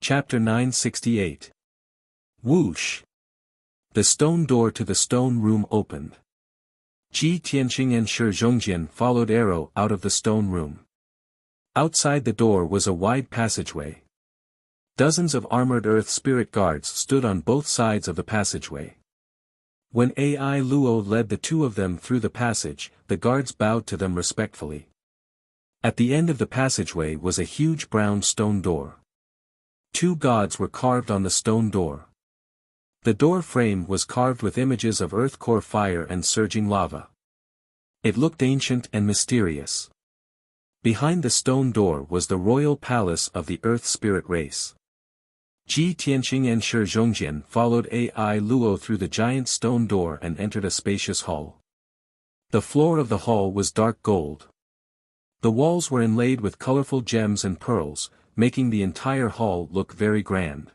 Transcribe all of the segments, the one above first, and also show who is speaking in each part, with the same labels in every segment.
Speaker 1: Chapter 968. Whoosh! The stone door to the stone room opened. Ji Tianqing and Shi Zhongjian followed Arrow out of the stone room. Outside the door was a wide passageway. Dozens of armored earth spirit guards stood on both sides of the passageway. When Ai Luo led the two of them through the passage, the guards bowed to them respectfully. At the end of the passageway was a huge brown stone door. Two gods were carved on the stone door. The door frame was carved with images of earth core fire and surging lava. It looked ancient and mysterious. Behind the stone door was the royal palace of the earth spirit race. Ji Tianqing and Shi Zhongjian followed Ai Luo through the giant stone door and entered a spacious hall. The floor of the hall was dark gold. The walls were inlaid with colorful gems and pearls, making the entire hall look very grand.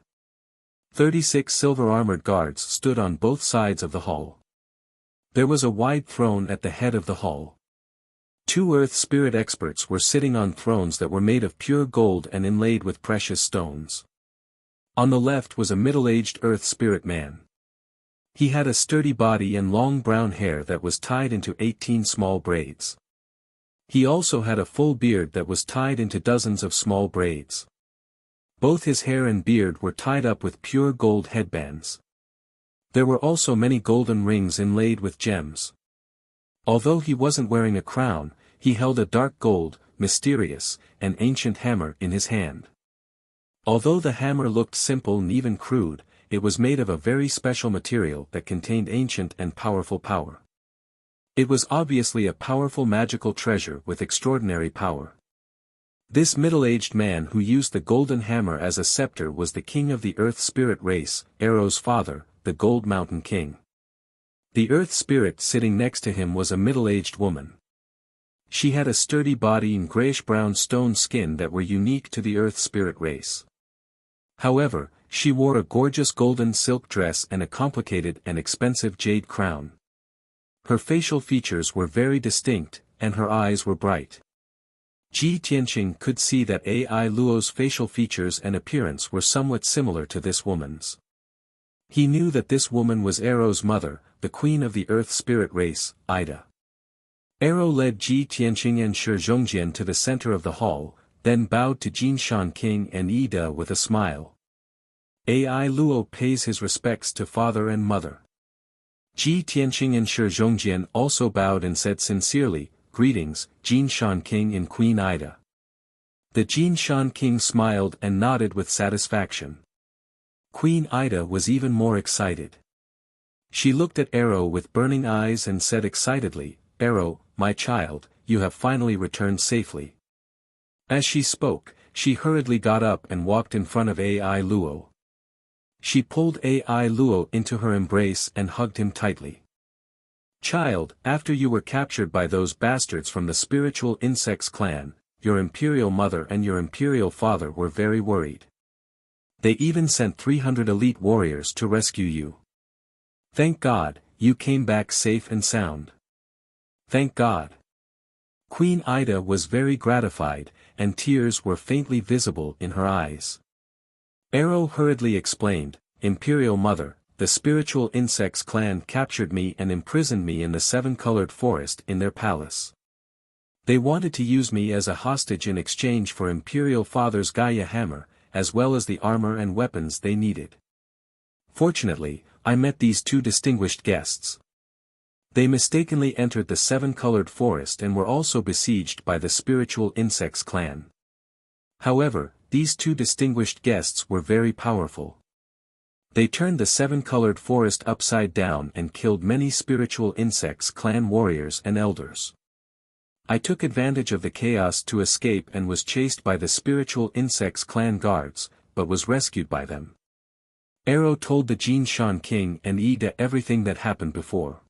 Speaker 1: 36 silver-armored guards stood on both sides of the hall. There was a wide throne at the head of the hall. Two earth spirit experts were sitting on thrones that were made of pure gold and inlaid with precious stones. On the left was a middle-aged earth spirit man. He had a sturdy body and long brown hair that was tied into 18 small braids. He also had a full beard that was tied into dozens of small braids. Both his hair and beard were tied up with pure gold headbands. There were also many golden rings inlaid with gems. Although he wasn't wearing a crown, he held a dark gold, mysterious, and ancient hammer in his hand. Although the hammer looked simple and even crude, it was made of a very special material that contained ancient and powerful power. It was obviously a powerful magical treasure with extraordinary power. This middle-aged man who used the golden hammer as a scepter was the king of the earth spirit race, Arrow's father, the Gold Mountain King. The earth spirit sitting next to him was a middle-aged woman. She had a sturdy body and grayish-brown stone skin that were unique to the earth spirit race. However, she wore a gorgeous golden silk dress and a complicated and expensive jade crown. Her facial features were very distinct, and her eyes were bright. Ji Tianqing could see that Ai Luo's facial features and appearance were somewhat similar to this woman's. He knew that this woman was Arrow's mother, the queen of the earth spirit race, Ida. Arrow led Ji Tianqing and Shi Zhongjian to the center of the hall, then bowed to Jin Shan King and Ida with a smile. Ai Luo pays his respects to father and mother. Ji Tianqing and Shi Zhongjian also bowed and said sincerely, "Greetings, Jin Shan King and Queen Ida." The Jin Shan King smiled and nodded with satisfaction. Queen Ida was even more excited. She looked at Arrow with burning eyes and said excitedly, "Arrow, my child, you have finally returned safely." As she spoke, she hurriedly got up and walked in front of Ai Luo. She pulled Ai Luo into her embrace and hugged him tightly. "Child, after you were captured by those bastards from the spiritual insects clan, your imperial mother and your imperial father were very worried. They even sent 300 elite warriors to rescue you. Thank God, you came back safe and sound. Thank God." Queen Ida was very gratified, and tears were faintly visible in her eyes. Arrow hurriedly explained, "Imperial Mother, the spiritual insects clan captured me and imprisoned me in the seven-colored forest in their palace. They wanted to use me as a hostage in exchange for Imperial Father's Gaia hammer, as well as the armor and weapons they needed. Fortunately, I met these two distinguished guests. They mistakenly entered the seven-colored forest and were also besieged by the spiritual insects clan. However, these two distinguished guests were very powerful. They turned the seven-colored forest upside down and killed many spiritual insects clan warriors and elders. I took advantage of the chaos to escape and was chased by the spiritual insects clan guards, but was rescued by them." Arrow told the Jin Shan King and Ida everything that happened before.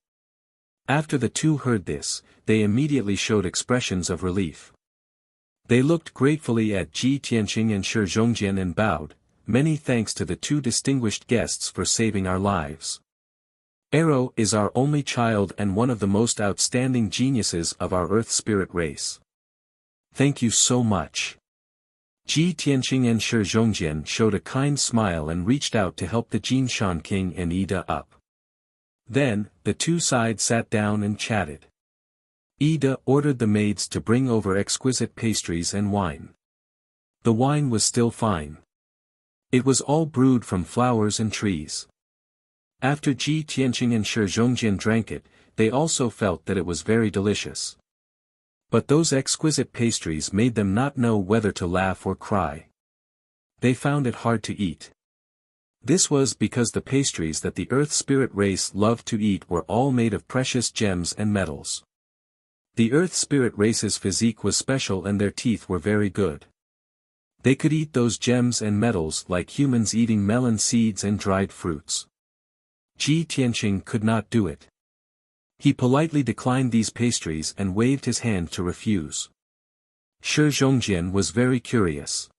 Speaker 1: After the two heard this, they immediately showed expressions of relief. They looked gratefully at Ji Tianqing and Shi Zhongjian and bowed, "Many thanks to the two distinguished guests for saving our lives. Arrow is our only child and one of the most outstanding geniuses of our earth spirit race. Thank you so much." Ji Tianqing and Shi Zhongjian showed a kind smile and reached out to help the Jinshan king and Ida up. Then, the two sides sat down and chatted. Ida ordered the maids to bring over exquisite pastries and wine. The wine was still fine. It was all brewed from flowers and trees. After Ji Tianqing and Shi Zhongjian drank it, they also felt that it was very delicious. But those exquisite pastries made them not know whether to laugh or cry. They found it hard to eat. This was because the pastries that the earth spirit race loved to eat were all made of precious gems and metals. The earth spirit race's physique was special and their teeth were very good. They could eat those gems and metals like humans eating melon seeds and dried fruits. Ji Tianqing could not do it. He politely declined these pastries and waved his hand to refuse. Shi Zhongjian was very curious.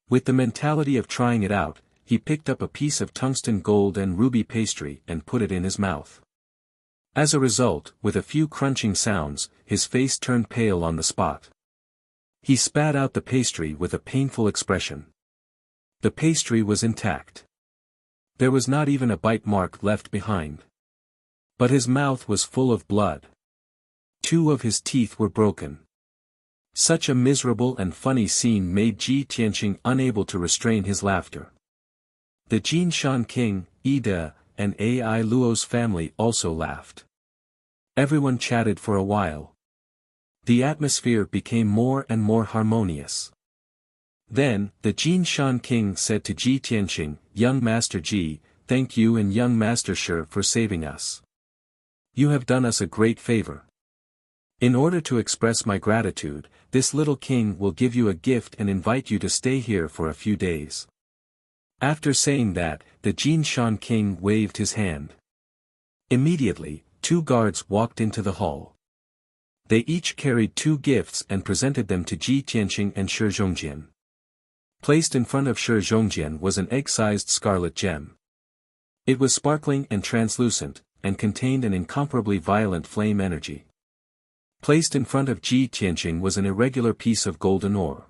Speaker 1: With the mentality of trying it out, he picked up a piece of tungsten gold and ruby pastry and put it in his mouth. As a result, with a few crunching sounds, his face turned pale on the spot. He spat out the pastry with a painful expression. The pastry was intact. There was not even a bite mark left behind. But his mouth was full of blood. 2 of his teeth were broken. Such a miserable and funny scene made Ji Tianqing unable to restrain his laughter. The Jinshan king, Ida, and Ai Luo's family also laughed. Everyone chatted for a while. The atmosphere became more and more harmonious. Then, the Jinshan king said to Ji Tianqing, "Young Master Ji, thank you and young Master Shi for saving us. You have done us a great favor. In order to express my gratitude, this little king will give you a gift and invite you to stay here for a few days." After saying that, the Jinshan king waved his hand. Immediately, 2 guards walked into the hall. They each carried 2 gifts and presented them to Ji Tianqing and Shi Zhongjian. Placed in front of Shi Zhongjian was an egg-sized scarlet gem. It was sparkling and translucent, and contained an incomparably violent flame energy. Placed in front of Ji Tianqing was an irregular piece of golden ore.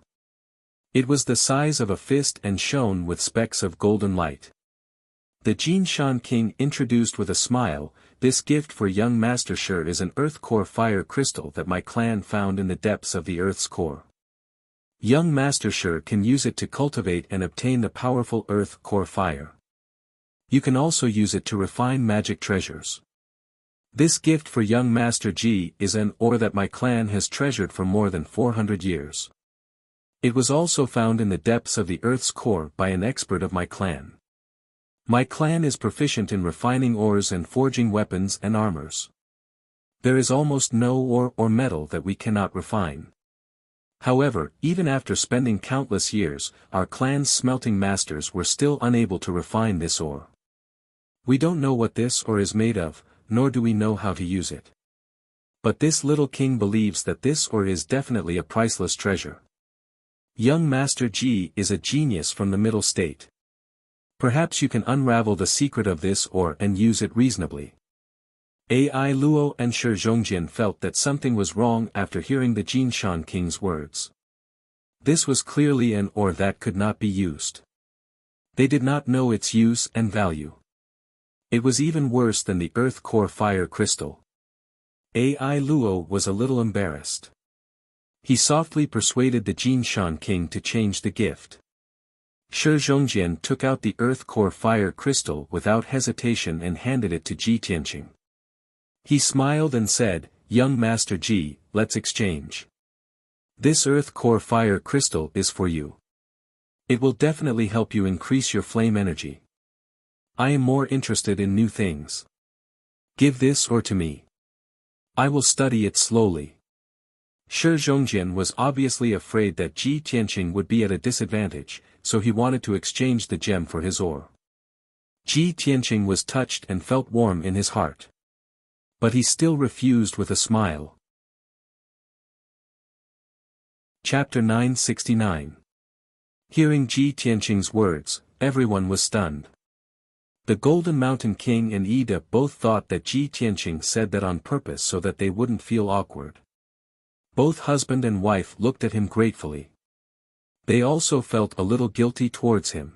Speaker 1: It was the size of a fist and shone with specks of golden light. The Jinshan king introduced with a smile, "This gift for young Master Shi is an earth core fire crystal that my clan found in the depths of the earth's core. Young Master Shi can use it to cultivate and obtain the powerful earth core fire. You can also use it to refine magic treasures. This gift for young Master Ji is an ore that my clan has treasured for more than 400 years. It was also found in the depths of the earth's core by an expert of my clan. My clan is proficient in refining ores and forging weapons and armors. There is almost no ore or metal that we cannot refine. However, even after spending countless years, our clan's smelting masters were still unable to refine this ore. We don't know what this ore is made of, nor do we know how to use it. But this little king believes that this ore is definitely a priceless treasure. Young Master Ji is a genius from the middle state. Perhaps you can unravel the secret of this ore and use it reasonably." Ai Luo and Shi Zhongjian felt that something was wrong after hearing the Jinshan king's words. This was clearly an ore that could not be used. They did not know its use and value. It was even worse than the earth core fire crystal. Ai Luo was a little embarrassed. He softly persuaded the Jinshan king to change the gift. Shi Zhongjian took out the earth core fire crystal without hesitation and handed it to Ji Tianqing. He smiled and said, "Young Master Ji, let's exchange. This earth core fire crystal is for you. It will definitely help you increase your flame energy. I am more interested in new things. Give this ore to me. I will study it slowly." Shi Zhongjian was obviously afraid that Ji Tianqing would be at a disadvantage, so he wanted to exchange the gem for his ore. Ji Tianqing was touched and felt warm in his heart. But he still refused with a smile. Chapter 969. Hearing Ji Tianqing's words, everyone was stunned. The Golden Mountain King and Ida both thought that Ji Tianqing said that on purpose so that they wouldn't feel awkward. Both husband and wife looked at him gratefully. They also felt a little guilty towards him.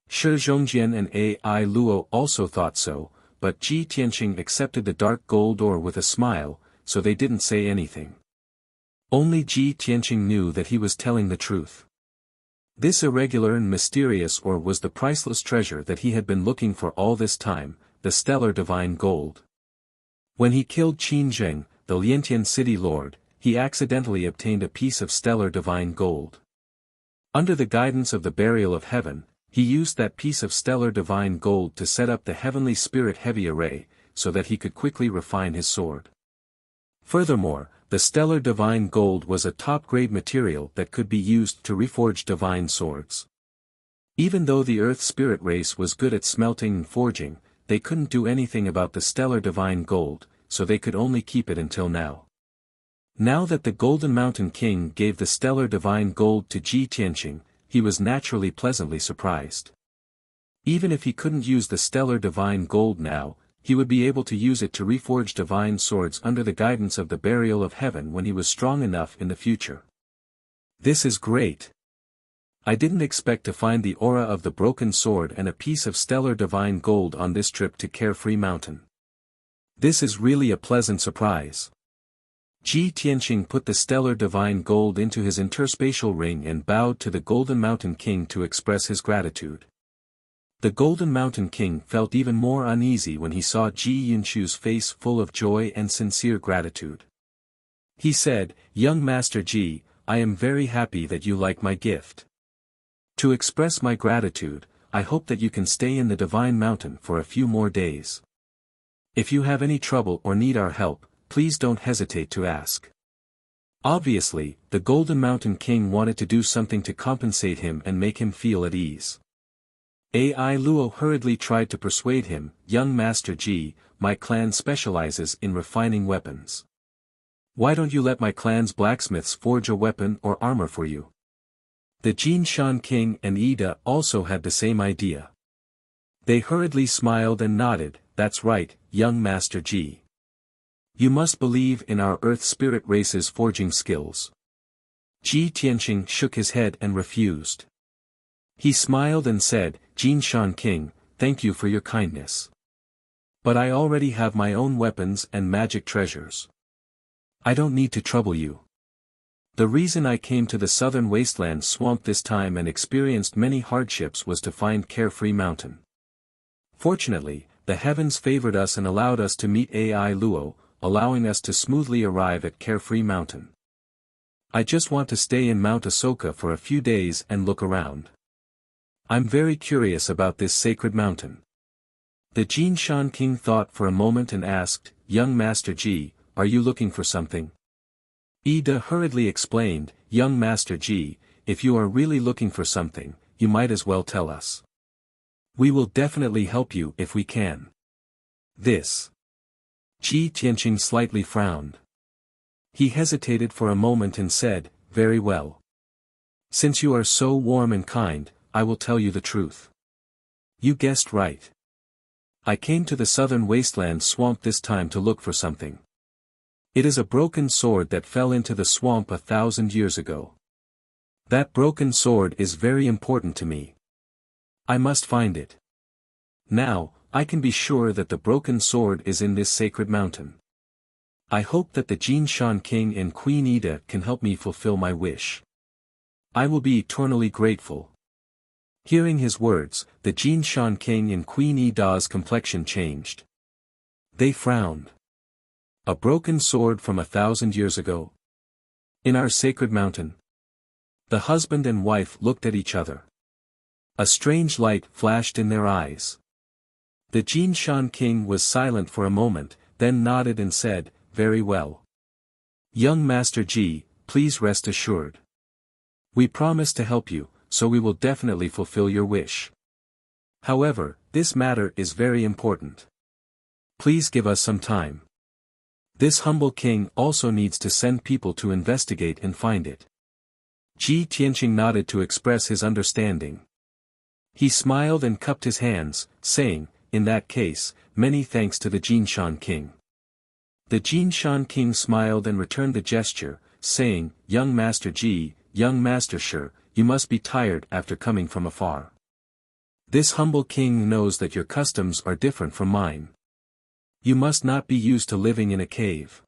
Speaker 1: Shi Zhongjian and Ai Luo also thought so, but Ji Tianqing accepted the dark gold ore with a smile, so they didn't say anything. Only Ji Tianqing knew that he was telling the truth. This irregular and mysterious ore was the priceless treasure that he had been looking for all this time, the stellar divine gold. When he killed Qin Zheng, the Liantian city lord, he accidentally obtained a piece of stellar divine gold. Under the guidance of the burial of heaven, he used that piece of stellar divine gold to set up the heavenly spirit heavy array, so that he could quickly refine his sword. Furthermore, the stellar divine gold was a top-grade material that could be used to reforge divine swords. Even though the Earth spirit race was good at smelting and forging, they couldn't do anything about the stellar divine gold, so they could only keep it until now. Now that the Golden Mountain King gave the stellar divine gold to Ji Tianqing, he was naturally pleasantly surprised. Even if he couldn't use the stellar divine gold now, he would be able to use it to reforge divine swords under the guidance of the burial of heaven when he was strong enough in the future. This is great. I didn't expect to find the aura of the broken sword and a piece of stellar divine gold on this trip to Carefree Mountain. This is really a pleasant surprise. Ji Tianqing put the stellar divine gold into his interspatial ring and bowed to the Golden Mountain King to express his gratitude. The Golden Mountain King felt even more uneasy when he saw Ji Yunchu's face full of joy and sincere gratitude. He said, "Young Master Ji, I am very happy that you like my gift. To express my gratitude, I hope that you can stay in the Divine Mountain for a few more days. If you have any trouble or need our help, please don't hesitate to ask." Obviously, the Golden Mountain King wanted to do something to compensate him and make him feel at ease. Ai Luo hurriedly tried to persuade him, "Young Master Ji, my clan specializes in refining weapons. Why don't you let my clan's blacksmiths forge a weapon or armor for you?" The Jinshan King and Ida also had the same idea. They hurriedly smiled and nodded, "That's right, young Master Ji. You must believe in our Earth Spirit race's forging skills." Ji Tianqing shook his head and refused. He smiled and said, "Jinshan King, thank you for your kindness. But I already have my own weapons and magic treasures. I don't need to trouble you. The reason I came to the southern wasteland swamp this time and experienced many hardships was to find Carefree Mountain. Fortunately, the heavens favored us and allowed us to meet Ai Luo, allowing us to smoothly arrive at Carefree Mountain. I just want to stay in Mount Ahsoka for a few days and look around. I'm very curious about this sacred mountain." The Jinshan King thought for a moment and asked, "Young Master Ji, are you looking for something?" Ida hurriedly explained, "Young Master Ji, if you are really looking for something, you might as well tell us. We will definitely help you if we can." This. Ji Tianqing slightly frowned. He hesitated for a moment and said, "Very well. Since you are so warm and kind, I will tell you the truth. You guessed right. I came to the southern wasteland swamp this time to look for something. It is a broken sword that fell into the swamp 1,000 years ago. That broken sword is very important to me. I must find it. Now, I can be sure that the broken sword is in this sacred mountain. I hope that the Jinshan King and Queen Ida can help me fulfill my wish. I will be eternally grateful." Hearing his words, the Jinshan King and Queen Ida's complexion changed. They frowned. A broken sword from 1,000 years ago? In our sacred mountain? The husband and wife looked at each other. A strange light flashed in their eyes. The Jinshan King was silent for a moment, then nodded and said, "Very well. Young Master Ji, please rest assured. We promise to help you, so we will definitely fulfill your wish. However, this matter is very important. Please give us some time. This humble king also needs to send people to investigate and find it." Ji Tianqing nodded to express his understanding. He smiled and cupped his hands, saying, "In that case, many thanks to the Jinshan King." The Jinshan King smiled and returned the gesture, saying, "Young Master Ji, young Master Shi, you must be tired after coming from afar. This humble king knows that your customs are different from mine. You must not be used to living in a cave.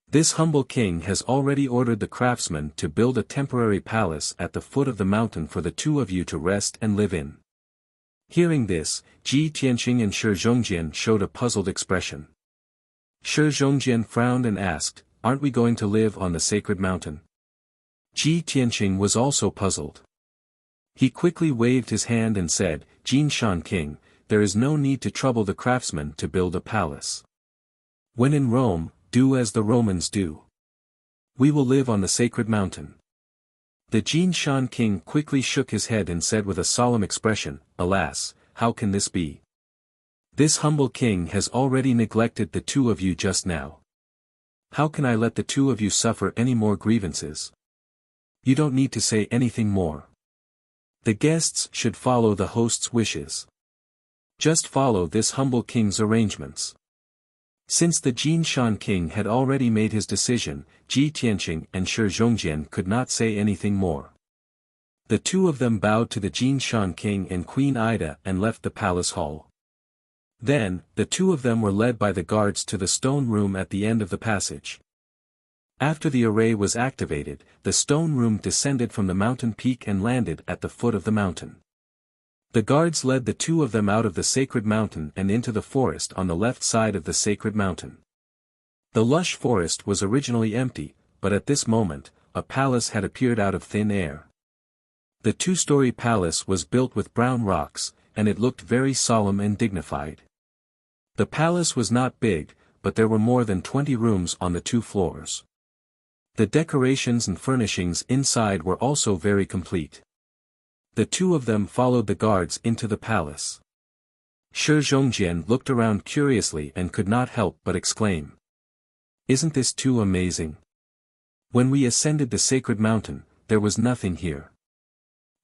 Speaker 1: This humble king has already ordered the craftsmen to build a temporary palace at the foot of the mountain for the two of you to rest and live in. Hearing this, Ji Tianqing and Shi Zhongjian showed a puzzled expression. Shi Zhongjian frowned and asked, "Aren't we going to live on the sacred mountain?" Ji Tianqing was also puzzled. He quickly waved his hand and said, "Jin Shan King, there is no need to trouble the craftsmen to build a palace. When in Rome, do as the Romans do. We will live on the sacred mountain." The Jin Shan king quickly shook his head and said with a solemn expression, "Alas, how can this be? This humble king has already neglected the two of you just now. How can I let the two of you suffer any more grievances? You don't need to say anything more. The guests should follow the host's wishes. Just follow this humble king's arrangements." Since the Jin Shan king had already made his decision, Ji Tianqing and Shi Zhongjian could not say anything more. The two of them bowed to the Jin Shan king and Queen Ida and left the palace hall. Then, the two of them were led by the guards to the stone room at the end of the passage. After the array was activated, the stone room descended from the mountain peak and landed at the foot of the mountain. The guards led the two of them out of the sacred mountain and into the forest on the left side of the sacred mountain. The lush forest was originally empty, but at this moment, a palace had appeared out of thin air. The two-story palace was built with brown rocks, and it looked very solemn and dignified. The palace was not big, but there were more than 20 rooms on the 2 floors. The decorations and furnishings inside were also very complete. The two of them followed the guards into the palace. Shi Zhongjian looked around curiously and could not help but exclaim, "Isn't this too amazing? When we ascended the sacred mountain, there was nothing here.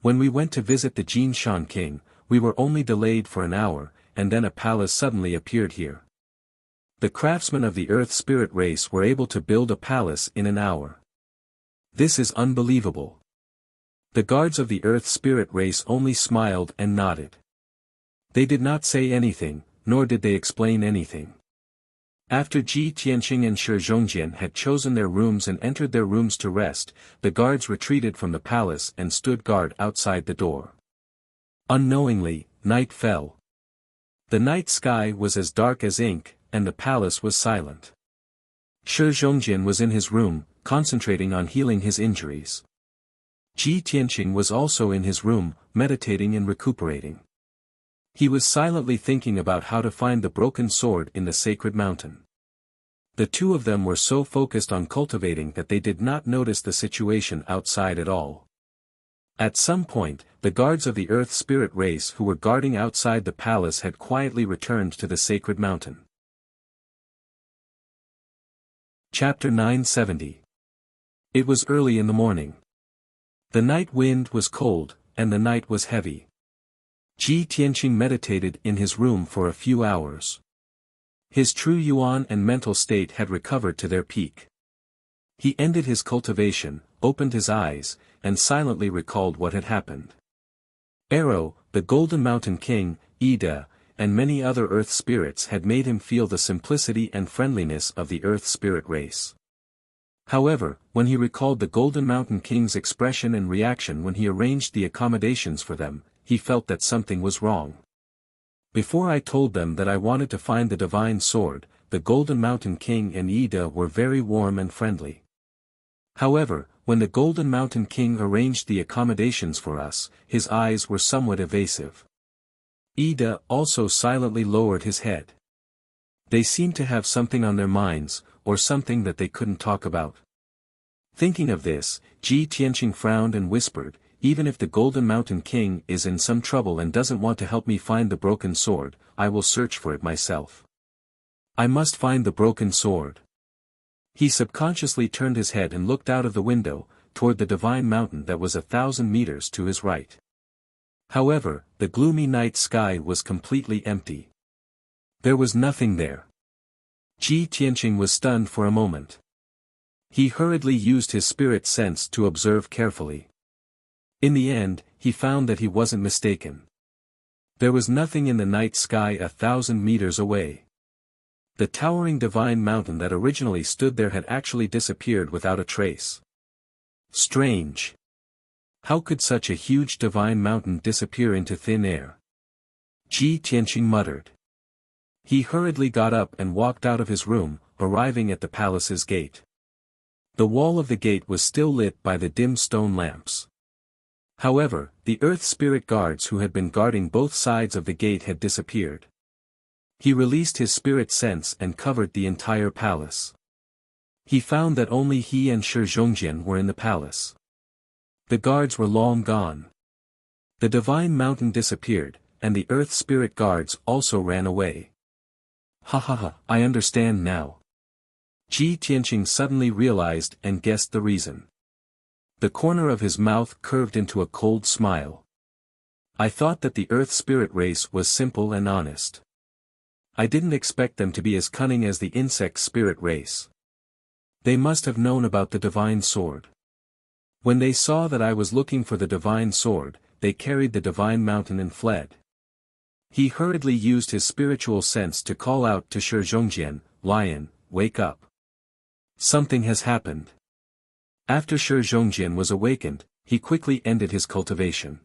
Speaker 1: When we went to visit the Jin Shan king, we were only delayed for an hour, and then a palace suddenly appeared here. The craftsmen of the earth spirit race were able to build a palace in an hour. This is unbelievable." The guards of the earth spirit race only smiled and nodded. They did not say anything, nor did they explain anything. After Ji Tianqing and Shi Zhongjian had chosen their rooms and entered their rooms to rest, the guards retreated from the palace and stood guard outside the door. Unknowingly, night fell. The night sky was as dark as ink, and the palace was silent. Shi Zhongjian was in his room, concentrating on healing his injuries. Ji Tianqing was also in his room, meditating and recuperating. He was silently thinking about how to find the broken sword in the sacred mountain. The two of them were so focused on cultivating that they did not notice the situation outside at all. At some point, the guards of the earth spirit race who were guarding outside the palace had quietly returned to the sacred mountain. Chapter 970. It was early in the morning. The night wind was cold, and the night was heavy. Ji Tianqing meditated in his room for a few hours. His true yuan and mental state had recovered to their peak. He ended his cultivation, opened his eyes, and silently recalled what had happened. Arrow, the Golden Mountain King, Ida, and many other earth spirits had made him feel the simplicity and friendliness of the earth spirit race. However, when he recalled the Golden Mountain King's expression and reaction when he arranged the accommodations for them, he felt that something was wrong. Before I told them that I wanted to find the divine sword, the Golden Mountain King and Ida were very warm and friendly. However, when the Golden Mountain King arranged the accommodations for us, his eyes were somewhat evasive. Ida also silently lowered his head. They seemed to have something on their minds, or something that they couldn't talk about. Thinking of this, Ji Tianqing frowned and whispered, "Even if the Golden Mountain King is in some trouble and doesn't want to help me find the broken sword, I will search for it myself. I must find the broken sword." He subconsciously turned his head and looked out of the window, toward the divine mountain that was 1,000 meters to his right. However, the gloomy night sky was completely empty. There was nothing there. Ji Tianqing was stunned for a moment. He hurriedly used his spirit sense to observe carefully. In the end, he found that he wasn't mistaken. There was nothing in the night sky 1,000 meters away. The towering divine mountain that originally stood there had actually disappeared without a trace. Strange. How could such a huge divine mountain disappear into thin air? Ji Tianqing muttered. He hurriedly got up and walked out of his room, arriving at the palace's gate. The wall of the gate was still lit by the dim stone lamps. However, the earth spirit guards who had been guarding both sides of the gate had disappeared. He released his spirit sense and covered the entire palace. He found that only he and Shi Zhongjian were in the palace. The guards were long gone. The divine mountain disappeared, and the earth spirit guards also ran away. Ha ha ha, I understand now. Ji Tianqing suddenly realized and guessed the reason. The corner of his mouth curved into a cold smile. I thought that the earth spirit race was simple and honest. I didn't expect them to be as cunning as the insect spirit race. They must have known about the divine sword. When they saw that I was looking for the divine sword, they carried the divine mountain and fled. He hurriedly used his spiritual sense to call out to Shi Zhongjian, "Lion, wake up. Something has happened." After Shi Zhongjian was awakened, he quickly ended his cultivation.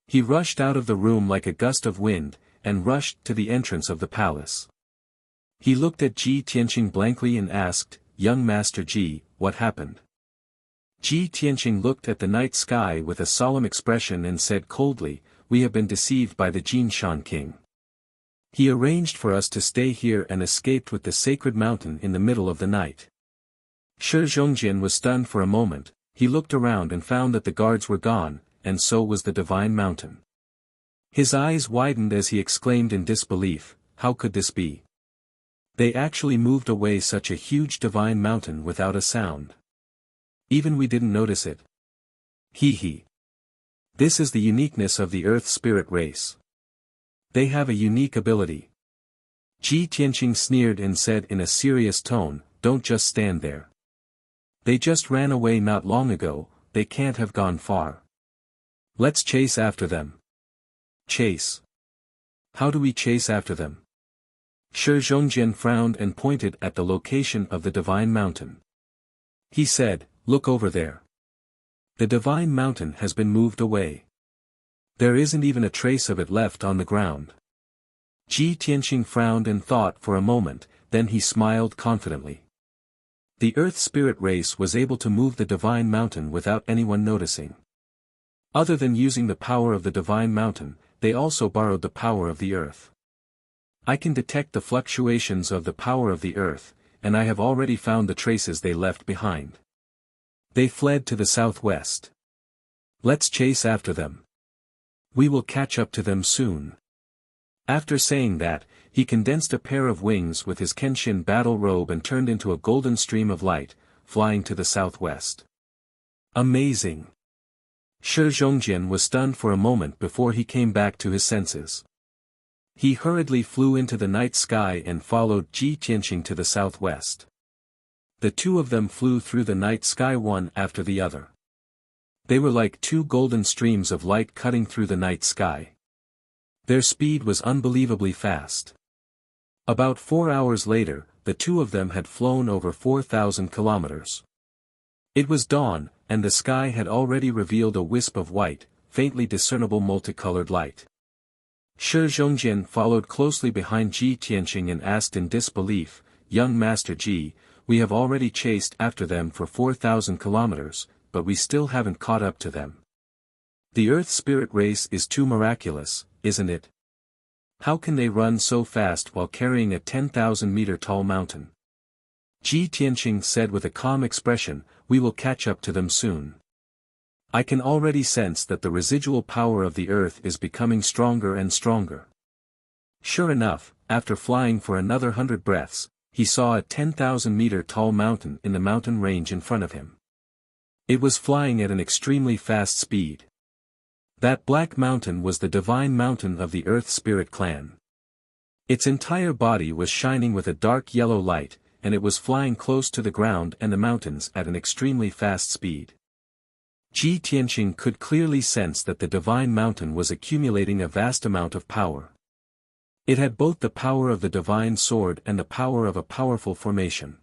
Speaker 1: He rushed out of the room like a gust of wind, and rushed to the entrance of the palace. He looked at Ji Tianqing blankly and asked, "Young Master Ji, what happened?" Ji Tianqing looked at the night sky with a solemn expression and said coldly, "We have been deceived by the Jinshan king. He arranged for us to stay here and escaped with the sacred mountain in the middle of the night." Shi Zhongjian was stunned for a moment. He looked around and found that the guards were gone, and so was the divine mountain. His eyes widened as he exclaimed in disbelief, "How could this be? They actually moved away such a huge divine mountain without a sound. Even we didn't notice it. Hee. This is the uniqueness of the earth spirit race. They have a unique ability." Ji Tianqing sneered and said in a serious tone, "Don't just stand there. They just ran away not long ago, they can't have gone far. Let's chase after them." "Chase? How do we chase after them?" Shi Zhongjian frowned and pointed at the location of the divine mountain. He said, "Look over there. The divine mountain has been moved away. There isn't even a trace of it left on the ground." Ji Tianqing frowned and thought for a moment, then he smiled confidently. The earth spirit race was able to move the divine mountain without anyone noticing. Other than using the power of the divine mountain, they also borrowed the power of the earth. I can detect the fluctuations of the power of the earth, and I have already found the traces they left behind. They fled to the southwest. Let's chase after them. We will catch up to them soon. After saying that, he condensed a pair of wings with his Kenshin battle robe and turned into a golden stream of light, flying to the southwest. Amazing! Shi Zhongjian was stunned for a moment before he came back to his senses. He hurriedly flew into the night sky and followed Ji Tianqing to the southwest. The two of them flew through the night sky one after the other. They were like two golden streams of light cutting through the night sky. Their speed was unbelievably fast. About 4 hours later, the two of them had flown over 4,000 kilometers. It was dawn, and the sky had already revealed a wisp of white, faintly discernible multicolored light. Shi Zhongjian followed closely behind Ji Tianqing and asked in disbelief, "Young Master Ji, we have already chased after them for 4,000 kilometers, but we still haven't caught up to them. The earth spirit race is too miraculous, isn't it? How can they run so fast while carrying a 10,000-meter tall mountain?" Ji Tianqing said with a calm expression, "We will catch up to them soon. I can already sense that the residual power of the earth is becoming stronger and stronger." Sure enough, after flying for another 100 breaths, he saw a 10,000-meter tall mountain in the mountain range in front of him. It was flying at an extremely fast speed. That black mountain was the divine mountain of the Earth Spirit clan. Its entire body was shining with a dark yellow light, and it was flying close to the ground and the mountains at an extremely fast speed. Ji Tianqing could clearly sense that the divine mountain was accumulating a vast amount of power. It had both the power of the divine sword and the power of a powerful formation.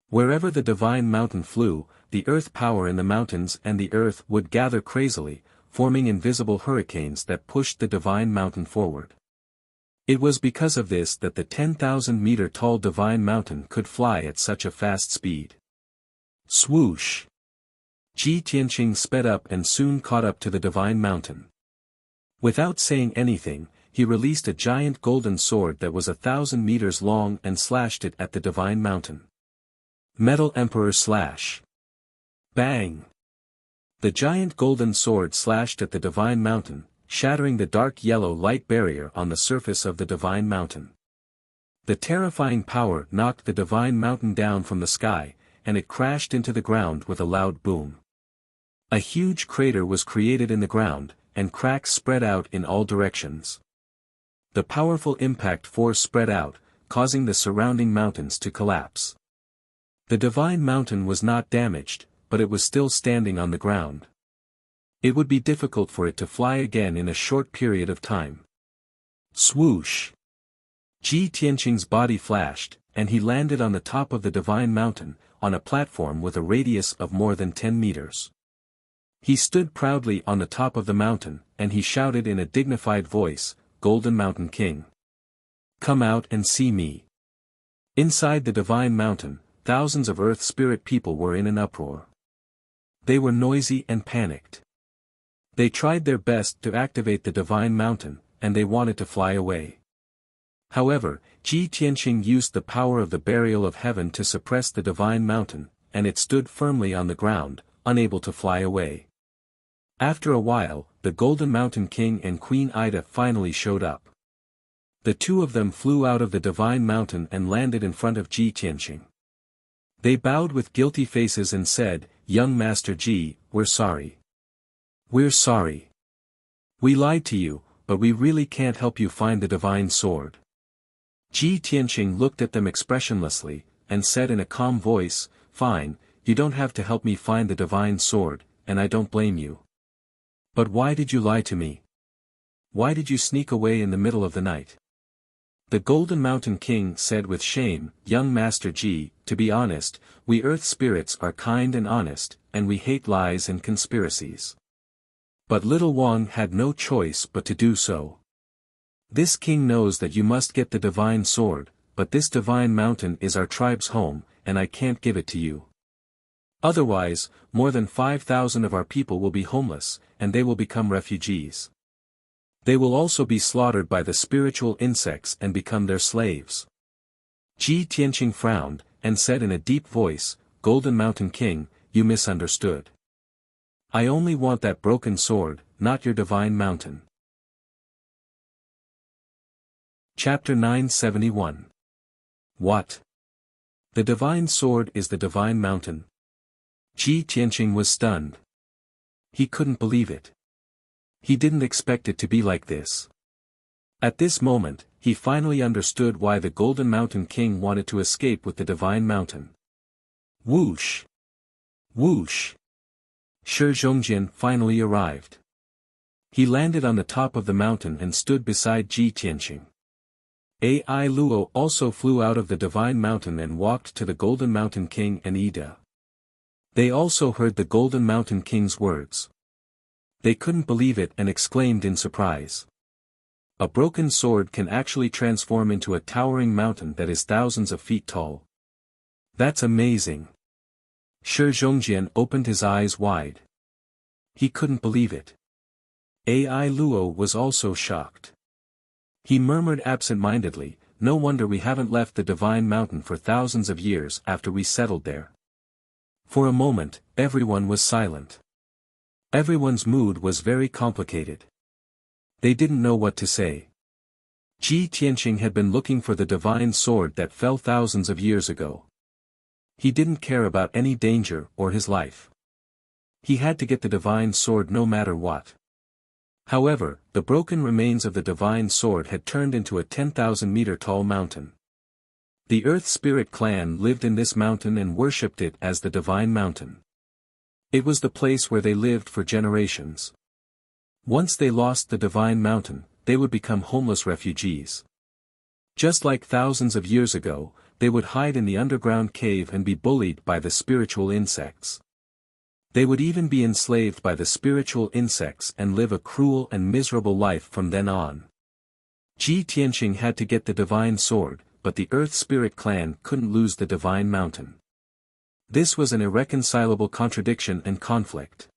Speaker 1: Wherever the divine mountain flew, the earth power in the mountains and the earth would gather crazily, forming invisible hurricanes that pushed the divine mountain forward. It was because of this that the 10,000-meter tall divine mountain could fly at such a fast speed. Swoosh! Ji Tianqing sped up and soon caught up to the divine mountain. Without saying anything, he released a giant golden sword that was 1,000 meters long and slashed it at the divine mountain. Metal Emperor Slash. Bang! The giant golden sword slashed at the divine mountain, shattering the dark yellow light barrier on the surface of the divine mountain. The terrifying power knocked the divine mountain down from the sky, and it crashed into the ground with a loud boom. A huge crater was created in the ground, and cracks spread out in all directions. The powerful impact force spread out, causing the surrounding mountains to collapse. The divine mountain was not damaged, but it was still standing on the ground. It would be difficult for it to fly again in a short period of time. Swoosh! Ji Tianqing's body flashed, and he landed on the top of the divine mountain, on a platform with a radius of more than 10 meters. He stood proudly on the top of the mountain, and he shouted in a dignified voice, "Golden Mountain King. Come out and see me." Inside the divine mountain, thousands of earth spirit people were in an uproar. They were noisy and panicked. They tried their best to activate the divine mountain, and they wanted to fly away. However, Ji Tianqing used the power of the burial of heaven to suppress the divine mountain, and it stood firmly on the ground, unable to fly away. After a while, the Golden Mountain King and Queen Ida finally showed up. The two of them flew out of the divine mountain and landed in front of Ji Tianqing. They bowed with guilty faces and said, "Young Master Ji, we're sorry. We're sorry. We lied to you, but we really can't help you find the divine sword." Ji Tianqing looked at them expressionlessly, and said in a calm voice, "Fine, you don't have to help me find the divine sword, and I don't blame you. But why did you lie to me? Why did you sneak away in the middle of the night?" The Golden Mountain King said with shame, "Young Master Ji, to be honest, we earth spirits are kind and honest, and we hate lies and conspiracies. But little Wang had no choice but to do so. This king knows that you must get the divine sword, but this divine mountain is our tribe's home, and I can't give it to you. Otherwise, more than 5,000 of our people will be homeless, and they will become refugees. They will also be slaughtered by the spiritual insects and become their slaves." Ji Tianqing frowned, and said in a deep voice, "Golden Mountain King, you misunderstood. I only want that broken sword, not your divine mountain." Chapter 971. What? The divine sword is the divine mountain? Ji Tianqing was stunned. He couldn't believe it. He didn't expect it to be like this. At this moment, he finally understood why the Golden Mountain King wanted to escape with the divine mountain. Whoosh! Whoosh! Shi Zhongjian finally arrived. He landed on the top of the mountain and stood beside Ji Tianqing. Ai Luo also flew out of the divine mountain and walked to the Golden Mountain King and Ida. They also heard the Golden Mountain King's words. They couldn't believe it and exclaimed in surprise. A broken sword can actually transform into a towering mountain that is thousands of feet tall. That's amazing. Shi Zhongjian opened his eyes wide. He couldn't believe it. Ai Luo was also shocked. He murmured absent-mindedly, "No wonder we haven't left the divine mountain for thousands of years after we settled there." For a moment, everyone was silent. Everyone's mood was very complicated. They didn't know what to say. Ji Tianqing had been looking for the divine sword that fell thousands of years ago. He didn't care about any danger or his life. He had to get the divine sword no matter what. However, the broken remains of the divine sword had turned into a 10,000-meter tall mountain. The Earth Spirit clan lived in this mountain and worshipped it as the divine mountain. It was the place where they lived for generations. Once they lost the divine mountain, they would become homeless refugees. Just like thousands of years ago, they would hide in the underground cave and be bullied by the spiritual insects. They would even be enslaved by the spiritual insects and live a cruel and miserable life from then on. Ji Tianqing had to get the divine sword, but the Earth Spirit clan couldn't lose the divine mountain. This was an irreconcilable contradiction and conflict.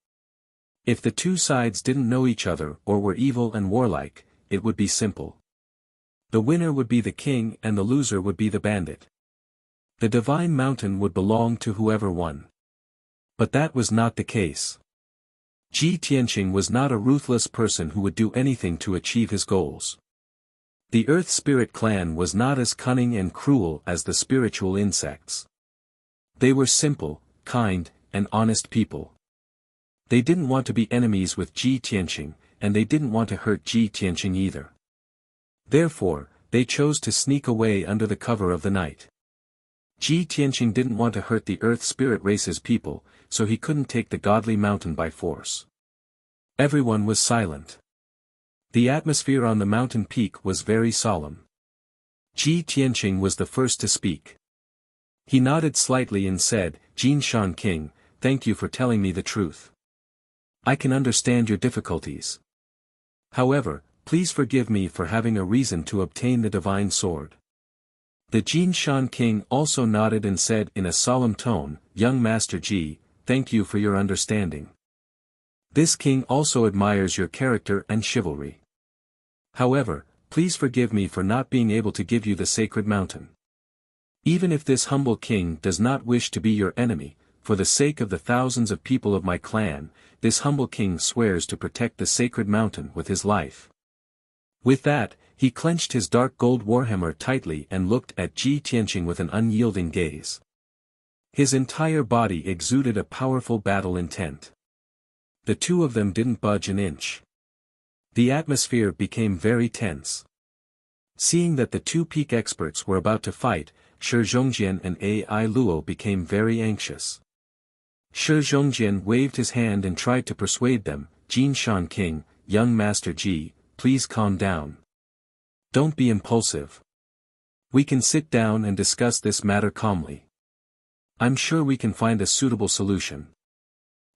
Speaker 1: If the two sides didn't know each other or were evil and warlike, it would be simple. The winner would be the king and the loser would be the bandit. The divine mountain would belong to whoever won. But that was not the case. Ji Tianqing was not a ruthless person who would do anything to achieve his goals. The Earth Spirit clan was not as cunning and cruel as the spiritual insects. They were simple, kind, and honest people. They didn't want to be enemies with Ji Tianqing, and they didn't want to hurt Ji Tianqing either. Therefore, they chose to sneak away under the cover of the night. Ji Tianqing didn't want to hurt the Earth Spirit race's people, so he couldn't take the godly mountain by force. Everyone was silent. The atmosphere on the mountain peak was very solemn. Ji Tianqing was the first to speak. He nodded slightly and said, "Jin Shan King, thank you for telling me the truth. I can understand your difficulties. However, please forgive me for having a reason to obtain the divine sword." The Jin Shan King also nodded and said in a solemn tone, "Young Master Ji, thank you for your understanding. This king also admires your character and chivalry. However, please forgive me for not being able to give you the sacred mountain. Even if this humble king does not wish to be your enemy, for the sake of the thousands of people of my clan, this humble king swears to protect the sacred mountain with his life." With that, he clenched his dark gold warhammer tightly and looked at Ji Tianqing with an unyielding gaze. His entire body exuded a powerful battle intent. The two of them didn't budge an inch. The atmosphere became very tense. Seeing that the two peak experts were about to fight, Shi Zhongjian and Ai Luo became very anxious. Shi Zhongjian waved his hand and tried to persuade them, "Jin Shan King, young Master Ji, please calm down. Don't be impulsive. We can sit down and discuss this matter calmly. I'm sure we can find a suitable solution."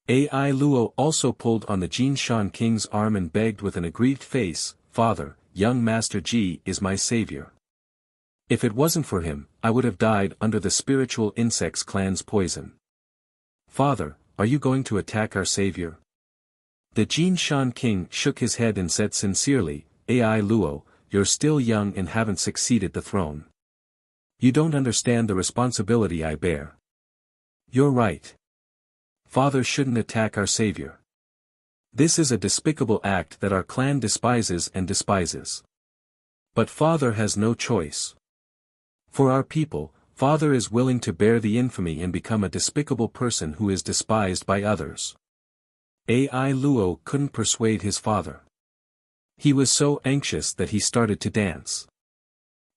Speaker 1: Ai Luo also pulled on the Jin Shan King's arm and begged with an aggrieved face, "Father, young Master Ji is my savior. If it wasn't for him, I would have died under the spiritual insects clan's poison. Father, are you going to attack our savior?" The Jin Shan King shook his head and said sincerely, "Ai Luo, you're still young and haven't succeeded the throne. You don't understand the responsibility I bear." "You're right. Father shouldn't attack our savior. This is a despicable act that our clan despises and despises. But Father has no choice. For our people, Father is willing to bear the infamy and become a despicable person who is despised by others." Ai Luo couldn't persuade his father. He was so anxious that he started to dance.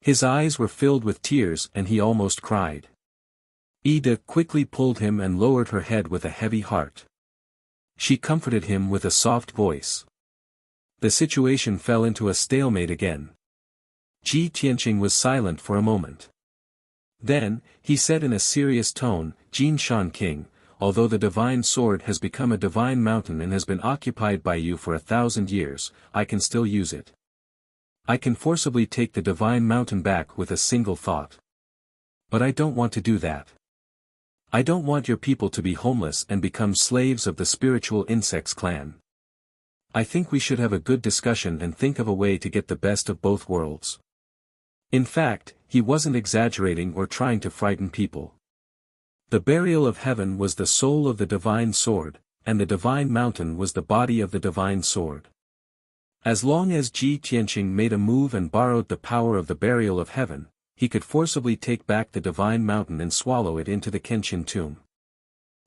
Speaker 1: His eyes were filled with tears and he almost cried. Ida quickly pulled him and lowered her head with a heavy heart. She comforted him with a soft voice. The situation fell into a stalemate again. Ji Tianqing was silent for a moment. Then, he said in a serious tone, "Jin Shan King, although the divine sword has become a divine mountain and has been occupied by you for 1,000 years, I can still use it. I can forcibly take the divine mountain back with a single thought. But I don't want to do that. I don't want your people to be homeless and become slaves of the spiritual insects clan. I think we should have a good discussion and think of a way to get the best of both worlds." In fact, he wasn't exaggerating or trying to frighten people. The burial of heaven was the soul of the divine sword, and the divine mountain was the body of the divine sword. As long as Ji Tianqing made a move and borrowed the power of the burial of heaven, he could forcibly take back the divine mountain and swallow it into the Kenshin tomb.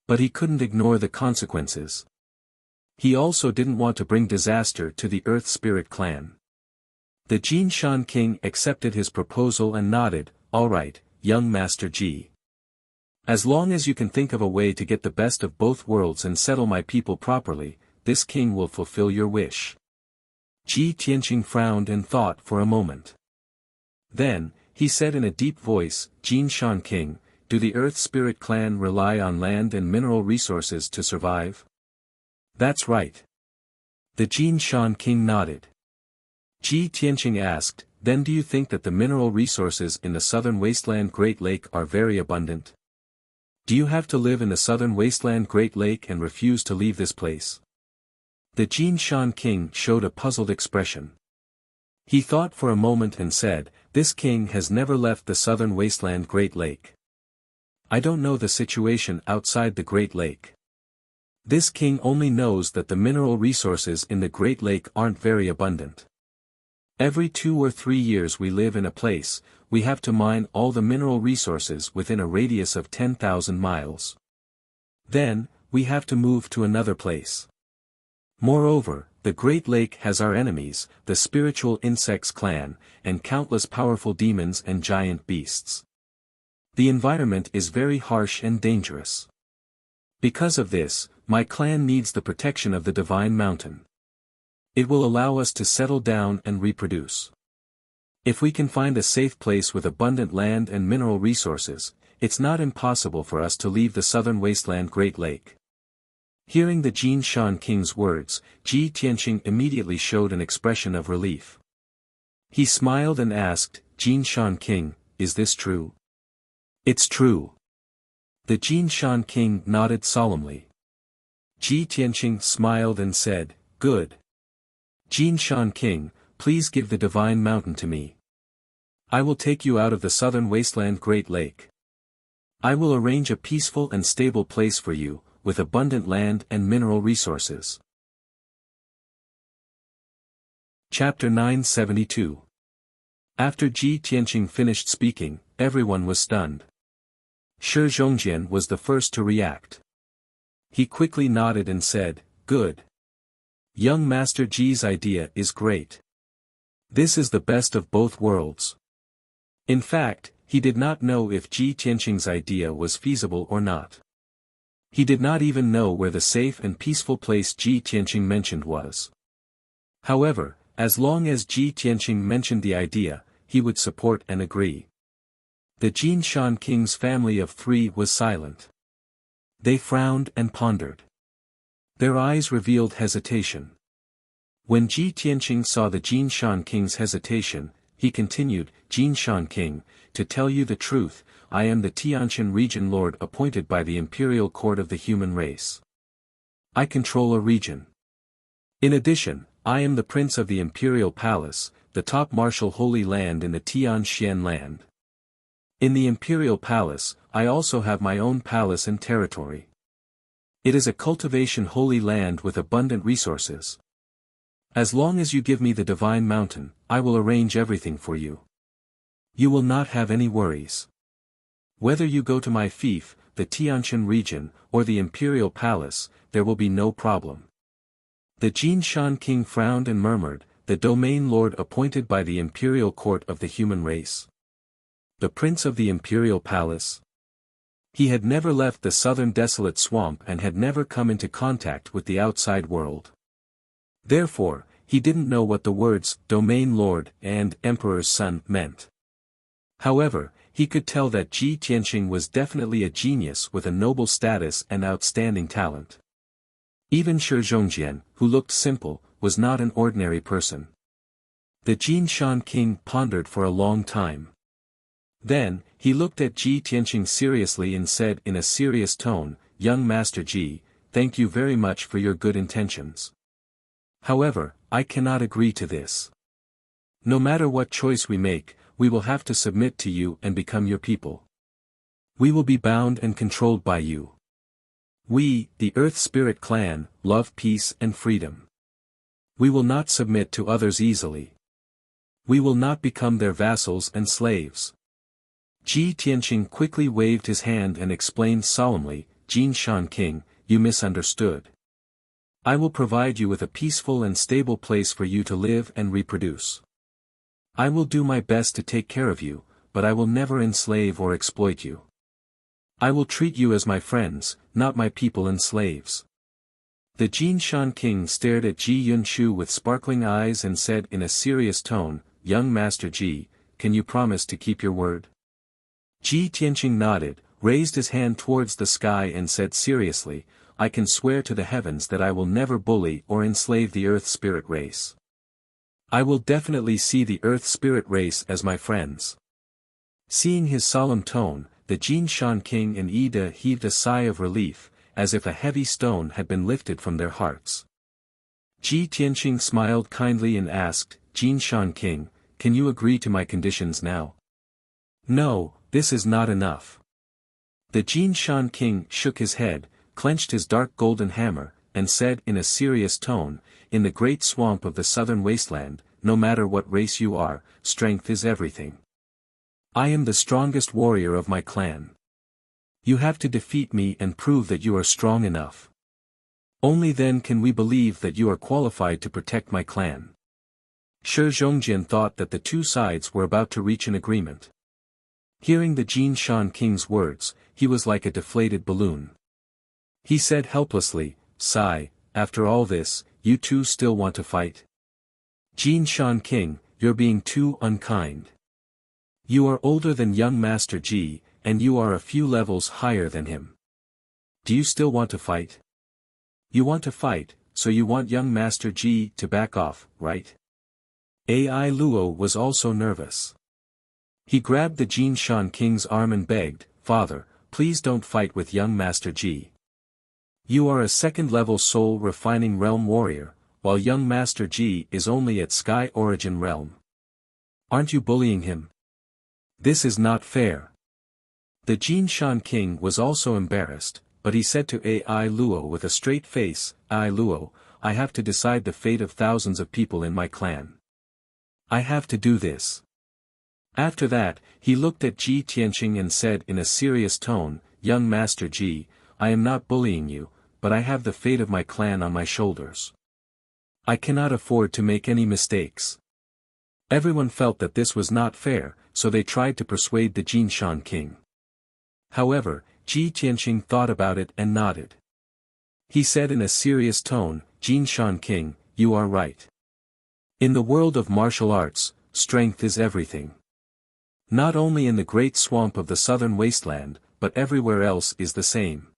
Speaker 1: But he couldn't ignore the consequences. He also didn't want to bring disaster to the Earth Spirit clan. The Jin Shan King accepted his proposal and nodded, "All right, young Master Ji. As long as you can think of a way to get the best of both worlds and settle my people properly, this king will fulfill your wish. Ji Tianqing frowned and thought for a moment. Then, he said in a deep voice, Jin Shan King, do the Earth Spirit clan rely on land and mineral resources to survive? That's right. The Jin Shan King nodded. Ji Tianqing asked, then do you think that the mineral resources in the southern wasteland Great Lake are very abundant? Do you have to live in the southern wasteland Great Lake and refuse to leave this place? The Jin Shan King showed a puzzled expression. He thought for a moment and said, this king has never left the southern wasteland Great Lake. I don't know the situation outside the Great Lake. This king only knows that the mineral resources in the Great Lake aren't very abundant. Every 2 or 3 years we live in a place, we have to mine all the mineral resources within a radius of 10,000 miles. Then, we have to move to another place. Moreover, the Great Lake has our enemies, the spiritual insects clan, and countless powerful demons and giant beasts. The environment is very harsh and dangerous. Because of this, my clan needs the protection of the Divine Mountain. It will allow us to settle down and reproduce. If we can find a safe place with abundant land and mineral resources, it's not impossible for us to leave the southern wasteland Great Lake. Hearing the Jin Shan King's words, Ji Tianqing immediately showed an expression of relief. He smiled and asked, Jin Shan King, is this true? It's true. The Jin Shan King nodded solemnly. Ji Tianqing smiled and said, good. Jin Shan King, please give the Divine Mountain to me. I will take you out of the southern wasteland Great Lake. I will arrange a peaceful and stable place for you, with abundant land and mineral resources. Chapter 972. After Ji Tianqing finished speaking, everyone was stunned. Shi Zhongjian was the first to react. He quickly nodded and said, good. Young Master Ji's idea is great. This is the best of both worlds. In fact, he did not know if Ji Tianqing's idea was feasible or not. He did not even know where the safe and peaceful place Ji Tianqing mentioned was. However, as long as Ji Tianqing mentioned the idea, he would support and agree. The Jin Shan King's family of 3 was silent. They frowned and pondered. Their eyes revealed hesitation. When Ji Tianqing saw the Jin Shan King's hesitation, he continued, Jin Shan King, to tell you the truth, I am the Tianqian region lord appointed by the imperial court of the human race. I control a region. In addition, I am the prince of the imperial palace, the top martial holy land in the Tianxian land. In the imperial palace, I also have my own palace and territory. It is a cultivation holy land with abundant resources. As long as you give me the Divine Mountain, I will arrange everything for you. You will not have any worries. Whether you go to my fief, the Tianqian region, or the imperial palace, there will be no problem. The Jin Shan King frowned and murmured, the domain lord appointed by the imperial court of the human race. The prince of the imperial palace. He had never left the southern desolate swamp and had never come into contact with the outside world. Therefore, he didn't know what the words, domain lord, and emperor's son, meant. However, he could tell that Ji Tianqing was definitely a genius with a noble status and outstanding talent. Even Shi Zhongjian, who looked simple, was not an ordinary person. The Jin Shan King pondered for a long time. Then, he looked at Ji Tianqing seriously and said in a serious tone, Young Master Ji, thank you very much for your good intentions. However, I cannot agree to this. No matter what choice we make, we will have to submit to you and become your people. We will be bound and controlled by you. We, the Earth Spirit clan, love peace and freedom. We will not submit to others easily. We will not become their vassals and slaves. Ji Tianqing quickly waved his hand and explained solemnly, Jin Shan King, you misunderstood. I will provide you with a peaceful and stable place for you to live and reproduce. I will do my best to take care of you, but I will never enslave or exploit you. I will treat you as my friends, not my people and slaves. The Jinshan king stared at Ji Yunshu with sparkling eyes and said in a serious tone, "Young Master Ji, can you promise to keep your word?" Ji Tianqing nodded, raised his hand towards the sky and said seriously, "I can swear to the heavens that I will never bully or enslave the Earth Spirit race. I will definitely see the Earth Spirit race as my friends." Seeing his solemn tone, the Jinshan king and Ida heaved a sigh of relief, as if a heavy stone had been lifted from their hearts. Ji Tianqing smiled kindly and asked, "Jinshan king, can you agree to my conditions now?" "No, this is not enough." The Jinshan king shook his head, clenched his dark golden hammer, and said in a serious tone, "In the great swamp of the southern wasteland, no matter what race you are, strength is everything. I am the strongest warrior of my clan. You have to defeat me and prove that you are strong enough. Only then can we believe that you are qualified to protect my clan." Shi Zhongjian thought that the two sides were about to reach an agreement. Hearing the Jinshan king's words, he was like a deflated balloon. He said helplessly, "Sigh, after all this, you two still want to fight? Jinshan king, you're being too unkind. You are older than young Master Ji, and you are a few levels higher than him. Do you still want to fight? You want to fight, so you want young Master Ji to back off, right?" Ai Luo was also nervous. He grabbed the Jinshan king's arm and begged, "Father, please don't fight with young Master Ji. You are a second-level soul-refining realm warrior, while young Master Ji is only at Sky Origin realm. Aren't you bullying him? This is not fair." The Jinshan king was also embarrassed, but he said to Ai Luo with a straight face, "Ai Luo, I have to decide the fate of thousands of people in my clan. I have to do this." After that, he looked at Ji Tianqing and said in a serious tone, "Young Master Ji, I am not bullying you, but I have the fate of my clan on my shoulders. I cannot afford to make any mistakes." Everyone felt that this was not fair, so they tried to persuade the Jinshan king. However, Ji Tianqing thought about it and nodded. He said in a serious tone, "Jinshan king, you are right. In the world of martial arts, strength is everything. Not only in the great swamp of the southern wasteland, but everywhere else is the same.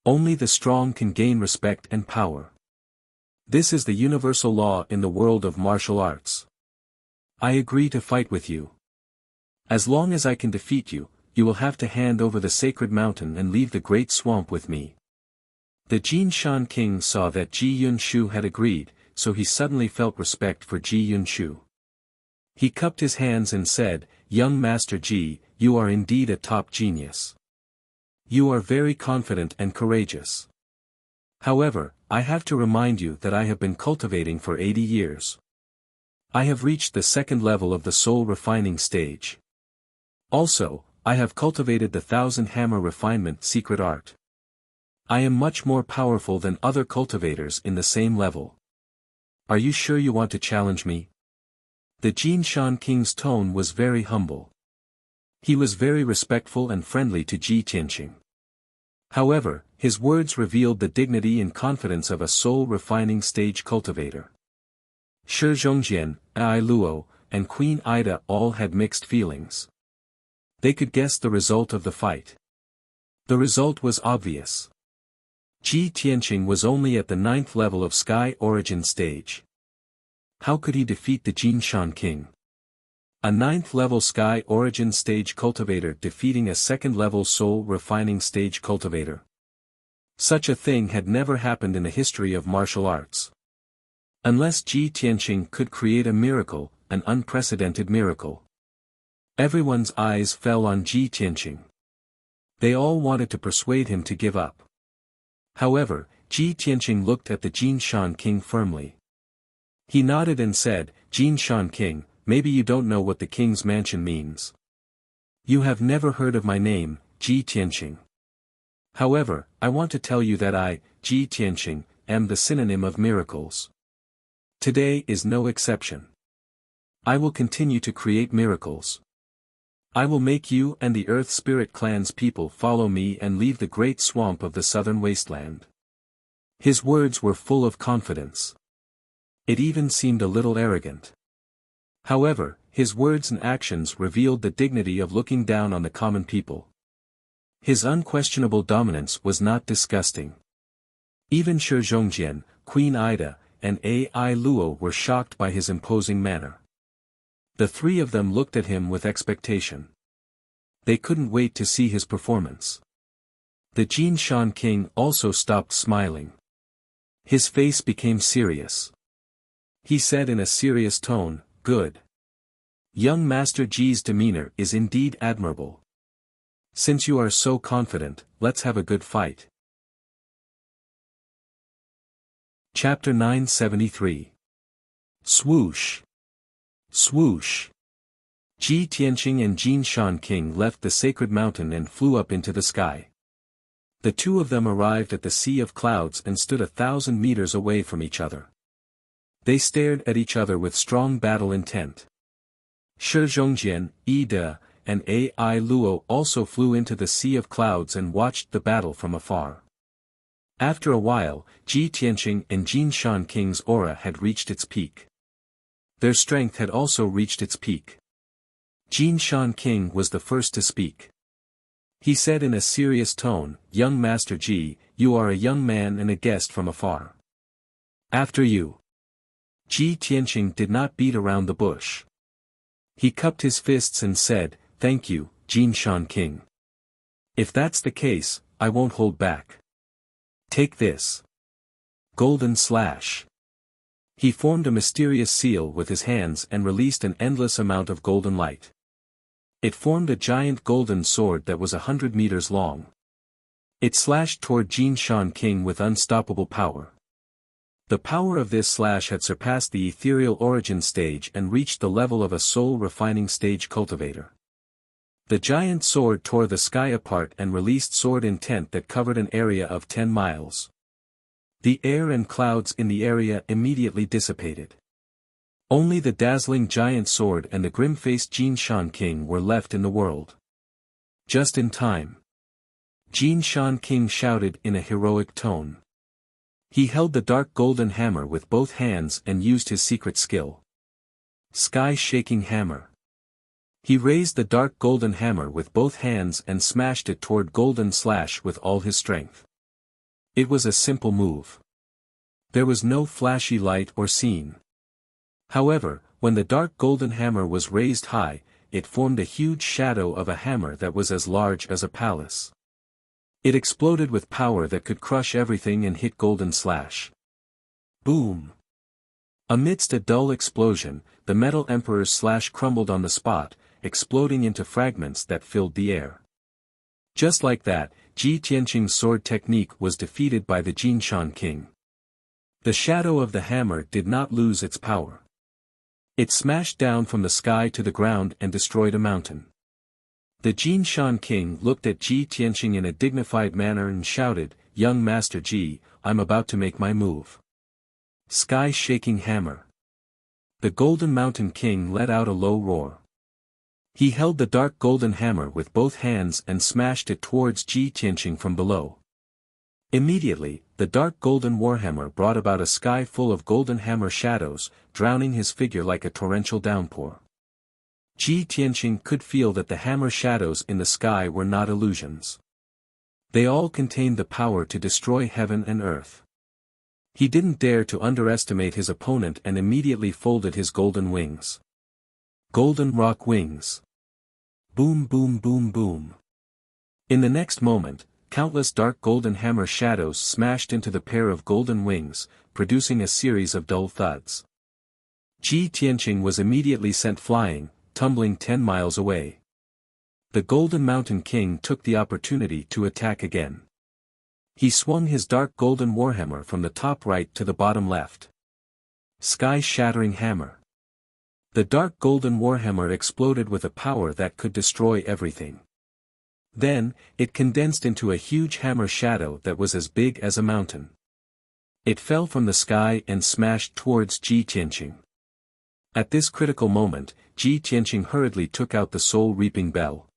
Speaker 1: Only the strong can gain respect and power. This is the universal law in the world of martial arts. I agree to fight with you. As long as I can defeat you, you will have to hand over the sacred mountain and leave the great swamp with me." The Jinshan king saw that Ji Yunshu had agreed, so he suddenly felt respect for Ji Yunshu. He cupped his hands and said, "Young Master Ji, you are indeed a top genius. You are very confident and courageous. However, I have to remind you that I have been cultivating for 80 years. I have reached the second level of the soul refining stage. Also, I have cultivated the 1,000 hammer refinement secret art. I am much more powerful than other cultivators in the same level. Are you sure you want to challenge me?" The Jinshan king's tone was very humble. He was very respectful and friendly to Ji Tianqing. However, his words revealed the dignity and confidence of a soul-refining stage cultivator. Shi Zhongjian, Ai Luo, and Queen Ida all had mixed feelings. They could guess the result of the fight. The result was obvious. Ji Tianqing was only at the 9th level of Sky Origin stage. How could he defeat the Jinshan king? A 9th level Sky Origin stage cultivator defeating a 2nd level soul refining stage cultivator. Such a thing had never happened in the history of martial arts. Unless Ji Tianqing could create a miracle, an unprecedented miracle. Everyone's eyes fell on Ji Tianqing. They all wanted to persuade him to give up. However, Ji Tianqing looked at the Jinshan king firmly. He nodded and said, "Jinshan king, maybe you don't know what the king's mansion means. You have never heard of my name, Ji Tianqing. However, I want to tell you that I, Ji Tianqing, am the synonym of miracles. Today is no exception. I will continue to create miracles. I will make you and the Earth Spirit Clan's people follow me and leave the great swamp of the southern wasteland. His words were full of confidence. It even seemed a little arrogant. However, his words and actions revealed the dignity of looking down on the common people. His unquestionable dominance was not disgusting. Even Shi Zhongjian, Queen Ida, and Ai Luo were shocked by his imposing manner. The three of them looked at him with expectation. They couldn't wait to see his performance. The Jin Shan king also stopped smiling. His face became serious. He said in a serious tone, "Good. Young Master Ji's demeanor is indeed admirable. Since you are so confident, let's have a good fight." Chapter 973. Swoosh. Swoosh. Ji Tianqing and Jin Shan King left the sacred mountain and flew up into the sky. The two of them arrived at the Sea of Clouds and stood 1,000 meters away from each other. They stared at each other with strong battle intent. Shi Zhongjian, Ida, and Ai Luo also flew into the Sea of Clouds and watched the battle from afar. After a while, Ji Tianqing and Jin Shan King's aura had reached its peak. Their strength had also reached its peak. Jin Shan King was the first to speak. He said in a serious tone, "Young Master Ji, you are a young man and a guest from afar. After you." Ji Tianqing did not beat around the bush. He cupped his fists and said, "Thank you, Jin Shan King. If that's the case, I won't hold back. Take this. Golden slash." He formed a mysterious seal with his hands and released an endless amount of golden light. It formed a giant golden sword that was 100 meters long. It slashed toward Jin Shan King with unstoppable power. The power of this slash had surpassed the ethereal origin stage and reached the level of a soul-refining stage cultivator. The giant sword tore the sky apart and released sword intent that covered an area of 10 miles. The air and clouds in the area immediately dissipated. Only the dazzling giant sword and the grim-faced Jin Shan King were left in the world. Just in time. Jin Shan King shouted in a heroic tone. He held the dark golden hammer with both hands and used his secret skill. Sky-shaking hammer. He raised the dark golden hammer with both hands and smashed it toward Golden Slash with all his strength. It was a simple move. There was no flashy light or scene. However, when the dark golden hammer was raised high, it formed a huge shadow of a hammer that was as large as a palace. It exploded with power that could crush everything and hit Golden Slash. Boom! Amidst a dull explosion, the Metal Emperor's slash crumbled on the spot, exploding into fragments that filled the air. Just like that, Ji Tianqing's sword technique was defeated by the Jin Shan King. The shadow of the hammer did not lose its power. It smashed down from the sky to the ground and destroyed a mountain. The Jin Shan King looked at Ji Tianqing in a dignified manner and shouted, "Young Master Ji, I'm about to make my move." Sky-shaking hammer. The Golden Mountain King let out a low roar. He held the dark golden hammer with both hands and smashed it towards Ji Tianqing from below. Immediately, the dark golden warhammer brought about a sky full of golden hammer shadows, drowning his figure like a torrential downpour. Ji Tianqing could feel that the hammer shadows in the sky were not illusions. They all contained the power to destroy heaven and earth. He didn't dare to underestimate his opponent and immediately folded his golden wings. Golden rock wings. Boom boom boom boom. In the next moment, countless dark golden hammer shadows smashed into the pair of golden wings, producing a series of dull thuds. Ji Tianqing was immediately sent flying, tumbling 10 miles away. The Golden Mountain King took the opportunity to attack again. He swung his dark golden warhammer from the top right to the bottom left. Sky-shattering hammer. The dark golden warhammer exploded with a power that could destroy everything. Then, it condensed into a huge hammer shadow that was as big as a mountain. It fell from the sky and smashed towards Ji Tianqing. At this critical moment, Ji Tianqing hurriedly took out the soul-reaping bell.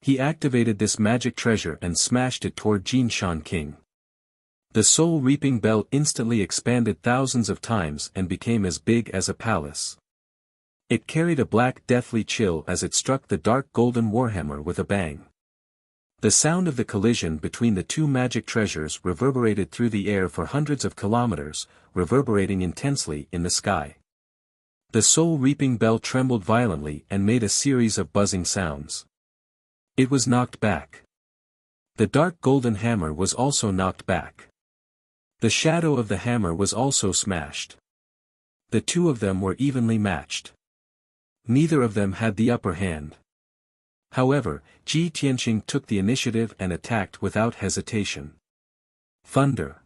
Speaker 1: He activated this magic treasure and smashed it toward Jin Shan King. The soul-reaping bell instantly expanded thousands of times and became as big as a palace. It carried a black deathly chill as it struck the dark golden warhammer with a bang. The sound of the collision between the two magic treasures reverberated through the air for hundreds of kilometers, reverberating intensely in the sky. The soul-reaping bell trembled violently and made a series of buzzing sounds. It was knocked back. The dark golden hammer was also knocked back. The shadow of the hammer was also smashed. The two of them were evenly matched. Neither of them had the upper hand. However, Ji Tianqing took the initiative and attacked without hesitation. Thunder.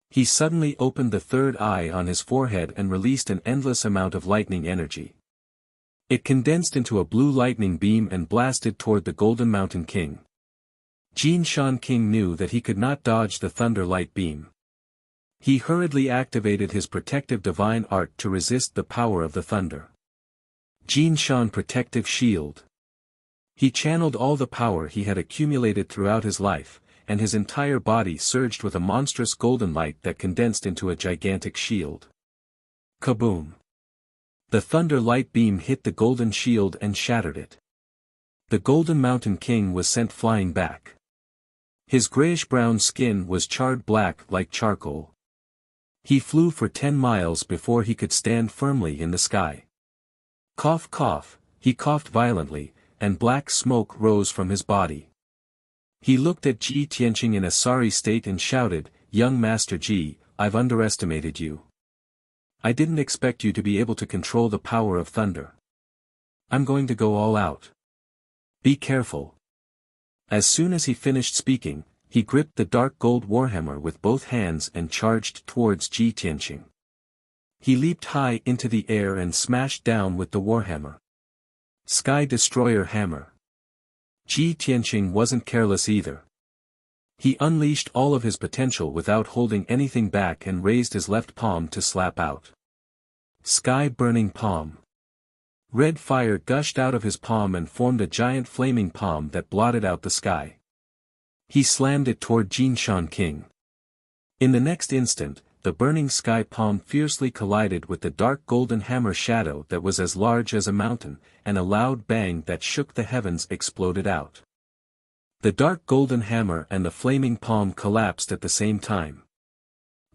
Speaker 1: He suddenly opened the third eye on his forehead and released an endless amount of lightning energy. It condensed into a blue lightning beam and blasted toward the Golden Mountain King. Jin Shan King knew that he could not dodge the thunder light beam. He hurriedly activated his protective divine art to resist the power of the thunder. Jin Shan Protective Shield. He channeled all the power he had accumulated throughout his life, and his entire body surged with a monstrous golden light that condensed into a gigantic shield. Kaboom! The thunder light beam hit the golden shield and shattered it. The Golden Mountain King was sent flying back. His grayish-brown skin was charred black like charcoal. He flew for 10 miles before he could stand firmly in the sky. Cough cough, he coughed violently, and black smoke rose from his body. He looked at Ji Tianqing in a sorry state and shouted, "Young Master Ji, I've underestimated you. I didn't expect you to be able to control the power of thunder. I'm going to go all out. Be careful." As soon as he finished speaking, he gripped the dark gold warhammer with both hands and charged towards Ji Tianqing. He leaped high into the air and smashed down with the warhammer. Sky Destroyer Hammer. Ji Tianqing wasn't careless either. He unleashed all of his potential without holding anything back and raised his left palm to slap out. Sky Burning Palm. Red fire gushed out of his palm and formed a giant flaming palm that blotted out the sky. He slammed it toward Jin Shan King. In the next instant, the burning sky palm fiercely collided with the dark golden hammer shadow that was as large as a mountain, and a loud bang that shook the heavens exploded out. The dark golden hammer and the flaming palm collapsed at the same time.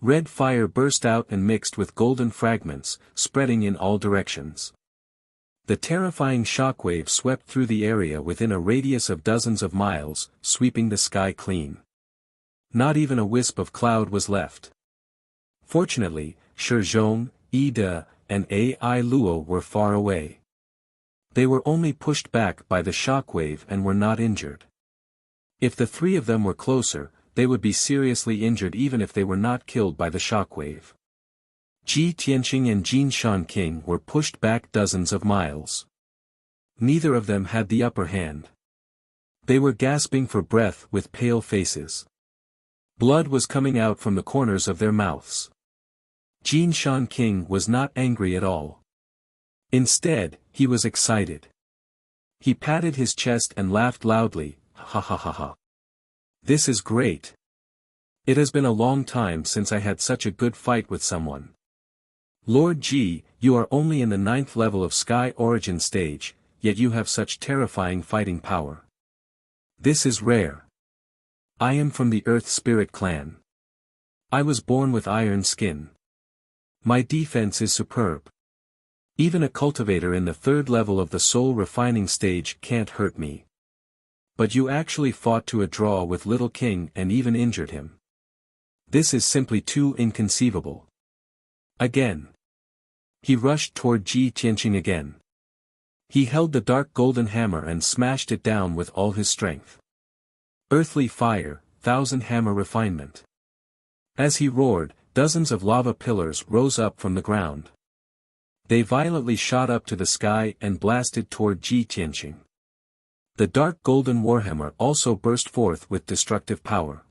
Speaker 1: Red fire burst out and mixed with golden fragments, spreading in all directions. The terrifying shockwave swept through the area within a radius of dozens of miles, sweeping the sky clean. Not even a wisp of cloud was left. Fortunately, Shizhong, Ida, and Ai Luo were far away. They were only pushed back by the shockwave and were not injured. If the three of them were closer, they would be seriously injured even if they were not killed by the shockwave. Ji Tianqing and Jin Shan King were pushed back dozens of miles. Neither of them had the upper hand. They were gasping for breath with pale faces. Blood was coming out from the corners of their mouths. Jin Shan King was not angry at all. Instead, he was excited. He patted his chest and laughed loudly, "Ha ha ha ha. This is great. It has been a long time since I had such a good fight with someone. Lord Ji, you are only in the 9th level of Sky Origin stage, yet you have such terrifying fighting power. This is rare. I am from the Earth Spirit clan. I was born with iron skin. My defense is superb. Even a cultivator in the 3rd level of the soul refining stage can't hurt me. But you actually fought to a draw with Little King and even injured him. This is simply too inconceivable." Again. He rushed toward Ji Tianqing again. He held the dark golden hammer and smashed it down with all his strength. Earthly fire, 1000 hammer refinement. As he roared, dozens of lava pillars rose up from the ground. They violently shot up to the sky and blasted toward Ji Tianqing. The dark golden warhammer also burst forth with destructive power.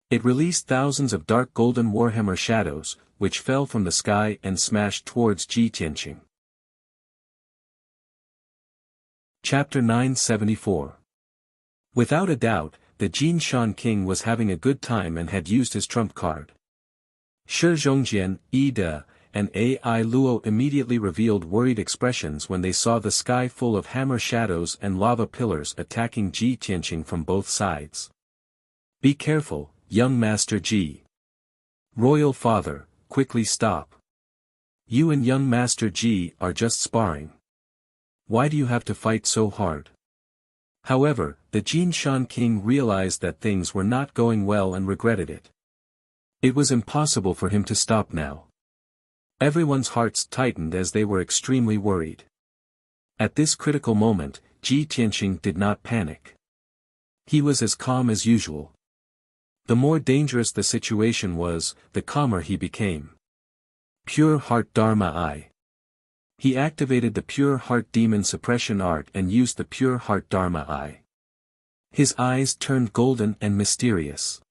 Speaker 1: It released thousands of dark golden warhammer shadows, which fell from the sky and smashed towards Ji Tianqing. Chapter 974. Without a doubt, the Jin Shan king was having a good time and had used his trump card. Shi Zhongjian, Yi De, and Ai Luo immediately revealed worried expressions when they saw the sky full of hammer shadows and lava pillars attacking Ji Tianqing from both sides. Be careful, young Master Ji. Royal Father, quickly stop. You and young Master Ji are just sparring. Why do you have to fight so hard? However, the Jin Shan king realized that things were not going well and regretted it. It was impossible for him to stop now. Everyone's hearts tightened as they were extremely worried. At this critical moment, Ji Tianqing did not panic. He was as calm as usual. The more dangerous the situation was, the calmer he became. Pure Heart Dharma Eye. He activated the Pure Heart Demon Suppression Art and used the Pure Heart Dharma Eye. His eyes turned golden and mysterious.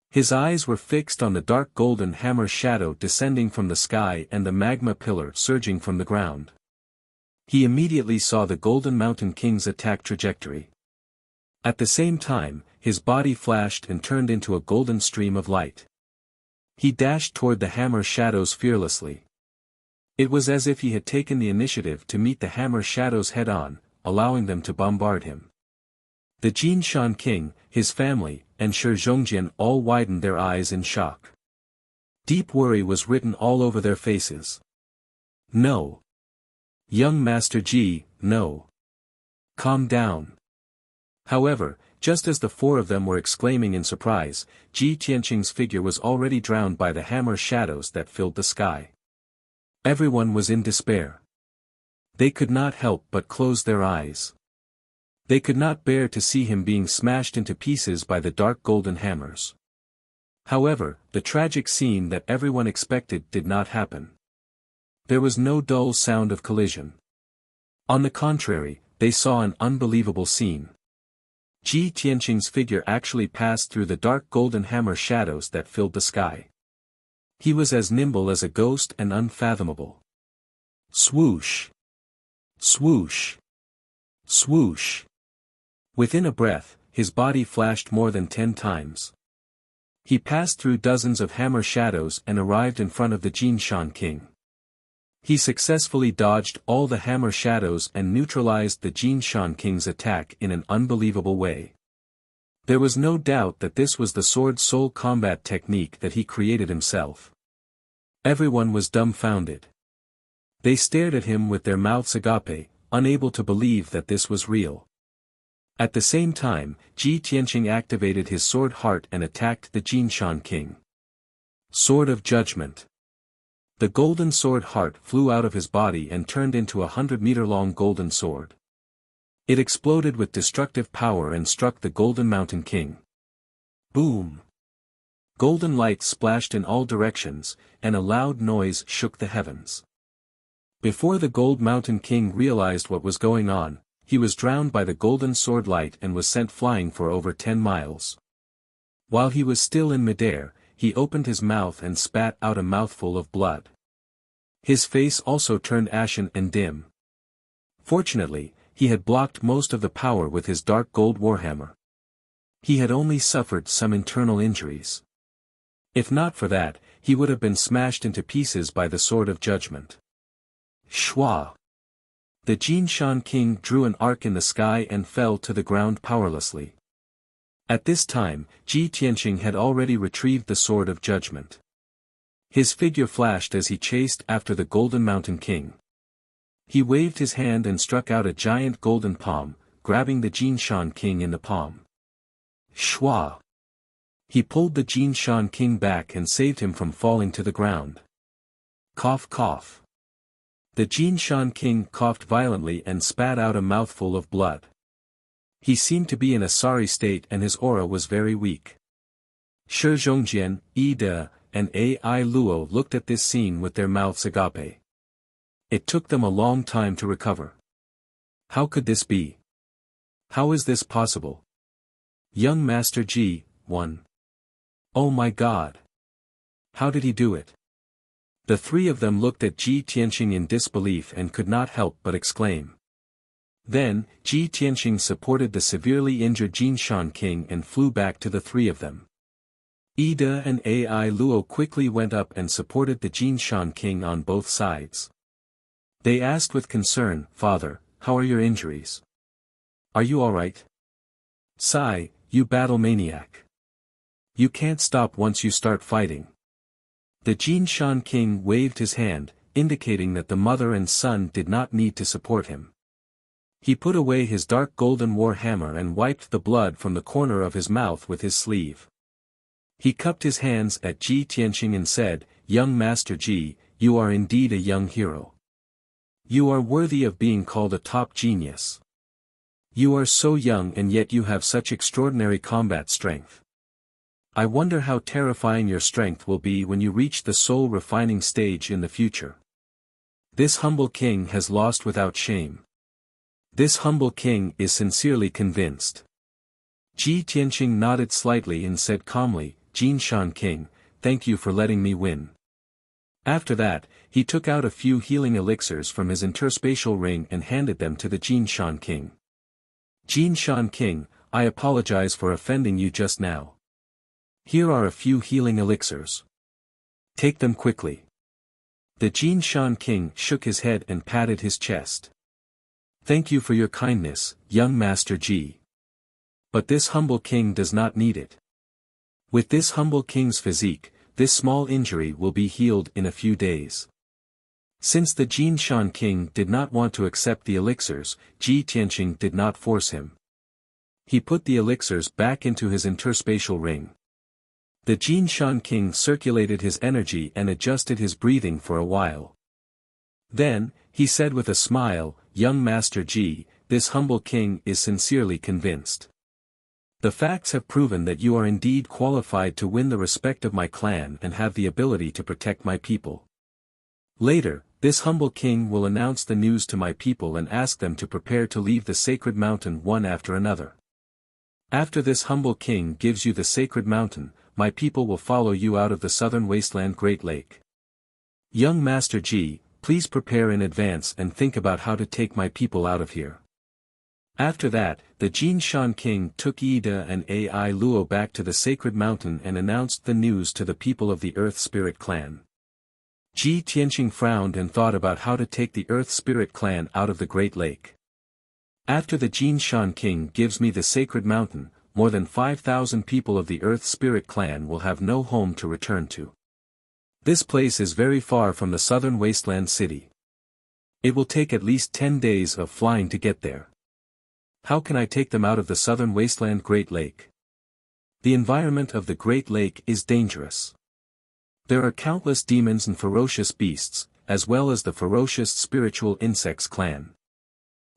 Speaker 1: His eyes were fixed on the dark golden hammer shadow descending from the sky and the magma pillar surging from the ground. He immediately saw the Golden Mountain King's attack trajectory. At the same time, his body flashed and turned into a golden stream of light. He dashed toward the hammer shadows fearlessly. It was as if he had taken the initiative to meet the hammer shadows head-on, allowing them to bombard him. The Jin Shan king, his family, and Shi Zhongjian all widened their eyes in shock. Deep worry was written all over their faces. No. Young Master Ji, no. Calm down. However, just as the four of them were exclaiming in surprise, Ji Tianqing's figure was already drowned by the hammer shadows that filled the sky. Everyone was in despair. They could not help but close their eyes. They could not bear to see him being smashed into pieces by the dark golden hammers. However, the tragic scene that everyone expected did not happen. There was no dull sound of collision. On the contrary, they saw an unbelievable scene. Ji Tianqing's figure actually passed through the dark golden hammer shadows that filled the sky. He was as nimble as a ghost and unfathomable. Swoosh! Swoosh! Swoosh! Within a breath, his body flashed more than 10 times. He passed through dozens of hammer shadows and arrived in front of the Jin Shan king. He successfully dodged all the hammer shadows and neutralized the Jin Shan king's attack in an unbelievable way. There was no doubt that this was the sword soul combat technique that he created himself. Everyone was dumbfounded. They stared at him with their mouths agape, unable to believe that this was real. At the same time, Ji Tianqing activated his sword heart and attacked the Jin Shan king. Sword of Judgment. The golden sword heart flew out of his body and turned into a 100-meter-long golden sword. It exploded with destructive power and struck the Golden Mountain King. Boom! Golden light splashed in all directions, and a loud noise shook the heavens. Before the Gold Mountain King realized what was going on, he was drowned by the golden sword light and was sent flying for over 10 miles. While he was still in midair, he opened his mouth and spat out a mouthful of blood. His face also turned ashen and dim. Fortunately, he had blocked most of the power with his dark gold warhammer. He had only suffered some internal injuries. If not for that, he would have been smashed into pieces by the Sword of Judgment. Shwa! The Jin Shan king drew an arc in the sky and fell to the ground powerlessly. At this time, Ji Tianqing had already retrieved the Sword of Judgment. His figure flashed as he chased after the Golden Mountain King. He waved his hand and struck out a giant golden palm, grabbing the Jin Shan king in the palm. Shwa! He pulled the Jin Shan king back and saved him from falling to the ground. Cough cough. The Jin Shan king coughed violently and spat out a mouthful of blood. He seemed to be in a sorry state and his aura was very weak. Shi Zhongjian, Yi De, and Ai Luo looked at this scene with their mouths agape. It took them a long time to recover. How could this be? How is this possible? Young Master Ji, 1. Oh my God! How did he do it? The three of them looked at Ji Tianqing in disbelief and could not help but exclaim. Then, Ji Tianqing supported the severely injured Jin Shan King and flew back to the three of them. Ida and Ai Luo quickly went up and supported the Jin Shan King on both sides. They asked with concern, "Father, how are your injuries? Are you alright? Sai, you battle maniac. You can't stop once you start fighting." The Jin Shan King waved his hand, indicating that the mother and son did not need to support him. He put away his dark golden war hammer and wiped the blood from the corner of his mouth with his sleeve. He cupped his hands at Ji Tianqing and said, "Young Master Ji, you are indeed a young hero. You are worthy of being called a top genius. You are so young and yet you have such extraordinary combat strength. I wonder how terrifying your strength will be when you reach the soul refining stage in the future. This humble king has lost without shame. This humble king is sincerely convinced." Ji Tianqing nodded slightly and said calmly, "Jin Shan King, thank you for letting me win." After that, he took out a few healing elixirs from his interspatial ring and handed them to the Jin Shan King. "Jin Shan King, I apologize for offending you just now. Here are a few healing elixirs. Take them quickly." The Jin Shan King shook his head and patted his chest. "Thank you for your kindness, young Master Ji. But this humble king does not need it. With this humble king's physique, this small injury will be healed in a few days." Since the Jin Shan King did not want to accept the elixirs, Ji Tianqing did not force him. He put the elixirs back into his interspatial ring. The Jin Shan King circulated his energy and adjusted his breathing for a while. Then, he said with a smile, "Young Master Ji, this humble king is sincerely convinced. The facts have proven that you are indeed qualified to win the respect of my clan and have the ability to protect my people. Later, this humble king will announce the news to my people and ask them to prepare to leave the sacred mountain one after another. After this humble king gives you the sacred mountain, my people will follow you out of the southern wasteland Great Lake. Young Master Ji, please prepare in advance and think about how to take my people out of here." After that, the Jin Shan King took Ida and Ai Luo back to the sacred mountain and announced the news to the people of the Earth Spirit clan. Ji Tianqing frowned and thought about how to take the Earth Spirit clan out of the Great Lake. "After the Jin Shan King gives me the sacred mountain, more than 5,000 people of the Earth Spirit clan will have no home to return to. This place is very far from the southern wasteland city. It will take at least 10 days of flying to get there. How can I take them out of the southern wasteland Great Lake? The environment of the Great Lake is dangerous. There are countless demons and ferocious beasts, as well as the ferocious spiritual insects clan.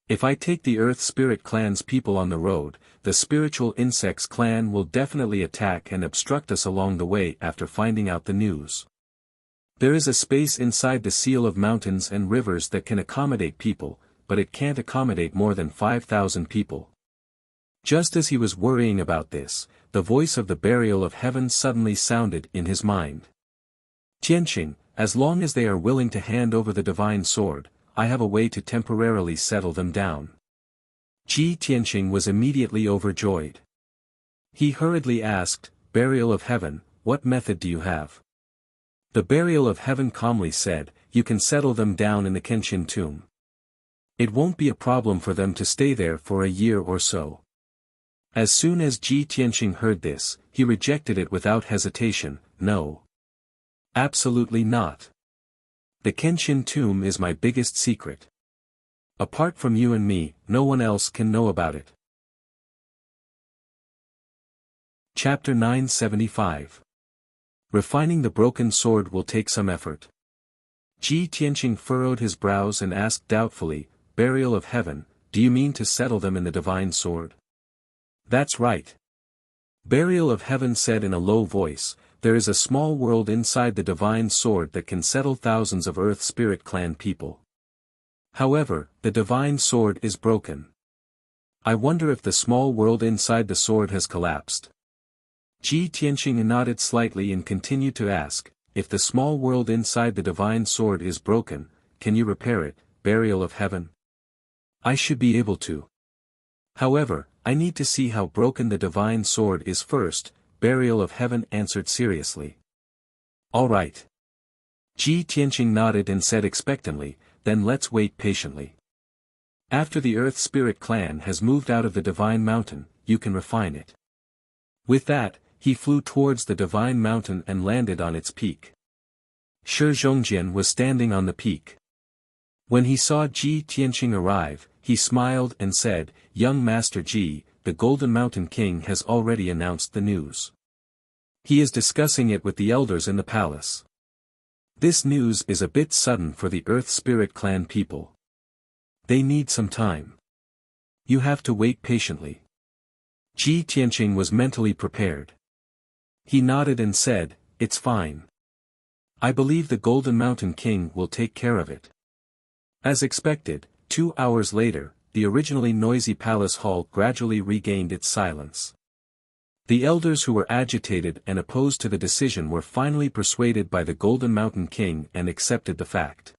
Speaker 1: If I take the Earth Spirit clan's people on the road, the spiritual insects clan will definitely attack and obstruct us along the way after finding out the news. There is a space inside the seal of mountains and rivers that can accommodate people, but it can't accommodate more than 5,000 people." Just as he was worrying about this, the voice of the burial of heaven suddenly sounded in his mind. "Tianqing, as long as they are willing to hand over the divine sword, I have a way to temporarily settle them down." Ji Tianqing was immediately overjoyed. He hurriedly asked, "Burial of heaven, what method do you have?" The burial of heaven calmly said, "You can settle them down in the Kenshin tomb. It won't be a problem for them to stay there for a year or so." As soon as Ji Tianqing heard this, he rejected it without hesitation. "No. Absolutely not. The Kenshin tomb is my biggest secret. Apart from you and me, no one else can know about it." Chapter 975. Refining the broken sword will take some effort. Ji Tianqing furrowed his brows and asked doubtfully, "Burial of heaven, do you mean to settle them in the divine sword?" "That's right." Burial of heaven said in a low voice, "There is a small world inside the divine sword that can settle thousands of Earth Spirit clan people. However, the divine sword is broken. I wonder if the small world inside the sword has collapsed." Ji Tianqing nodded slightly and continued to ask, if the small world inside the divine sword is broken, can you repair it, burial of heaven? I should be able to. However, I need to see how broken the divine sword is first, burial of heaven answered seriously. All right. Ji Tianqing nodded and said expectantly, then let's wait patiently. After the Earth Spirit clan has moved out of the divine mountain, you can refine it. With that, he flew towards the divine mountain and landed on its peak. Shi Zhongjian was standing on the peak. When he saw Ji Tianqing arrive, he smiled and said, "Young Master Ji, the Golden Mountain King has already announced the news. He is discussing it with the elders in the palace. This news is a bit sudden for the Earth Spirit clan people. They need some time. You have to wait patiently." Ji Tianqing was mentally prepared. He nodded and said, "It's fine. I believe the Golden Mountain King will take care of it." As expected, 2 hours later, the originally noisy palace hall gradually regained its silence. The elders who were agitated and opposed to the decision were finally persuaded by the Golden Mountain King and accepted the fact.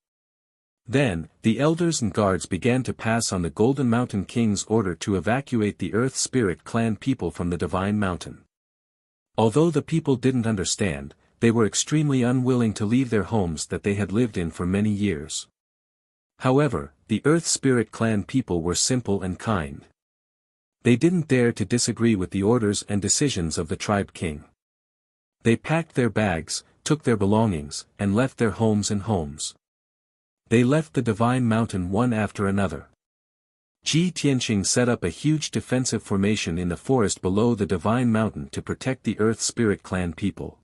Speaker 1: Then, the elders and guards began to pass on the Golden Mountain King's order to evacuate the Earth Spirit clan people from the Divine Mountain. Although the people didn't understand, they were extremely unwilling to leave their homes that they had lived in for many years. However, the Earth Spirit clan people were simple and kind. They didn't dare to disagree with the orders and decisions of the tribe king. They packed their bags, took their belongings, and left their homes and homes. They left the Divine Mountain one after another. Ji Tianqing set up a huge defensive formation in the forest below the Divine Mountain to protect the Earth Spirit clan people.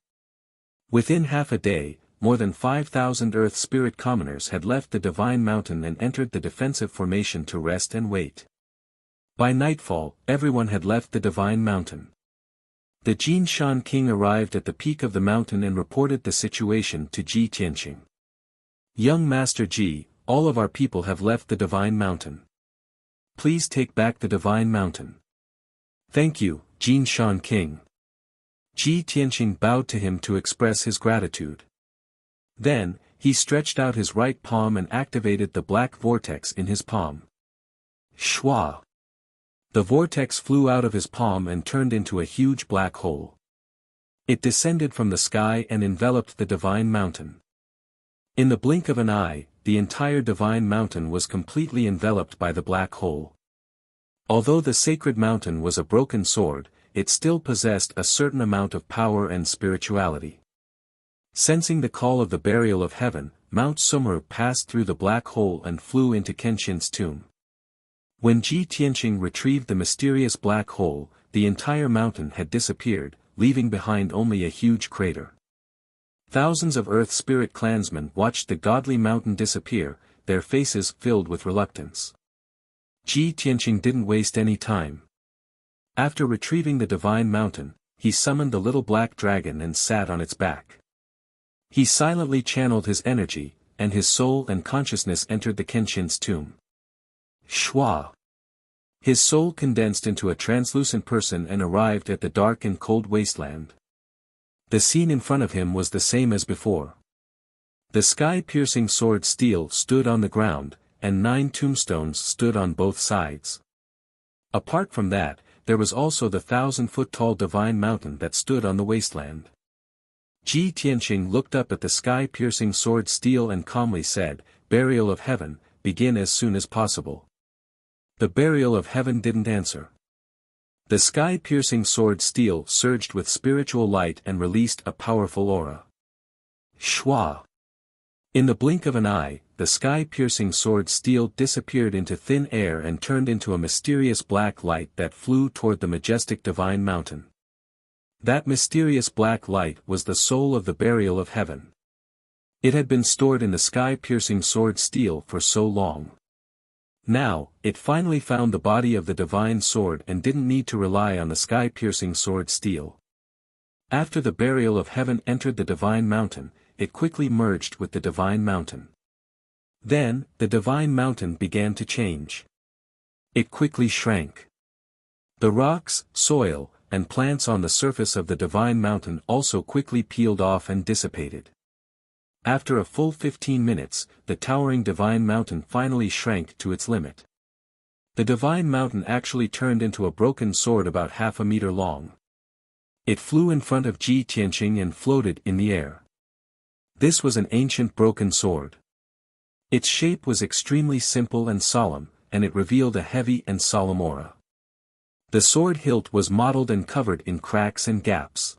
Speaker 1: Within half a day, more than 5,000 Earth Spirit commoners had left the Divine Mountain and entered the defensive formation to rest and wait. By nightfall, everyone had left the Divine Mountain. The Jinshan king arrived at the peak of the mountain and reported the situation to Ji Tianqing. "Young Master Ji, all of our people have left the Divine Mountain. Please take back the Divine Mountain." "Thank you, Jinshan king." Ji Tianqing bowed to him to express his gratitude. Then, he stretched out his right palm and activated the black vortex in his palm. Shwa! The vortex flew out of his palm and turned into a huge black hole. It descended from the sky and enveloped the Divine Mountain. In the blink of an eye, the entire Divine Mountain was completely enveloped by the black hole. Although the sacred mountain was a broken sword, it still possessed a certain amount of power and spirituality. Sensing the call of the burial of heaven, Mount Sumeru passed through the black hole and flew into Kenshin's tomb. When Ji Tianqing retrieved the mysterious black hole, the entire mountain had disappeared, leaving behind only a huge crater. Thousands of Earth Spirit clansmen watched the godly mountain disappear, their faces filled with reluctance. Ji Tianqing didn't waste any time. After retrieving the Divine Mountain, he summoned the little black dragon and sat on its back. He silently channeled his energy, and his soul and consciousness entered the Kenshin's tomb. Shwa! His soul condensed into a translucent person and arrived at the dark and cold wasteland. The scene in front of him was the same as before. The sky-piercing sword steel stood on the ground, and 9 tombstones stood on both sides. Apart from that, there was also the 1,000-foot-tall Divine Mountain that stood on the wasteland. Ji Tianqing looked up at the sky-piercing sword steel and calmly said, "Burial of heaven, begin as soon as possible." The burial of heaven didn't answer. The sky-piercing sword steel surged with spiritual light and released a powerful aura. Shwa! In the blink of an eye, the sky-piercing sword steel disappeared into thin air and turned into a mysterious black light that flew toward the majestic Divine Mountain. That mysterious black light was the soul of the burial of heaven. It had been stored in the sky-piercing sword steel for so long. Now, it finally found the body of the divine sword and didn't need to rely on the sky-piercing sword steel. After the burial of heaven entered the Divine Mountain, it quickly merged with the Divine Mountain. Then, the Divine Mountain began to change. It quickly shrank. The rocks, soil, and plants on the surface of the Divine Mountain also quickly peeled off and dissipated. After a full 15 minutes, the towering divine mountain finally shrank to its limit. The divine mountain actually turned into a broken sword about half a meter long. It flew in front of Ji Tianqing and floated in the air. This was an ancient broken sword. Its shape was extremely simple and solemn, and it revealed a heavy and solemn aura. The sword hilt was mottled and covered in cracks and gaps.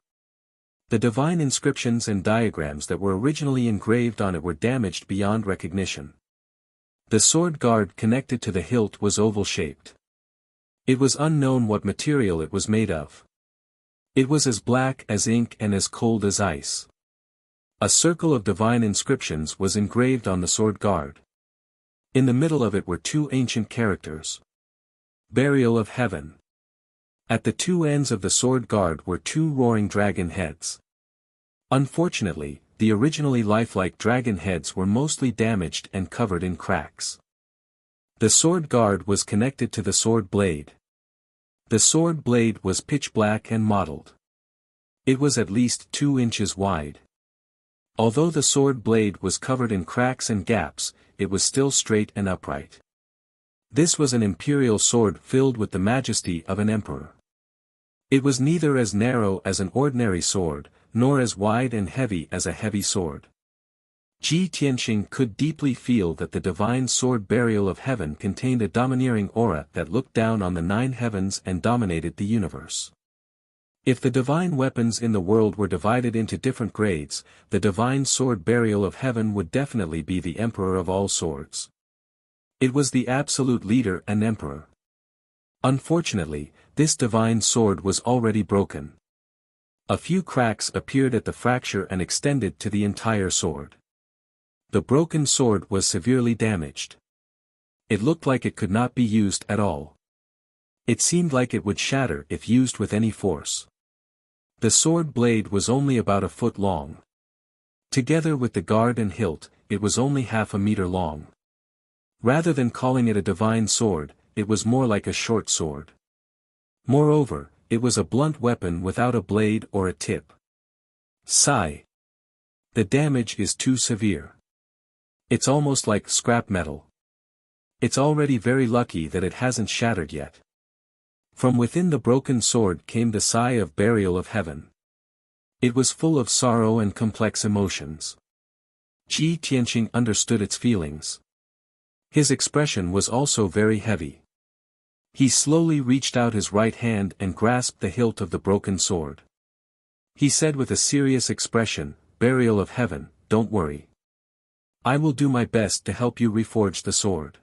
Speaker 1: The divine inscriptions and diagrams that were originally engraved on it were damaged beyond recognition. The sword guard connected to the hilt was oval-shaped. It was unknown what material it was made of. It was as black as ink and as cold as ice. A circle of divine inscriptions was engraved on the sword guard. In the middle of it were two ancient characters. Burial of Heaven. At the two ends of the sword guard were two roaring dragon heads. Unfortunately, the originally lifelike dragon heads were mostly damaged and covered in cracks. The sword guard was connected to the sword blade. The sword blade was pitch black and mottled. It was at least 2 inches wide. Although the sword blade was covered in cracks and gaps, it was still straight and upright. This was an imperial sword filled with the majesty of an emperor. It was neither as narrow as an ordinary sword, nor as wide and heavy as a heavy sword. Ji Tianqing could deeply feel that the divine sword Burial of Heaven contained a domineering aura that looked down on the 9 heavens and dominated the universe. If the divine weapons in the world were divided into different grades, the divine sword Burial of Heaven would definitely be the emperor of all swords. It was the absolute leader and emperor. Unfortunately, this divine sword was already broken. A few cracks appeared at the fracture and extended to the entire sword. The broken sword was severely damaged. It looked like it could not be used at all. It seemed like it would shatter if used with any force. The sword blade was only about a foot long. Together with the guard and hilt, it was only half a meter long. Rather than calling it a divine sword, it was more like a short sword. Moreover, it was a blunt weapon without a blade or a tip. Sigh. The damage is too severe. It's almost like scrap metal. It's already very lucky that it hasn't shattered yet. From within the broken sword came the sigh of Burial of Heaven. It was full of sorrow and complex emotions. Ji Tianqing understood its feelings. His expression was also very heavy. He slowly reached out his right hand and grasped the hilt of the broken sword. He said with a serious expression, "Burial of Heaven, don't worry. I will do my best to help you reforge the sword.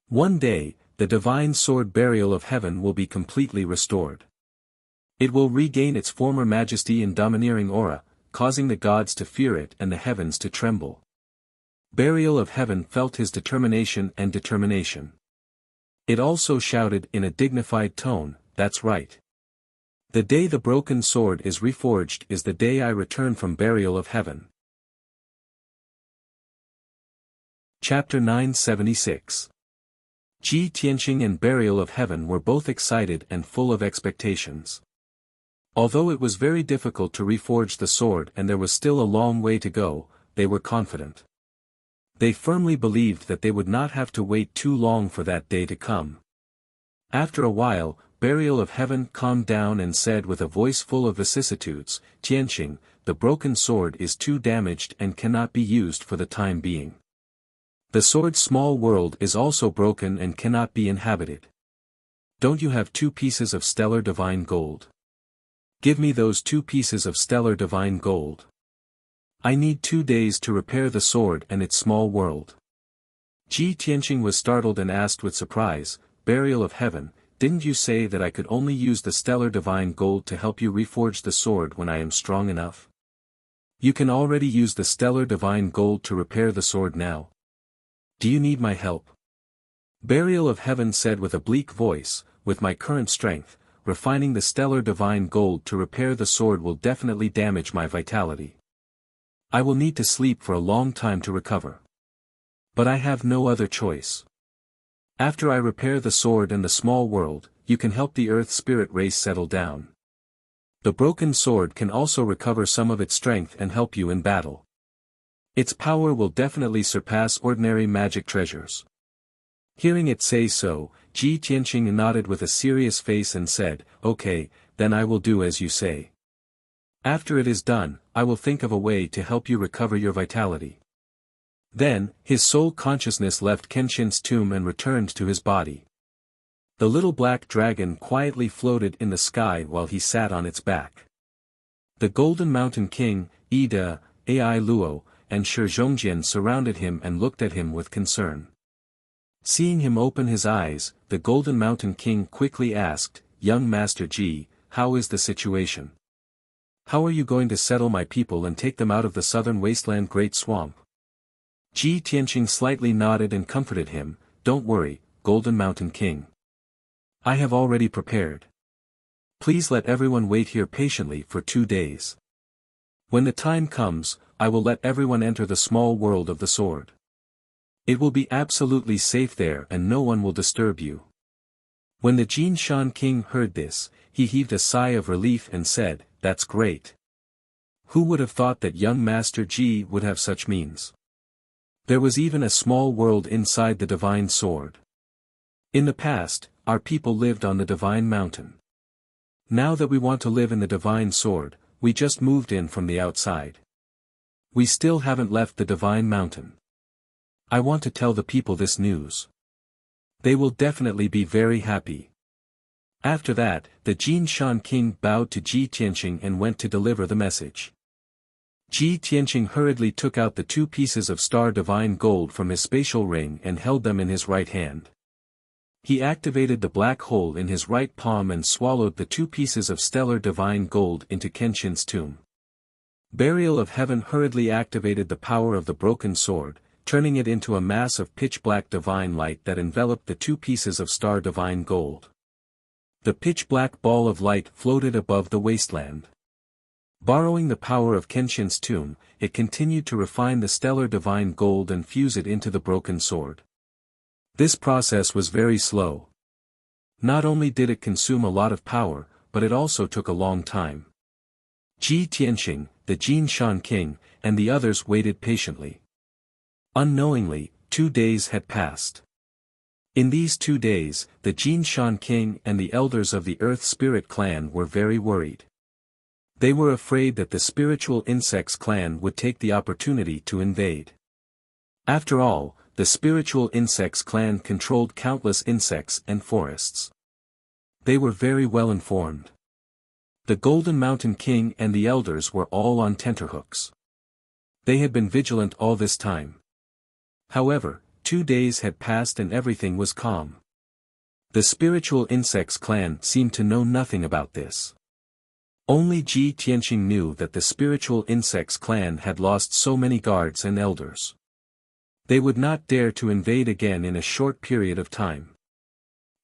Speaker 1: One day, the divine sword Burial of Heaven will be completely restored. It will regain its former majesty and domineering aura, causing the gods to fear it and the heavens to tremble." Burial of Heaven felt his determination. It also shouted in a dignified tone, "That's right. The day the broken sword is reforged is the day I return from Burial of Heaven." Chapter 976. Ji Tianqing and Burial of Heaven were both excited and full of expectations. Although it was very difficult to reforge the sword and there was still a long way to go, they were confident. They firmly believed that they would not have to wait too long for that day to come. After a while, Burial of Heaven calmed down and said with a voice full of vicissitudes, "Tianqing, the broken sword is too damaged and cannot be used for the time being. The sword's small world is also broken and cannot be inhabited. Don't you have 2 pieces of stellar divine gold? Give me those 2 pieces of stellar divine gold. I need 2 days to repair the sword and its small world." Ji Tianqing was startled and asked with surprise, "Burial of Heaven, didn't you say that I could only use the stellar divine gold to help you reforge the sword when I am strong enough? You can already use the stellar divine gold to repair the sword now. Do you need my help?" Burial of Heaven said with a bleak voice, "With my current strength, refining the stellar divine gold to repair the sword will definitely damage my vitality. I will need to sleep for a long time to recover. But I have no other choice. After I repair the sword and the small world, you can help the earth spirit race settle down. The broken sword can also recover some of its strength and help you in battle. Its power will definitely surpass ordinary magic treasures. Hearing it say so, Ji Tianqing nodded with a serious face and said, "Okay, then I will do as you say. After it is done, I will think of a way to help you recover your vitality." Then, his soul consciousness left Kenshin's tomb and returned to his body. The little black dragon quietly floated in the sky while he sat on its back. The Golden Mountain King, Ida, Ai Luo, and Shi Zhongjian surrounded him and looked at him with concern. Seeing him open his eyes, the Golden Mountain King quickly asked, "Young Master Ji, how is the situation? How are you going to settle my people and take them out of the southern wasteland Great Swamp?" Ji Tianqing slightly nodded and comforted him, "Don't worry, Golden Mountain King. I have already prepared. Please let everyone wait here patiently for 2 days. When the time comes, I will let everyone enter the small world of the sword. It will be absolutely safe there and no one will disturb you." When the Jinshan King heard this, he heaved a sigh of relief and said, "That's great. Who would have thought that young Master Ji would have such means?" There was even a small world inside the divine sword. In the past, our people lived on the divine mountain. Now that we want to live in the divine sword, we just moved in from the outside. We still haven't left the divine mountain. I want to tell the people this news. They will definitely be very happy. After that, the Jinshan King bowed to Ji Tianqing and went to deliver the message. Ji Tianqing hurriedly took out the 2 pieces of star divine gold from his spatial ring and held them in his right hand. He activated the black hole in his right palm and swallowed the 2 pieces of stellar divine gold into Kenshin's tomb. Burial of Heaven hurriedly activated the power of the broken sword, turning it into a mass of pitch-black divine light that enveloped the 2 pieces of star divine gold. The pitch-black ball of light floated above the wasteland. Borrowing the power of Kenshin's tomb, it continued to refine the stellar divine gold and fuse it into the broken sword. This process was very slow. Not only did it consume a lot of power, but it also took a long time. Ji Tianqing, the Jinshan King, and the others waited patiently. Unknowingly, 2 days had passed. In these 2 days, the Jinshan King and the elders of the Earth Spirit clan were very worried. They were afraid that the Spiritual Insects clan would take the opportunity to invade. After all, the Spiritual Insects clan controlled countless insects and forests. They were very well informed. The Golden Mountain King and the elders were all on tenterhooks. They had been vigilant all this time. However, 2 days had passed and everything was calm. The Spiritual Insects clan seemed to know nothing about this. Only Ji Tianqing knew that the Spiritual Insects clan had lost so many guards and elders. They would not dare to invade again in a short period of time.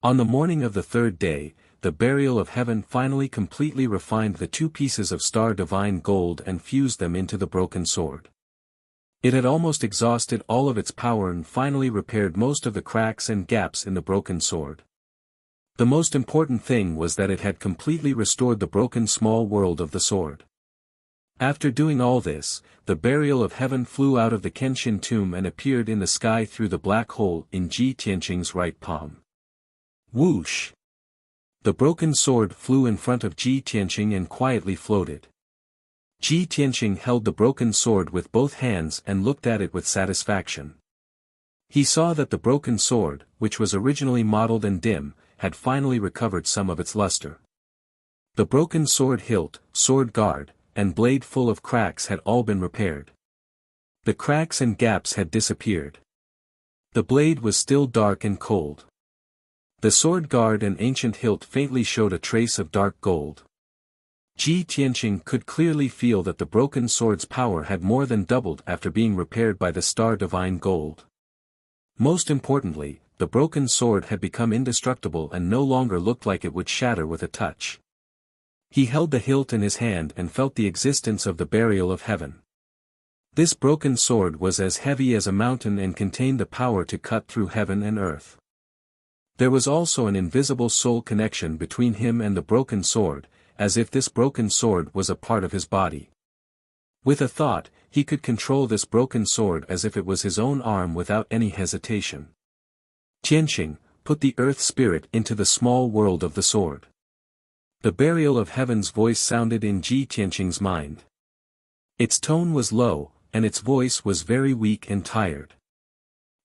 Speaker 1: On the morning of the 3rd day, the Burial of Heaven finally completely refined the 2 pieces of star divine gold and fused them into the broken sword. It had almost exhausted all of its power and finally repaired most of the cracks and gaps in the broken sword. The most important thing was that it had completely restored the broken small world of the sword. After doing all this, the Burial of Heaven flew out of the Kenshin tomb and appeared in the sky through the black hole in Ji Tianqing's right palm. Whoosh! The broken sword flew in front of Ji Tianqing and quietly floated. Ji Tianqing held the broken sword with both hands and looked at it with satisfaction. He saw that the broken sword, which was originally mottled and dim, had finally recovered some of its luster. The broken sword hilt, sword guard, and blade full of cracks had all been repaired. The cracks and gaps had disappeared. The blade was still dark and cold. The sword guard and ancient hilt faintly showed a trace of dark gold. Ji Tianqing could clearly feel that the broken sword's power had more than doubled after being repaired by the star divine gold. Most importantly, the broken sword had become indestructible and no longer looked like it would shatter with a touch. He held the hilt in his hand and felt the existence of the Burial of Heaven. This broken sword was as heavy as a mountain and contained the power to cut through heaven and earth. There was also an invisible soul connection between him and the broken sword, as if this broken sword was a part of his body. With a thought, he could control this broken sword as if it was his own arm without any hesitation. Tianqing, put the earth spirit into the small world of the sword. The burial of heaven's voice sounded in Ji Tianqing's mind. Its tone was low, and its voice was very weak and tired.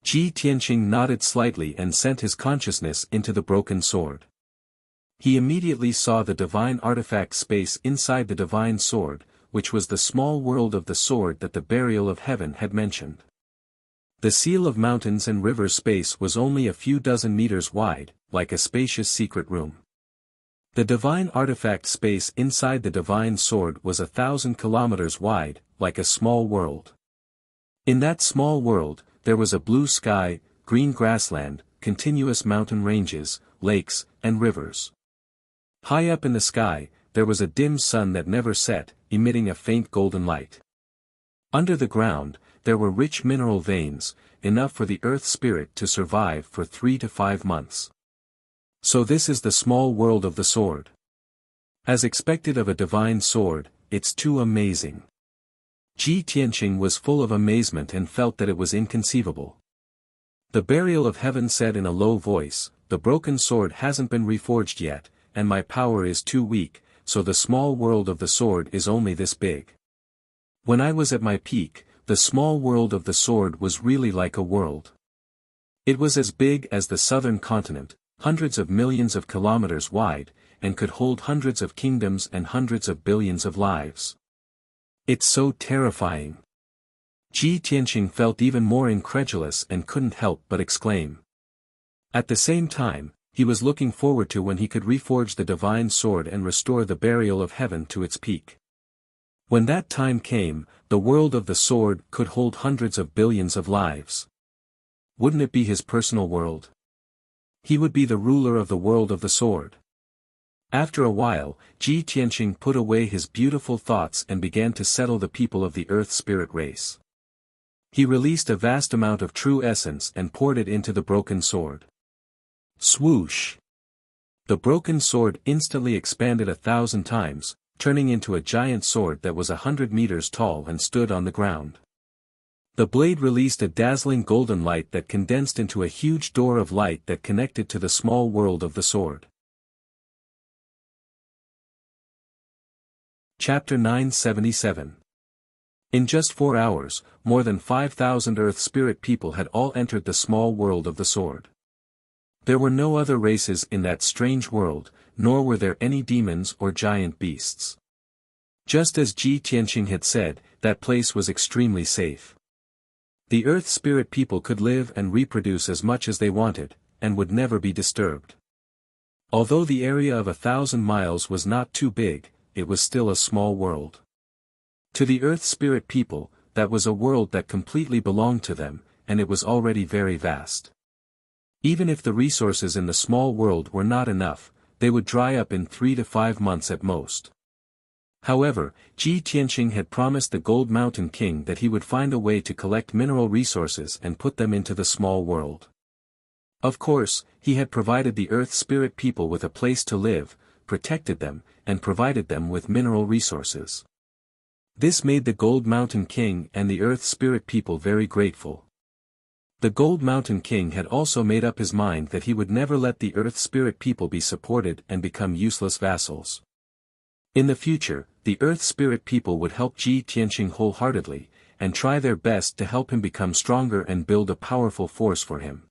Speaker 1: Ji Tianqing nodded slightly and sent his consciousness into the broken sword. He immediately saw the divine artifact space inside the divine sword, which was the small world of the sword that the burial of heaven had mentioned. The seal of mountains and rivers space was only a few dozen meters wide, like a spacious secret room. The divine artifact space inside the divine sword was 1,000 kilometers wide, like a small world. In that small world, there was a blue sky, green grassland, continuous mountain ranges, lakes, and rivers. High up in the sky, there was a dim sun that never set, emitting a faint golden light. Under the ground, there were rich mineral veins, enough for the earth spirit to survive for 3 to 5 months. So this is the small world of the sword. As expected of a divine sword, it's too amazing. Ji Tianqing was full of amazement and felt that it was inconceivable. The burial of heaven said in a low voice, "The broken sword hasn't been reforged yet, and my power is too weak, so the small world of the sword is only this big. When I was at my peak, the small world of the sword was really like a world. It was as big as the southern continent, hundreds of millions of kilometers wide, and could hold hundreds of kingdoms and hundreds of billions of lives. It's so terrifying." Ji Tianqing felt even more incredulous and couldn't help but exclaim. At the same time, he was looking forward to when he could reforge the divine sword and restore the burial of heaven to its peak. When that time came, the world of the sword could hold hundreds of billions of lives. Wouldn't it be his personal world? He would be the ruler of the world of the sword. After a while, Ji Tianqing put away his beautiful thoughts and began to settle the people of the earth spirit race. He released a vast amount of true essence and poured it into the broken sword. Swoosh! The broken sword instantly expanded 1,000 times, turning into a giant sword that was 100 meters tall and stood on the ground. The blade released a dazzling golden light that condensed into a huge door of light that connected to the small world of the sword. Chapter 977. In just 4 hours, more than 5,000 earth spirit people had all entered the small world of the sword. There were no other races in that strange world, nor were there any demons or giant beasts. Just as Ji Tianqing had said, that place was extremely safe. The earth spirit people could live and reproduce as much as they wanted, and would never be disturbed. Although the area of 1,000 miles was not too big, it was still a small world. To the earth spirit people, that was a world that completely belonged to them, and it was already very vast. Even if the resources in the small world were not enough, they would dry up in 3 to 5 months at most. However, Ji Tianqing had promised the Gold Mountain King that he would find a way to collect mineral resources and put them into the small world. Of course, he had provided the earth spirit people with a place to live, protected them, and provided them with mineral resources. This made the Gold Mountain King and the earth spirit people very grateful. The Gold Mountain King had also made up his mind that he would never let the earth spirit people be supported and become useless vassals. In the future, the earth spirit people would help Ji Tianqing wholeheartedly, and try their best to help him become stronger and build a powerful force for him.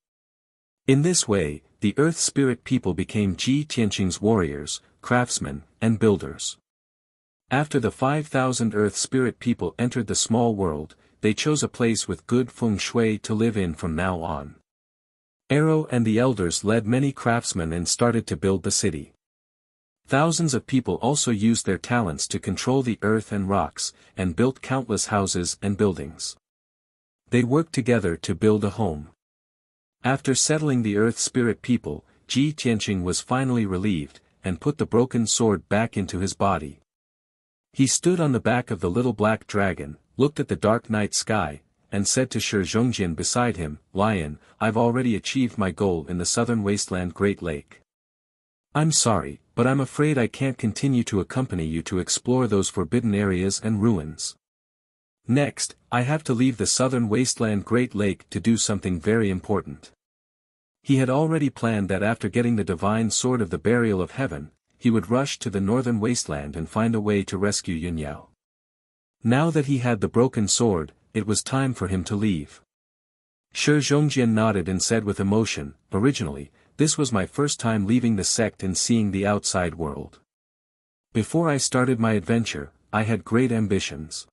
Speaker 1: In this way, the earth spirit people became Ji Tianqing's warriors, craftsmen, and builders. After the 5,000 earth spirit people entered the small world, they chose a place with good feng shui to live in from now on. Arrow and the elders led many craftsmen and started to build the city. Thousands of people also used their talents to control the earth and rocks, and built countless houses and buildings. They worked together to build a home. After settling the earth spirit people, Ji Tianqing was finally relieved, and put the broken sword back into his body. He stood on the back of the little black dragon, looked at the dark night sky, and said to Shi Zhongjin beside him, "Lion, I've already achieved my goal in the southern wasteland Great Lake. I'm sorry, but I'm afraid I can't continue to accompany you to explore those forbidden areas and ruins. Next, I have to leave the southern wasteland Great Lake to do something very important. He had already planned that after getting the divine sword of the burial of heaven, he would rush to the northern wasteland and find a way to rescue Yunyao. Now that he had the broken sword, it was time for him to leave. Shi Zhongjian nodded and said with emotion, "Originally, this was my first time leaving the sect and seeing the outside world. Before I started my adventure, I had great ambitions.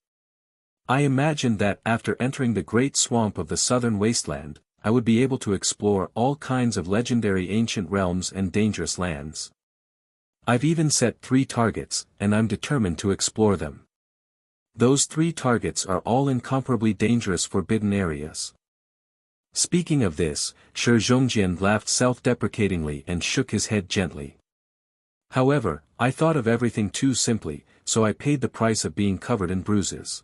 Speaker 1: I imagined that after entering the great swamp of the southern wasteland, I would be able to explore all kinds of legendary ancient realms and dangerous lands. I've even set 3 targets, and I'm determined to explore them. Those 3 targets are all incomparably dangerous forbidden areas." Speaking of this, Shi Zhongjian laughed self-deprecatingly and shook his head gently. "However, I thought of everything too simply, so I paid the price of being covered in bruises.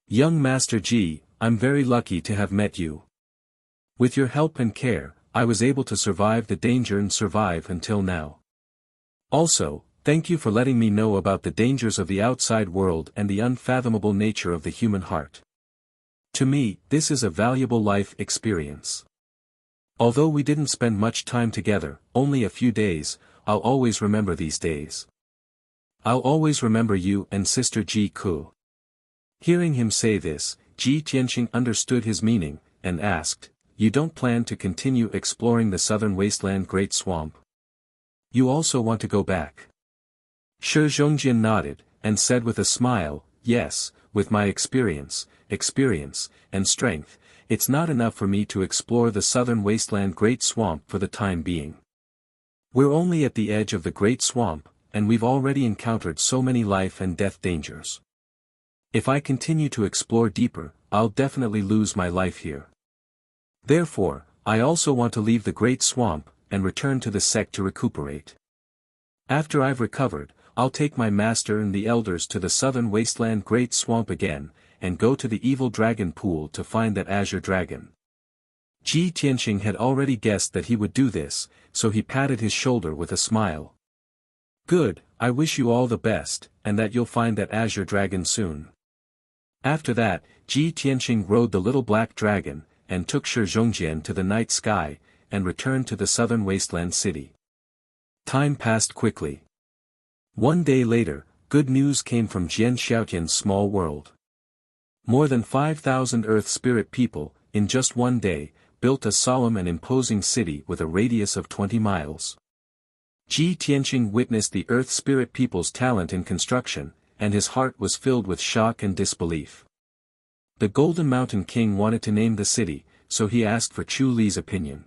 Speaker 1: Young Master Ji, I'm very lucky to have met you. With your help and care, I was able to survive the danger and survive until now. Also, thank you for letting me know about the dangers of the outside world and the unfathomable nature of the human heart. To me, this is a valuable life experience. Although we didn't spend much time together, only a few days, I'll always remember these days. I'll always remember you and Sister Ji Ku." Hearing him say this, Ji Tianqing understood his meaning, and asked, "You don't plan to continue exploring the southern wasteland Great Swamp? You also want to go back?" Shi Zhongjian nodded, and said with a smile, "Yes, with my experience, and strength, it's not enough for me to explore the southern wasteland Great Swamp for the time being. We're only at the edge of the Great Swamp, and we've already encountered so many life and death dangers. If I continue to explore deeper, I'll definitely lose my life here. Therefore, I also want to leave the Great Swamp, and return to the sect to recuperate. After I've recovered, I'll take my master and the elders to the southern wasteland Great Swamp again, and go to the evil dragon pool to find that azure dragon." Ji Tianqing had already guessed that he would do this, so he patted his shoulder with a smile. "Good, I wish you all the best, and that you'll find that azure dragon soon." After that, Ji Tianqing rode the little black dragon, and took Shi Zhongjian to the night sky, and returned to the southern wasteland city. Time passed quickly. One day later, good news came from Jian Xiaotian's small world. More than 5,000 Earth Spirit people, in just one day, built a solemn and imposing city with a radius of 20 miles. Ji Tianqing witnessed the Earth Spirit people's talent in construction, and his heart was filled with shock and disbelief. The Golden Mountain King wanted to name the city, so he asked for Chu Li's opinion.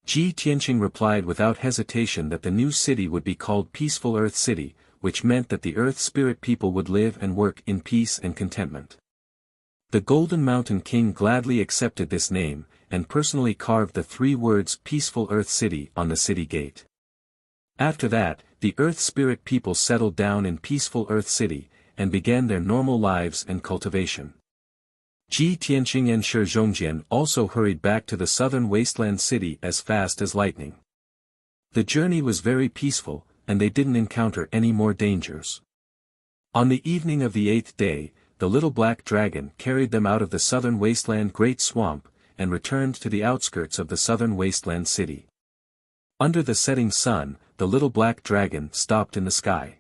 Speaker 1: Ji Tianqing replied without hesitation that the new city would be called Peaceful Earth City, which meant that the Earth Spirit people would live and work in peace and contentment. The Golden Mountain King gladly accepted this name, and personally carved the 3 words Peaceful Earth City on the city gate. After that, the Earth Spirit people settled down in Peaceful Earth City, and began their normal lives and cultivation. Ji Tianqing and Shi Zhongjian also hurried back to the southern wasteland city as fast as lightning. The journey was very peaceful, and they didn't encounter any more dangers. On the evening of the 8th day, the little black dragon carried them out of the southern wasteland Great Swamp, and returned to the outskirts of the southern wasteland city. Under the setting sun, the little black dragon stopped in the sky.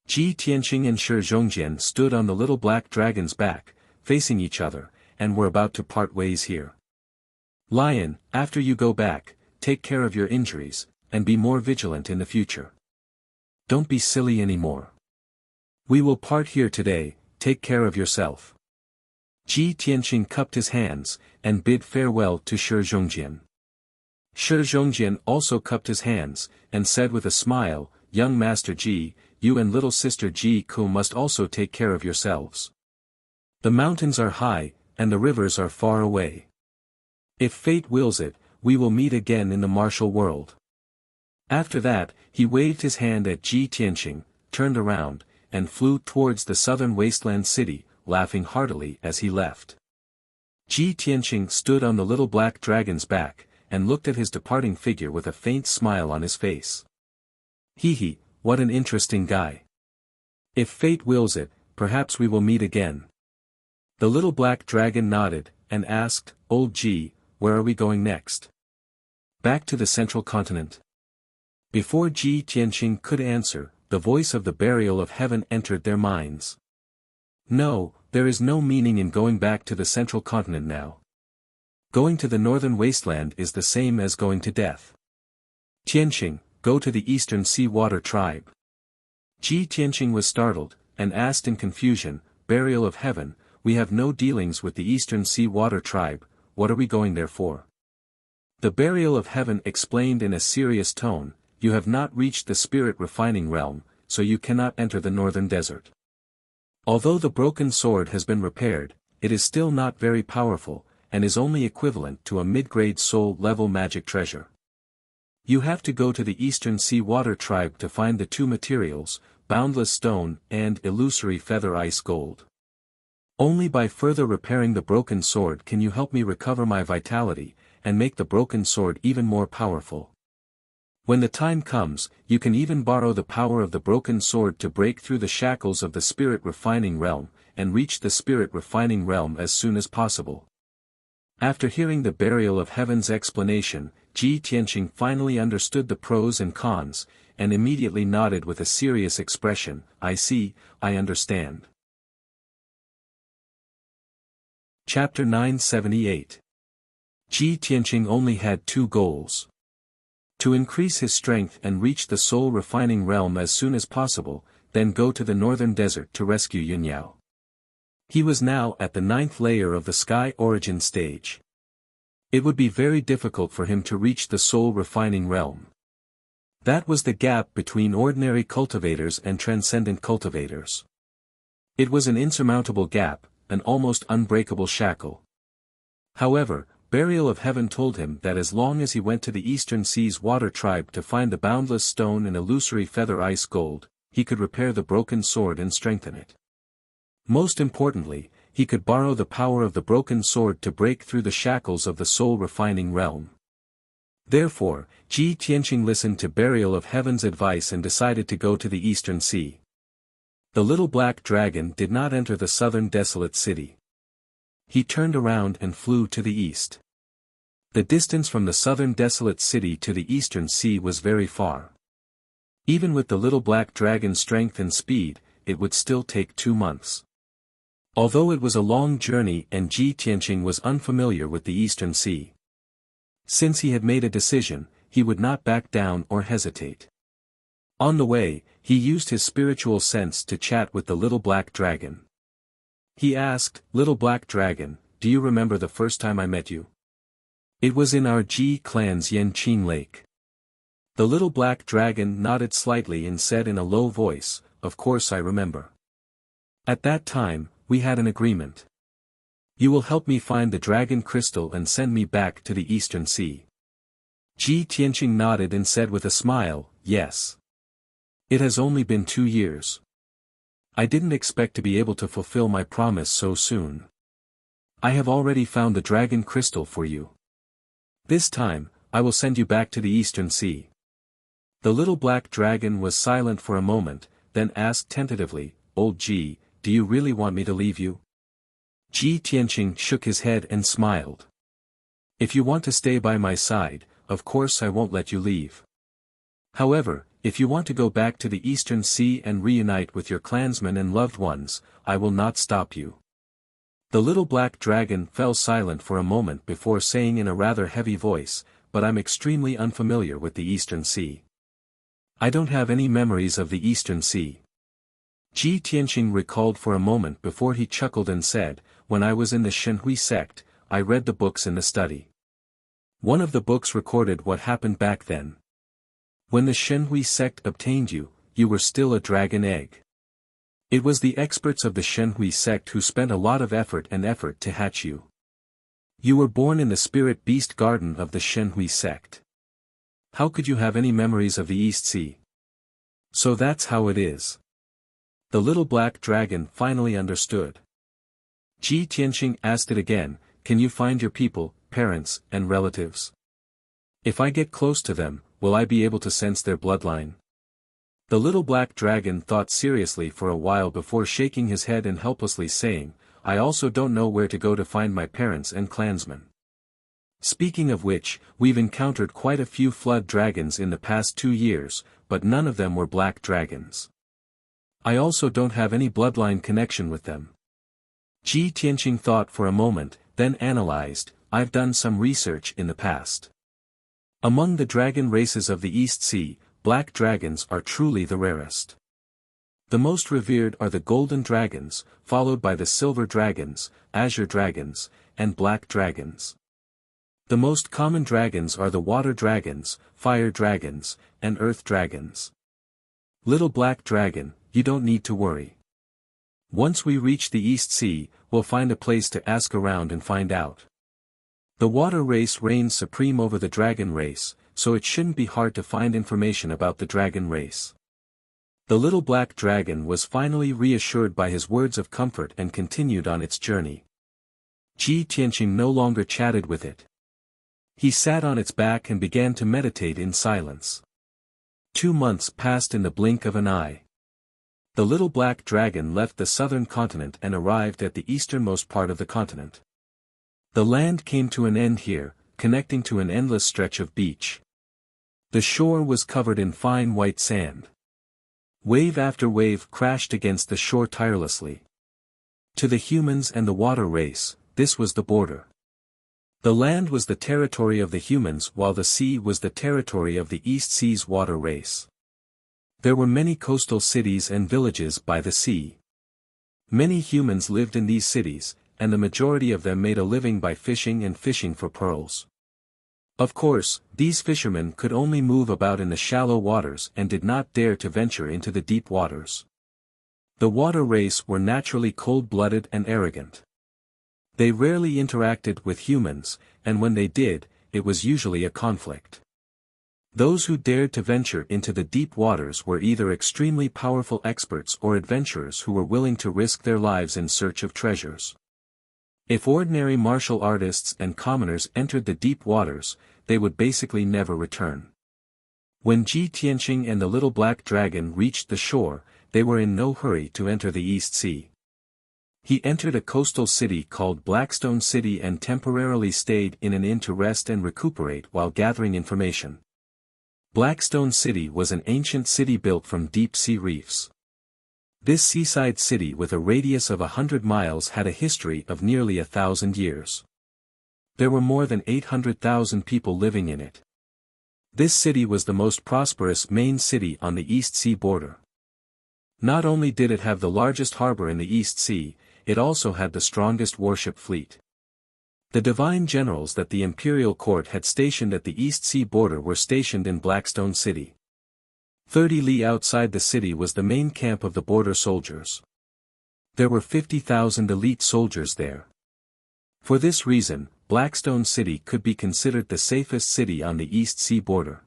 Speaker 1: Ji Tianqing and Shi Zhongjian stood on the little black dragon's back, facing each other, and were about to part ways here. "Lion, after you go back, take care of your injuries, and be more vigilant in the future. Don't be silly anymore. We will part here today, take care of yourself." Ji Tianqing cupped his hands, and bid farewell to Shi Zhongjian. Shi Zhongjian also cupped his hands, and said with a smile, "Young Master Ji, you and little sister Ji Ku must also take care of yourselves. The mountains are high, and the rivers are far away. If fate wills it, we will meet again in the martial world." After that, he waved his hand at Ji Tianqing, turned around, and flew towards the southern wasteland city, laughing heartily as he left. Ji Tianqing stood on the little black dragon's back, and looked at his departing figure with a faint smile on his face. Hee, what an interesting guy. If fate wills it, perhaps we will meet again. The little black dragon nodded, and asked, Old G, where are we going next? Back to the central continent. Before Ji Tianqing could answer, the voice of the burial of heaven entered their minds. No, there is no meaning in going back to the central continent now. Going to the northern wasteland is the same as going to death. Tianqing, go to the eastern sea water tribe. Ji Tianqing was startled, and asked in confusion, Burial of heaven, we have no dealings with the eastern sea water tribe, what are we going there for? The burial of heaven explained in a serious tone, you have not reached the spirit refining realm, so you cannot enter the northern desert. Although the broken sword has been repaired, it is still not very powerful, and is only equivalent to a mid-grade soul-level magic treasure. You have to go to the eastern sea water tribe to find the two materials, boundless stone and illusory feather ice gold. Only by further repairing the broken sword can you help me recover my vitality, and make the broken sword even more powerful. When the time comes, you can even borrow the power of the broken sword to break through the shackles of the spirit refining realm, and reach the spirit refining realm as soon as possible. After hearing the burial of heaven's explanation, Ji Tianqing finally understood the pros and cons, and immediately nodded with a serious expression, I see, I understand. Chapter 978. Ji Tianqing only had two goals. To increase his strength and reach the soul refining realm as soon as possible, then go to the northern desert to rescue Yunyao. He was now at the 9th layer of the sky origin stage. It would be very difficult for him to reach the soul refining realm. That was the gap between ordinary cultivators and transcendent cultivators. It was an insurmountable gap, an almost unbreakable shackle. However, Burial of Heaven told him that as long as he went to the eastern sea's water tribe to find the boundless stone and illusory feather ice gold, he could repair the broken sword and strengthen it. Most importantly, he could borrow the power of the broken sword to break through the shackles of the soul refining realm. Therefore, Ji Tianqing listened to Burial of Heaven's advice and decided to go to the eastern sea. The little black dragon did not enter the southern desolate city. He turned around and flew to the east. The distance from the southern desolate city to the eastern sea was very far. Even with the little black dragon's strength and speed, it would still take 2 months. Although it was a long journey and Ji Tianqing was unfamiliar with the eastern sea. Since he had made a decision, he would not back down or hesitate. On the way, he used his spiritual sense to chat with the little black dragon. He asked, Little black dragon, do you remember the first time I met you? It was in our Ji clan's Yanqing Lake. The little black dragon nodded slightly and said in a low voice, Of course I remember. At that time, we had an agreement. You will help me find the dragon crystal and send me back to the eastern sea. Ji Tianqing nodded and said with a smile, Yes. It has only been 2 years. I didn't expect to be able to fulfill my promise so soon. I have already found the dragon crystal for you. This time, I will send you back to the eastern sea. The little black dragon was silent for a moment, then asked tentatively, Old Ji, do you really want me to leave you? Ji Tianqing shook his head and smiled. If you want to stay by my side, of course I won't let you leave. However, if you want to go back to the eastern sea and reunite with your clansmen and loved ones, I will not stop you. The little black dragon fell silent for a moment before saying in a rather heavy voice, But I'm extremely unfamiliar with the eastern sea. I don't have any memories of the eastern sea. Ji Tianqing recalled for a moment before he chuckled and said, When I was in the Shenhui sect, I read the books in the study. One of the books recorded what happened back then. When the Shenhui sect obtained you, you were still a dragon egg. It was the experts of the Shenhui sect who spent a lot of effort to hatch you. You were born in the spirit beast garden of the Shenhui sect. How could you have any memories of the East Sea? So that's how it is. The little black dragon finally understood. Ji Tianqing asked it again, Can you find your people, parents, and relatives? If I get close to them, will I be able to sense their bloodline? The little black dragon thought seriously for a while before shaking his head and helplessly saying, I also don't know where to go to find my parents and clansmen. Speaking of which, we've encountered quite a few flood dragons in the past 2 years, but none of them were black dragons. I also don't have any bloodline connection with them. Ji Tianqing thought for a moment, then analyzed, I've done some research in the past. Among the dragon races of the East Sea, black dragons are truly the rarest. The most revered are the golden dragons, followed by the silver dragons, azure dragons, and black dragons. The most common dragons are the water dragons, fire dragons, and earth dragons. Little black dragon, you don't need to worry. Once we reach the East Sea, we'll find a place to ask around and find out. The water race reigns supreme over the dragon race, so it shouldn't be hard to find information about the dragon race. The little black dragon was finally reassured by his words of comfort and continued on its journey. Ji Tianqing no longer chatted with it. He sat on its back and began to meditate in silence. 2 months passed in the blink of an eye. The little black dragon left the southern continent and arrived at the easternmost part of the continent. The land came to an end here, connecting to an endless stretch of beach. The shore was covered in fine white sand. Wave after wave crashed against the shore tirelessly. To the humans and the water race, this was the border. The land was the territory of the humans while the sea was the territory of the East Sea's water race. There were many coastal cities and villages by the sea. Many humans lived in these cities, and the majority of them made a living by fishing and fishing for pearls. Of course, these fishermen could only move about in the shallow waters and did not dare to venture into the deep waters. The water race were naturally cold-blooded and arrogant. They rarely interacted with humans, and when they did, it was usually a conflict. Those who dared to venture into the deep waters were either extremely powerful experts or adventurers who were willing to risk their lives in search of treasures. If ordinary martial artists and commoners entered the deep waters, they would basically never return. When Ji Tianqing and the little black dragon reached the shore, they were in no hurry to enter the East Sea. He entered a coastal city called Blackstone City and temporarily stayed in an inn to rest and recuperate while gathering information. Blackstone City was an ancient city built from deep-sea reefs. This seaside city with a radius of 100 miles had a history of nearly 1,000 years. There were more than 800,000 people living in it. This city was the most prosperous main city on the East Sea border. Not only did it have the largest harbor in the East Sea, it also had the strongest warship fleet. The divine generals that the imperial court had stationed at the East Sea border were stationed in Blackstone City. 30 li outside the city was the main camp of the border soldiers. There were 50,000 elite soldiers there. For this reason, Blackstone City could be considered the safest city on the East Sea border.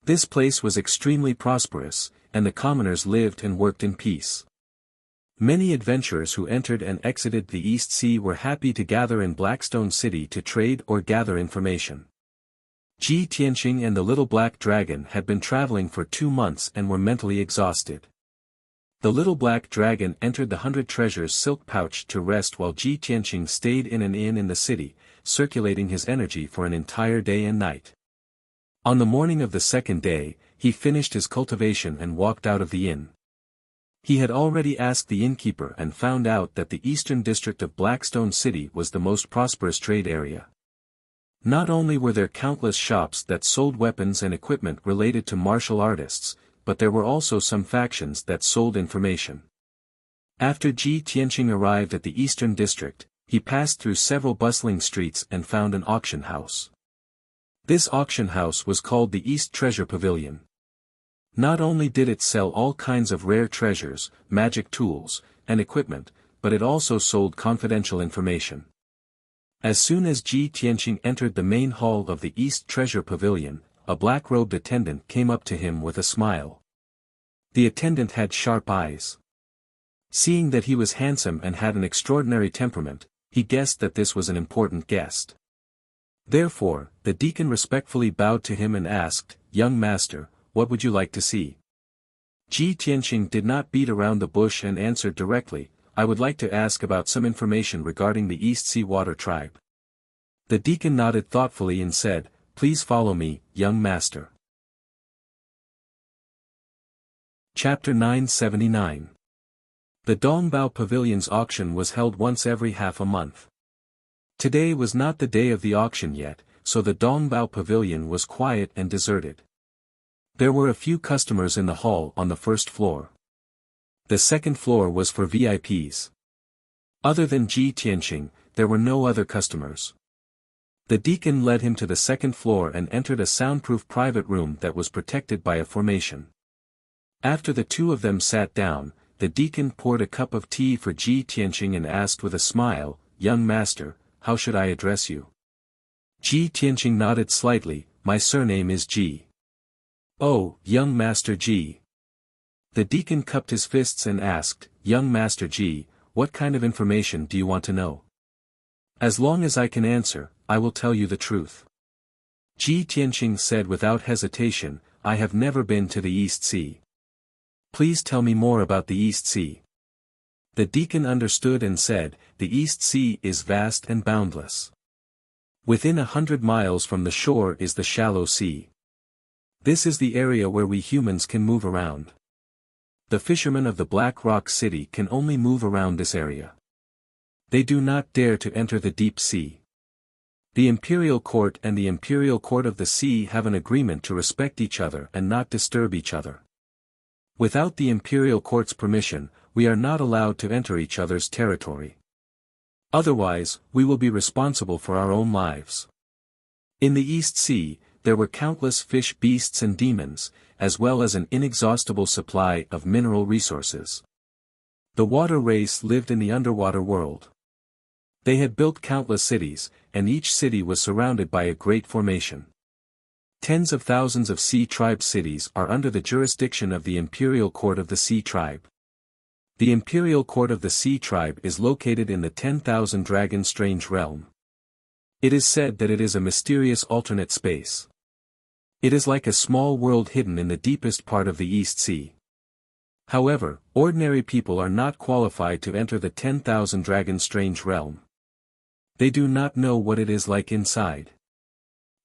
Speaker 1: This place was extremely prosperous, and the commoners lived and worked in peace. Many adventurers who entered and exited the East Sea were happy to gather in Blackstone City to trade or gather information. Ji Tianqing and the little black dragon had been traveling for 2 months and were mentally exhausted. The little black dragon entered the 100 treasures silk pouch to rest while Ji Tianqing stayed in an inn in the city, circulating his energy for an entire day and night. On the morning of the second day, he finished his cultivation and walked out of the inn. He had already asked the innkeeper and found out that the eastern district of Blackstone City was the most prosperous trade area. Not only were there countless shops that sold weapons and equipment related to martial artists, but there were also some factions that sold information. After Ji Tianqing arrived at the eastern district, he passed through several bustling streets and found an auction house. This auction house was called the East Treasure Pavilion. Not only did it sell all kinds of rare treasures, magic tools, and equipment, but it also sold confidential information. As soon as Ji Tianqing entered the main hall of the East Treasure Pavilion, a black-robed attendant came up to him with a smile. The attendant had sharp eyes. Seeing that he was handsome and had an extraordinary temperament, he guessed that this was an important guest. Therefore, the deacon respectfully bowed to him and asked, "Young master, what would you like to see?" Ji Tianqing did not beat around the bush and answered directly, I would like to ask about some information regarding the East Sea Water Tribe. The deacon nodded thoughtfully and said, "Please follow me, young master." Chapter 979. The Dongbao Pavilion's auction was held once every half a month. Today was not the day of the auction yet, so the Dongbao Pavilion was quiet and deserted. There were a few customers in the hall on the first floor. The second floor was for VIPs. Other than Ji Tianqing, there were no other customers. The deacon led him to the second floor and entered a soundproof private room that was protected by a formation. After the two of them sat down, the deacon poured a cup of tea for Ji Tianqing and asked with a smile, "Young master, how should I address you?" Ji Tianqing nodded slightly, "My surname is Ji." "Oh, young master Ji." The deacon cupped his fists and asked, "Young master Ji, what kind of information do you want to know?" "As long as I can answer, I will tell you the truth." Ji Tianqing said without hesitation, "I have never been to the East Sea." "Please tell me more about the East Sea." The deacon understood and said, "The East Sea is vast and boundless. Within 100 miles from the shore is the shallow sea. This is the area where we humans can move around. The fishermen of the Black Rock City can only move around this area. They do not dare to enter the deep sea. The Imperial Court and the Imperial Court of the Sea have an agreement to respect each other and not disturb each other. Without the Imperial Court's permission, we are not allowed to enter each other's territory. Otherwise, we will be responsible for our own lives." In the East Sea, there were countless fish beasts and demons, as well as an inexhaustible supply of mineral resources. The water race lived in the underwater world. They had built countless cities, and each city was surrounded by a great formation. Tens of thousands of Sea Tribe cities are under the jurisdiction of the Imperial Court of the Sea Tribe. The Imperial Court of the Sea Tribe is located in the 10,000 Dragon Strange Realm. It is said that it is a mysterious alternate space. It is like a small world hidden in the deepest part of the East Sea. However, ordinary people are not qualified to enter the 10,000 Dragon Strange Realm. They do not know what it is like inside.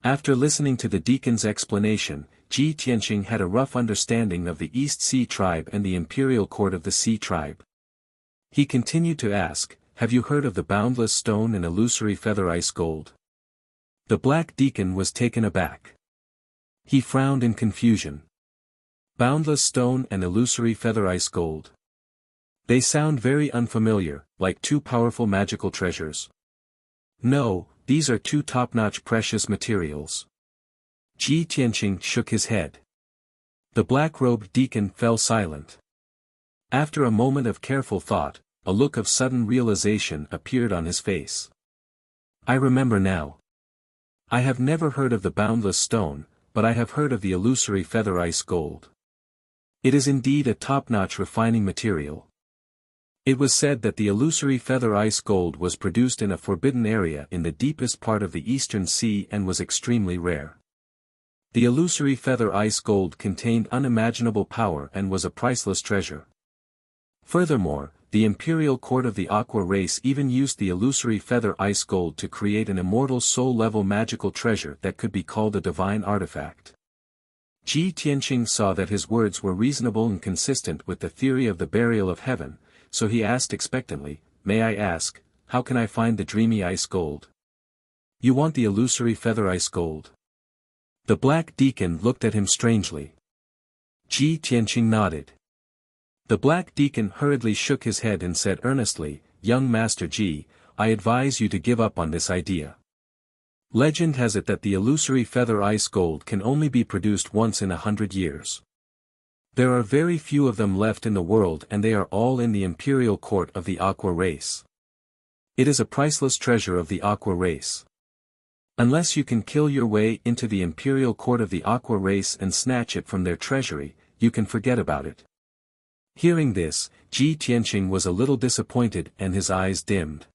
Speaker 1: After listening to the deacon's explanation, Ji Tianqing had a rough understanding of the East Sea Tribe and the Imperial Court of the Sea Tribe. He continued to ask, "Have you heard of the Boundless Stone and Illusory Feather Ice Gold?" The black deacon was taken aback. He frowned in confusion. Boundless Stone and Illusory Feather Ice Gold. They sound very unfamiliar, like two powerful magical treasures. "No, these are two top-notch precious materials." Ji Tianqing shook his head. The black-robed deacon fell silent. After a moment of careful thought, a look of sudden realization appeared on his face. "I remember now. I have never heard of the Boundless Stone, but I have heard of the Illusory Feather Ice Gold. It is indeed a top-notch refining material. It was said that the illusory feather ice gold was produced in a forbidden area in the deepest part of the Eastern Sea and was extremely rare. The illusory feather ice gold contained unimaginable power and was a priceless treasure. Furthermore, the Imperial Court of the Aqua race even used the illusory feather ice gold to create an immortal soul-level magical treasure that could be called a divine artifact." Ji Tianqing saw that his words were reasonable and consistent with the theory of the burial of heaven, so he asked expectantly, "May I ask, how can I find the dreamy ice gold?" "You want the illusory feather ice gold?" The black deacon looked at him strangely. Ji Tianqing nodded. The black deacon hurriedly shook his head and said earnestly, "Young Master Ji, I advise you to give up on this idea. Legend has it that the illusory feather ice gold can only be produced once in 100 years. There are very few of them left in the world and they are all in the Imperial Court of the Aqua race. It is a priceless treasure of the Aqua race. Unless you can kill your way into the Imperial Court of the Aqua race and snatch it from their treasury, you can forget about it." Hearing this, Ji Tianqing was a little disappointed and his eyes dimmed.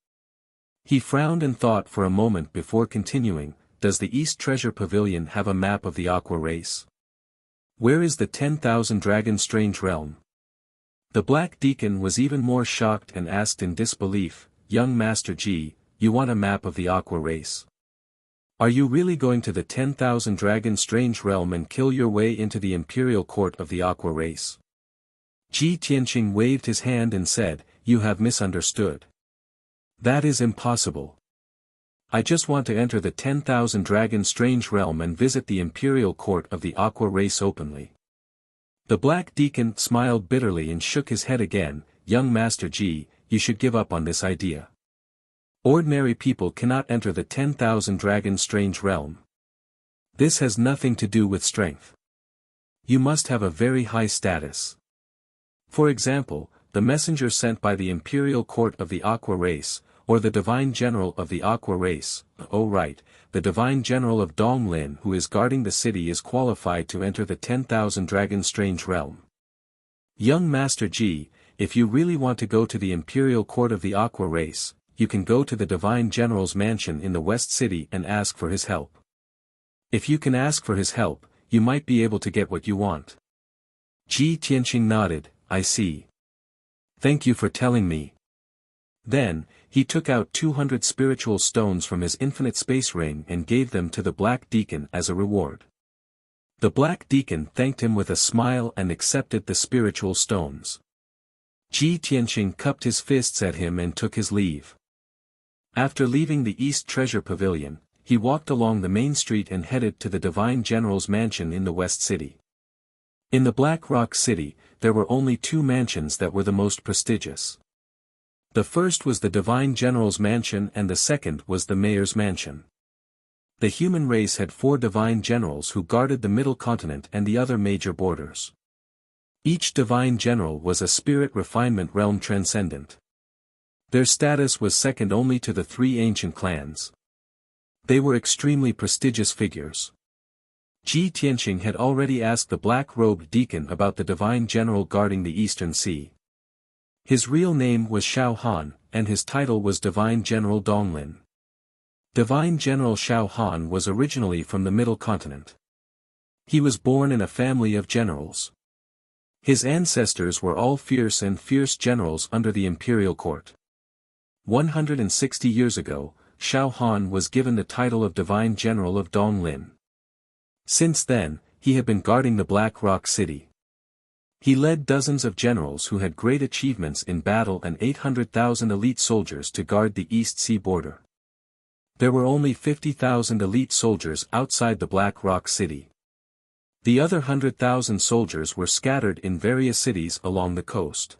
Speaker 1: He frowned and thought for a moment before continuing, "Does the East Treasure Pavilion have a map of the Aqua race? Where is the 10,000 Dragon Strange Realm?" The black deacon was even more shocked and asked in disbelief, "Young Master Ji, you want a map of the Aqua race? Are you really going to the 10,000 Dragon Strange Realm and kill your way into the imperial court of the Aqua race?" Ji Tianqing waved his hand and said, "You have misunderstood. That is impossible. I just want to enter the 10,000 Dragon Strange Realm and visit the imperial court of the Aqua race openly." The black deacon smiled bitterly and shook his head again. "Young Master Ji, you should give up on this idea. Ordinary people cannot enter the 10,000 Dragon Strange Realm. This has nothing to do with strength. You must have a very high status. For example, the messenger sent by the imperial court of the Aqua race, or the divine general of the Aqua race. Oh right, the divine general of Donglin who is guarding the city is qualified to enter the 10,000 Dragon Strange Realm. Young Master Ji, if you really want to go to the imperial court of the Aqua race, you can go to the divine general's mansion in the West City and ask for his help. If you can ask for his help, you might be able to get what you want." Ji Tianqing nodded, "I see. Thank you for telling me." Then, he took out 200 spiritual stones from his infinite space ring and gave them to the black deacon as a reward. The black deacon thanked him with a smile and accepted the spiritual stones. Ji Tianqing cupped his fists at him and took his leave. After leaving the East Treasure Pavilion, he walked along the main street and headed to the Divine General's mansion in the West City. In the Black Rock City, there were only two mansions that were the most prestigious. The first was the Divine General's mansion and the second was the Mayor's mansion. The human race had 4 Divine Generals who guarded the Middle Continent and the other major borders. Each Divine General was a spirit refinement realm transcendent. Their status was second only to the 3 ancient clans. They were extremely prestigious figures. Ji Tianqing had already asked the black-robed deacon about the Divine General guarding the Eastern Sea. His real name was Xiao Han, and his title was Divine General Donglin. Divine General Xiao Han was originally from the Middle Continent. He was born in a family of generals. His ancestors were all fierce generals under the imperial court. 160 years ago, Xiao Han was given the title of Divine General of Donglin. Since then, he had been guarding the Black Rock City. He led dozens of generals who had great achievements in battle and 800,000 elite soldiers to guard the East Sea border. There were only 50,000 elite soldiers outside the Black Rock City. The other 100,000 soldiers were scattered in various cities along the coast.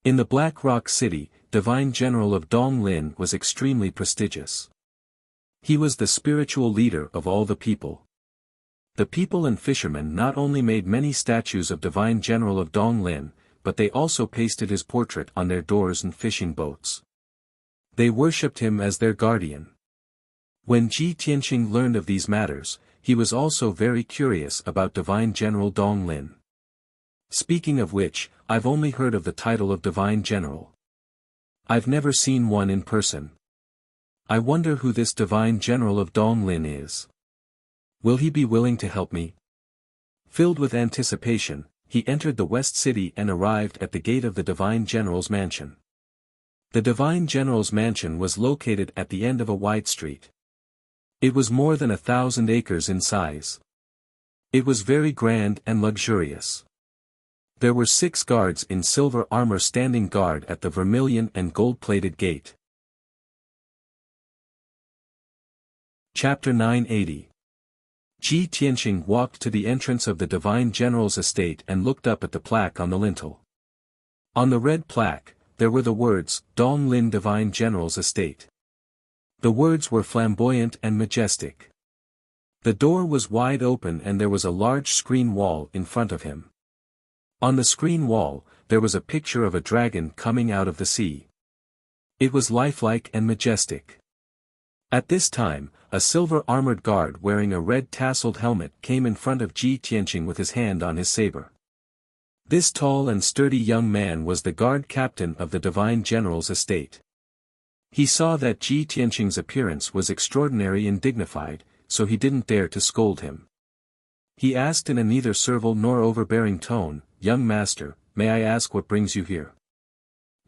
Speaker 1: In the Black Rock City, Divine General of Donglin was extremely prestigious. He was the spiritual leader of all the people. The people and fishermen not only made many statues of Divine General of Donglin, but they also pasted his portrait on their doors and fishing boats. They worshipped him as their guardian. When Ji Tianqing learned of these matters, he was also very curious about Divine General Donglin. Speaking of which, I've only heard of the title of Divine General. I've never seen one in person. I wonder who this Divine General of Donglin is. Will he be willing to help me? Filled with anticipation, he entered the West City and arrived at the gate of the Divine General's mansion. The Divine General's mansion was located at the end of a wide street. It was more than 1,000 acres in size. It was very grand and luxurious. There were 6 guards in silver armor standing guard at the vermilion and gold-plated gate. Chapter 980. Ji Tianqing walked to the entrance of the Divine General's estate and looked up at the plaque on the lintel. On the red plaque, there were the words, Donglin Divine General's Estate. The words were flamboyant and majestic. The door was wide open and there was a large screen wall in front of him. On the screen wall, there was a picture of a dragon coming out of the sea. It was lifelike and majestic. At this time, a silver-armored guard wearing a red tasseled helmet came in front of Ji Tianqing with his hand on his saber. This tall and sturdy young man was the guard captain of the Divine General's estate. He saw that Ji Tianqing's appearance was extraordinary and dignified, so he didn't dare to scold him. He asked in a neither servile nor overbearing tone, "Young master, may I ask what brings you here?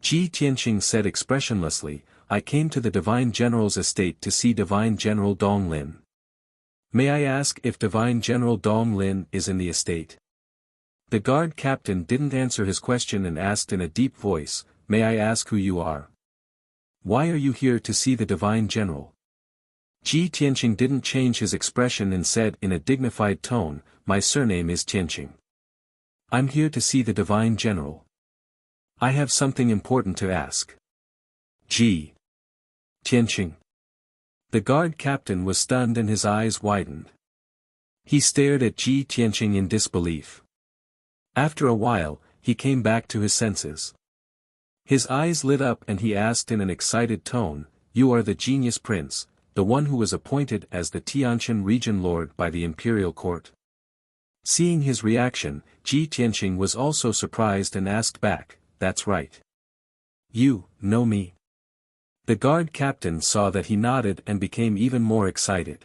Speaker 1: Ji Tianqing said expressionlessly, I came to the Divine General's estate to see Divine General Dong Lin. May I ask if Divine General Dong Lin is in the estate? The guard captain didn't answer his question and asked in a deep voice, may I ask who you are? Why are you here to see the Divine General? Ji Tianqing didn't change his expression and said in a dignified tone, my surname is Tianqing. I'm here to see the Divine General. I have something important to ask. Ji Tianqing. The guard captain was stunned and his eyes widened. He stared at Ji Tianqing in disbelief. After a while, he came back to his senses. His eyes lit up and he asked in an excited tone, you are the genius prince, the one who was appointed as the Tianshan region lord by the imperial court. Seeing his reaction, Ji Tianqing was also surprised and asked back, that's right. You know me? The guard captain saw that he nodded and became even more excited.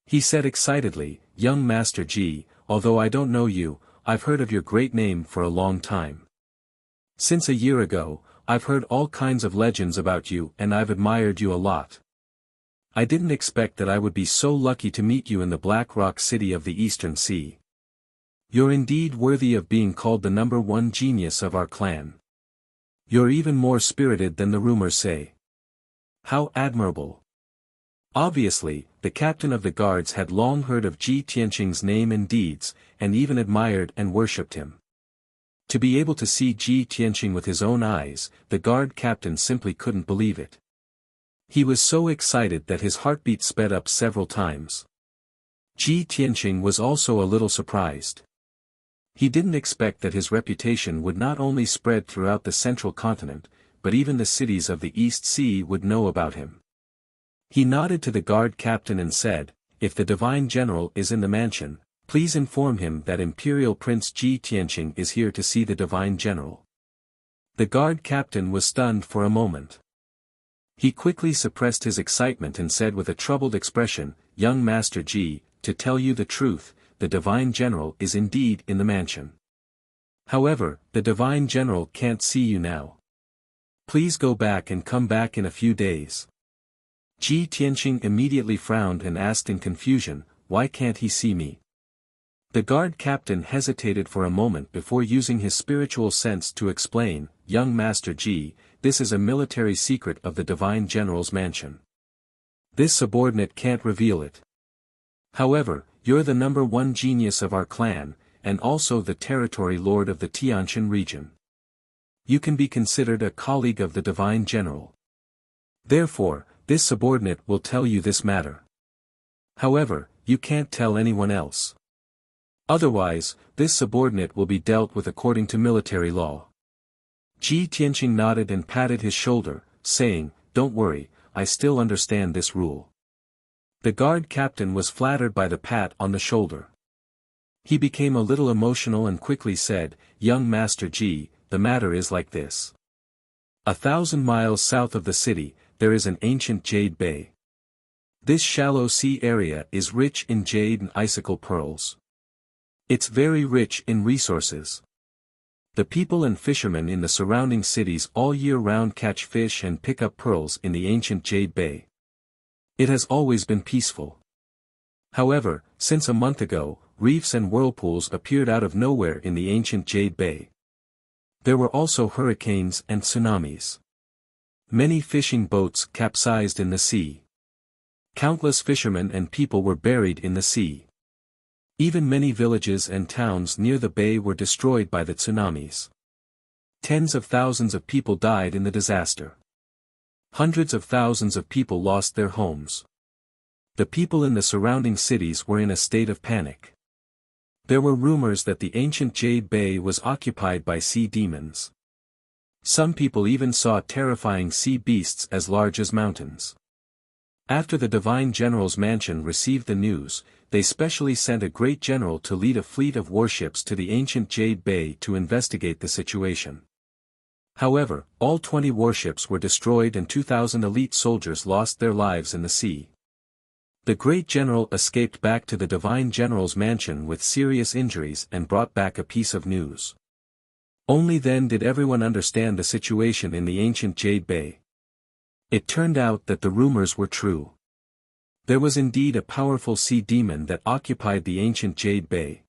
Speaker 1: He said excitedly, young Master Ji, although I don't know you, I've heard of your great name for a long time. Since a year ago, I've heard all kinds of legends about you and I've admired you a lot. I didn't expect that I would be so lucky to meet you in the Black Rock City of the Eastern Sea. You're indeed worthy of being called the #1 genius of our clan. You're even more spirited than the rumors say. How admirable. Obviously, the captain of the guards had long heard of Ji Tianqing's name and deeds, and even admired and worshipped him. To be able to see Ji Tianqing with his own eyes, the guard captain simply couldn't believe it. He was so excited that his heartbeat sped up several times. Ji Tianqing was also a little surprised. He didn't expect that his reputation would not only spread throughout the central continent, but even the cities of the East Sea would know about him. He nodded to the guard captain and said, if the Divine General is in the mansion, please inform him that Imperial Prince Ji Tianqing is here to see the Divine General. The guard captain was stunned for a moment. He quickly suppressed his excitement and said with a troubled expression, young Master Ji, to tell you the truth, the Divine General is indeed in the mansion. However, the Divine General can't see you now. Please go back and come back in a few days. Ji Tianqing immediately frowned and asked in confusion, why can't he see me? The guard captain hesitated for a moment before using his spiritual sense to explain, young Master Ji, this is a military secret of the Divine General's mansion. This subordinate can't reveal it. However, you're the #1 genius of our clan, and also the territory lord of the Tianshan region. You can be considered a colleague of the Divine General. Therefore, this subordinate will tell you this matter. However, you can't tell anyone else. Otherwise, this subordinate will be dealt with according to military law. Ji Tianqing nodded and patted his shoulder, saying, don't worry, I still understand this rule. The guard captain was flattered by the pat on the shoulder. He became a little emotional and quickly said, young Master Ji, the matter is like this. 1,000 miles south of the city, there is an ancient jade bay. This shallow sea area is rich in jade and icicle pearls. It's very rich in resources. The people and fishermen in the surrounding cities all year round catch fish and pick up pearls in the ancient jade bay. It has always been peaceful. However, since a month ago, reefs and whirlpools appeared out of nowhere in the ancient jade bay. There were also hurricanes and tsunamis. Many fishing boats capsized in the sea. Countless fishermen and people were buried in the sea. Even many villages and towns near the bay were destroyed by the tsunamis. Tens of thousands of people died in the disaster. Hundreds of thousands of people lost their homes. The people in the surrounding cities were in a state of panic. There were rumors that the ancient Jade Bay was occupied by sea demons. Some people even saw terrifying sea beasts as large as mountains. After the Divine General's mansion received the news, they specially sent a great general to lead a fleet of warships to the ancient Jade Bay to investigate the situation. However, all 20 warships were destroyed and 2,000 elite soldiers lost their lives in the sea. The great general escaped back to the Divine General's mansion with serious injuries and brought back a piece of news. Only then did everyone understand the situation in the ancient Jade Bay. It turned out that the rumors were true. There was indeed a powerful sea demon that occupied the ancient Jade Bay.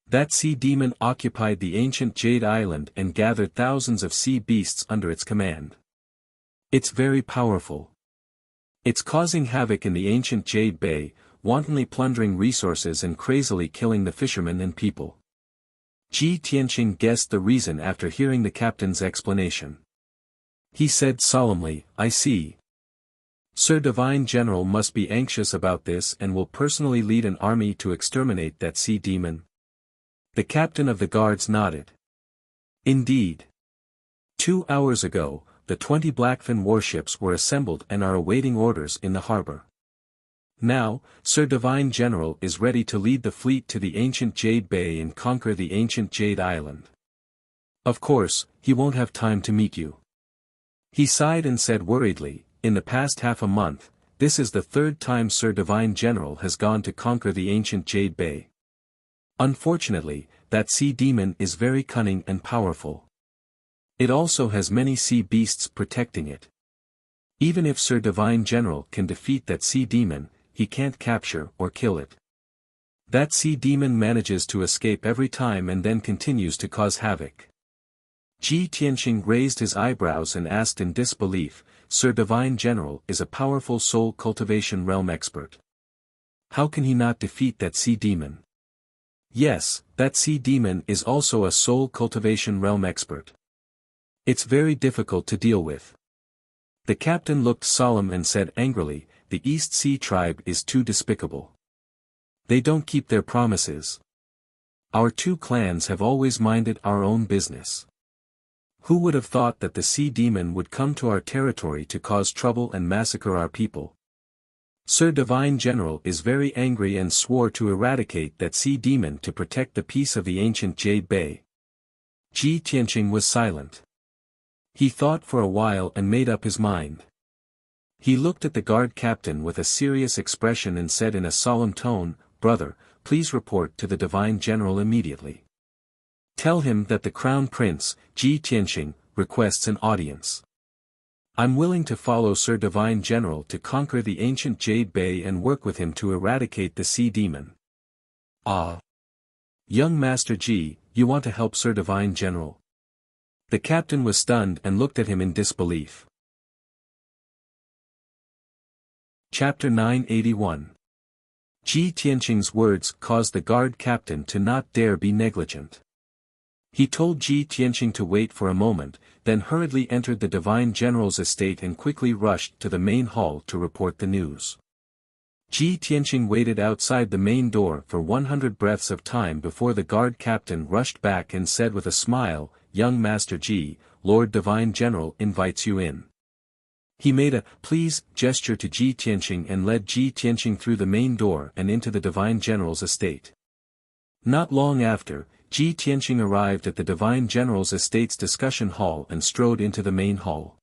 Speaker 1: That sea demon occupied the ancient Jade Island and gathered thousands of sea beasts under its command. It's very powerful. It's causing havoc in the ancient Jade Bay, wantonly plundering resources and crazily killing the fishermen and people. Ji Tianqing guessed the reason after hearing the captain's explanation. He said solemnly, "I see. Sir Divine General must be anxious about this and will personally lead an army to exterminate that sea demon." The captain of the guards nodded. Indeed. 2 hours ago, the 20 Blackfin warships were assembled and are awaiting orders in the harbor. Now, Sir Divine General is ready to lead the fleet to the ancient Jade Bay and conquer the ancient Jade Island. Of course, he won't have time to meet you. He sighed and said worriedly, "In the past half a month, this is the 3rd time Sir Divine General has gone to conquer the ancient Jade Bay. Unfortunately, that sea demon is very cunning and powerful. It also has many sea beasts protecting it. Even if Sir Divine General can defeat that sea demon, he can't capture or kill it. That sea demon manages to escape every time and then continues to cause havoc." Ji Tianqing raised his eyebrows and asked in disbelief, "Sir Divine General is a powerful soul cultivation realm expert. How can he not defeat that sea demon?" "Yes, that sea demon is also a soul cultivation realm expert. It's very difficult to deal with." The captain looked solemn and said angrily, "The East Sea tribe is too despicable. They don't keep their promises. Our 2 clans have always minded our own business. Who would have thought that the sea demon would come to our territory to cause trouble and massacre our people? Sir Divine General is very angry and swore to eradicate that sea demon to protect the peace of the ancient Jade Bay." Ji Tianqing was silent. He thought for a while and made up his mind. He looked at the guard captain with a serious expression and said in a solemn tone, "Brother, please report to the Divine General immediately. Tell him that the Crown Prince, Ji Tianqing, requests an audience. I'm willing to follow Sir Divine General to conquer the ancient Jade Bay and work with him to eradicate the sea demon." "Ah. Young Master Ji, you want to help Sir Divine General?" The captain was stunned and looked at him in disbelief. Chapter 981. Ji Tianqing's words caused the guard captain to not dare be negligent. He told Ji Tianqing to wait for a moment, then hurriedly entered the Divine General's estate and quickly rushed to the main hall to report the news. Ji Tianqing waited outside the main door for 100 breaths of time before the guard captain rushed back and said with a smile, "Young Master Ji, Lord Divine General invites you in." He made a "please" gesture to Ji Tianqing and led Ji Tianqing through the main door and into the Divine General's estate. Not long after, Ji Tianqing arrived at the Divine General's estate's discussion hall and strode into the main hall.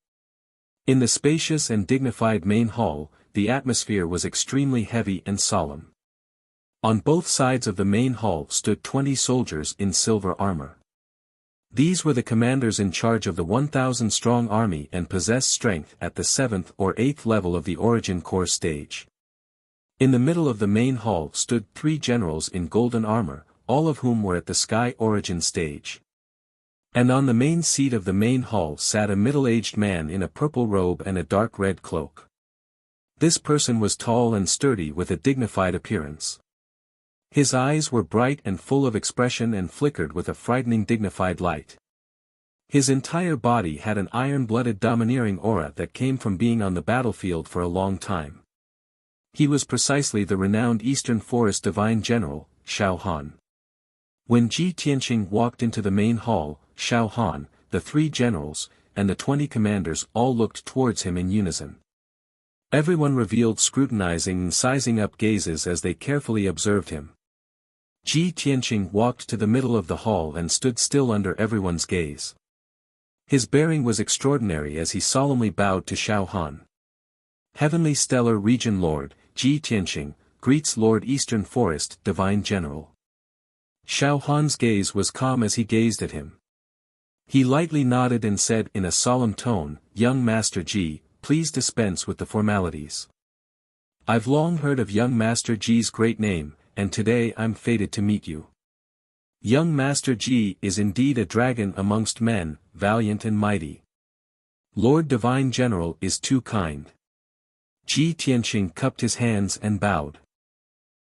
Speaker 1: In the spacious and dignified main hall, the atmosphere was extremely heavy and solemn. On both sides of the main hall stood 20 soldiers in silver armor. These were the commanders in charge of the 1,000-strong army and possessed strength at the 7th or 8th level of the Origin Core stage. In the middle of the main hall stood 3 generals in golden armor, all of whom were at the Sky Origin stage. And on the main seat of the main hall sat a middle-aged man in a purple robe and a dark red cloak. This person was tall and sturdy with a dignified appearance. His eyes were bright and full of expression and flickered with a frightening dignified light. His entire body had an iron-blooded domineering aura that came from being on the battlefield for a long time. He was precisely the renowned Eastern Forest Divine General, Xiao Han. When Ji Tianqing walked into the main hall, Xiao Han, the 3 generals, and the 20 commanders all looked towards him in unison. Everyone revealed scrutinizing and sizing up gazes as they carefully observed him. Ji Tianqing walked to the middle of the hall and stood still under everyone's gaze. His bearing was extraordinary as he solemnly bowed to Xiao Han. Heavenly Stellar Region Lord, Ji Tianqing, greets Lord Eastern Forest Divine General. Xiao Han's gaze was calm as he gazed at him. He lightly nodded and said in a solemn tone, "Young Master Ji, please dispense with the formalities. I've long heard of young Master Ji's great name, and today I'm fated to meet you. Young Master Ji is indeed a dragon amongst men, valiant and mighty. Lord Divine General is too kind." Ji Tianqing cupped his hands and bowed.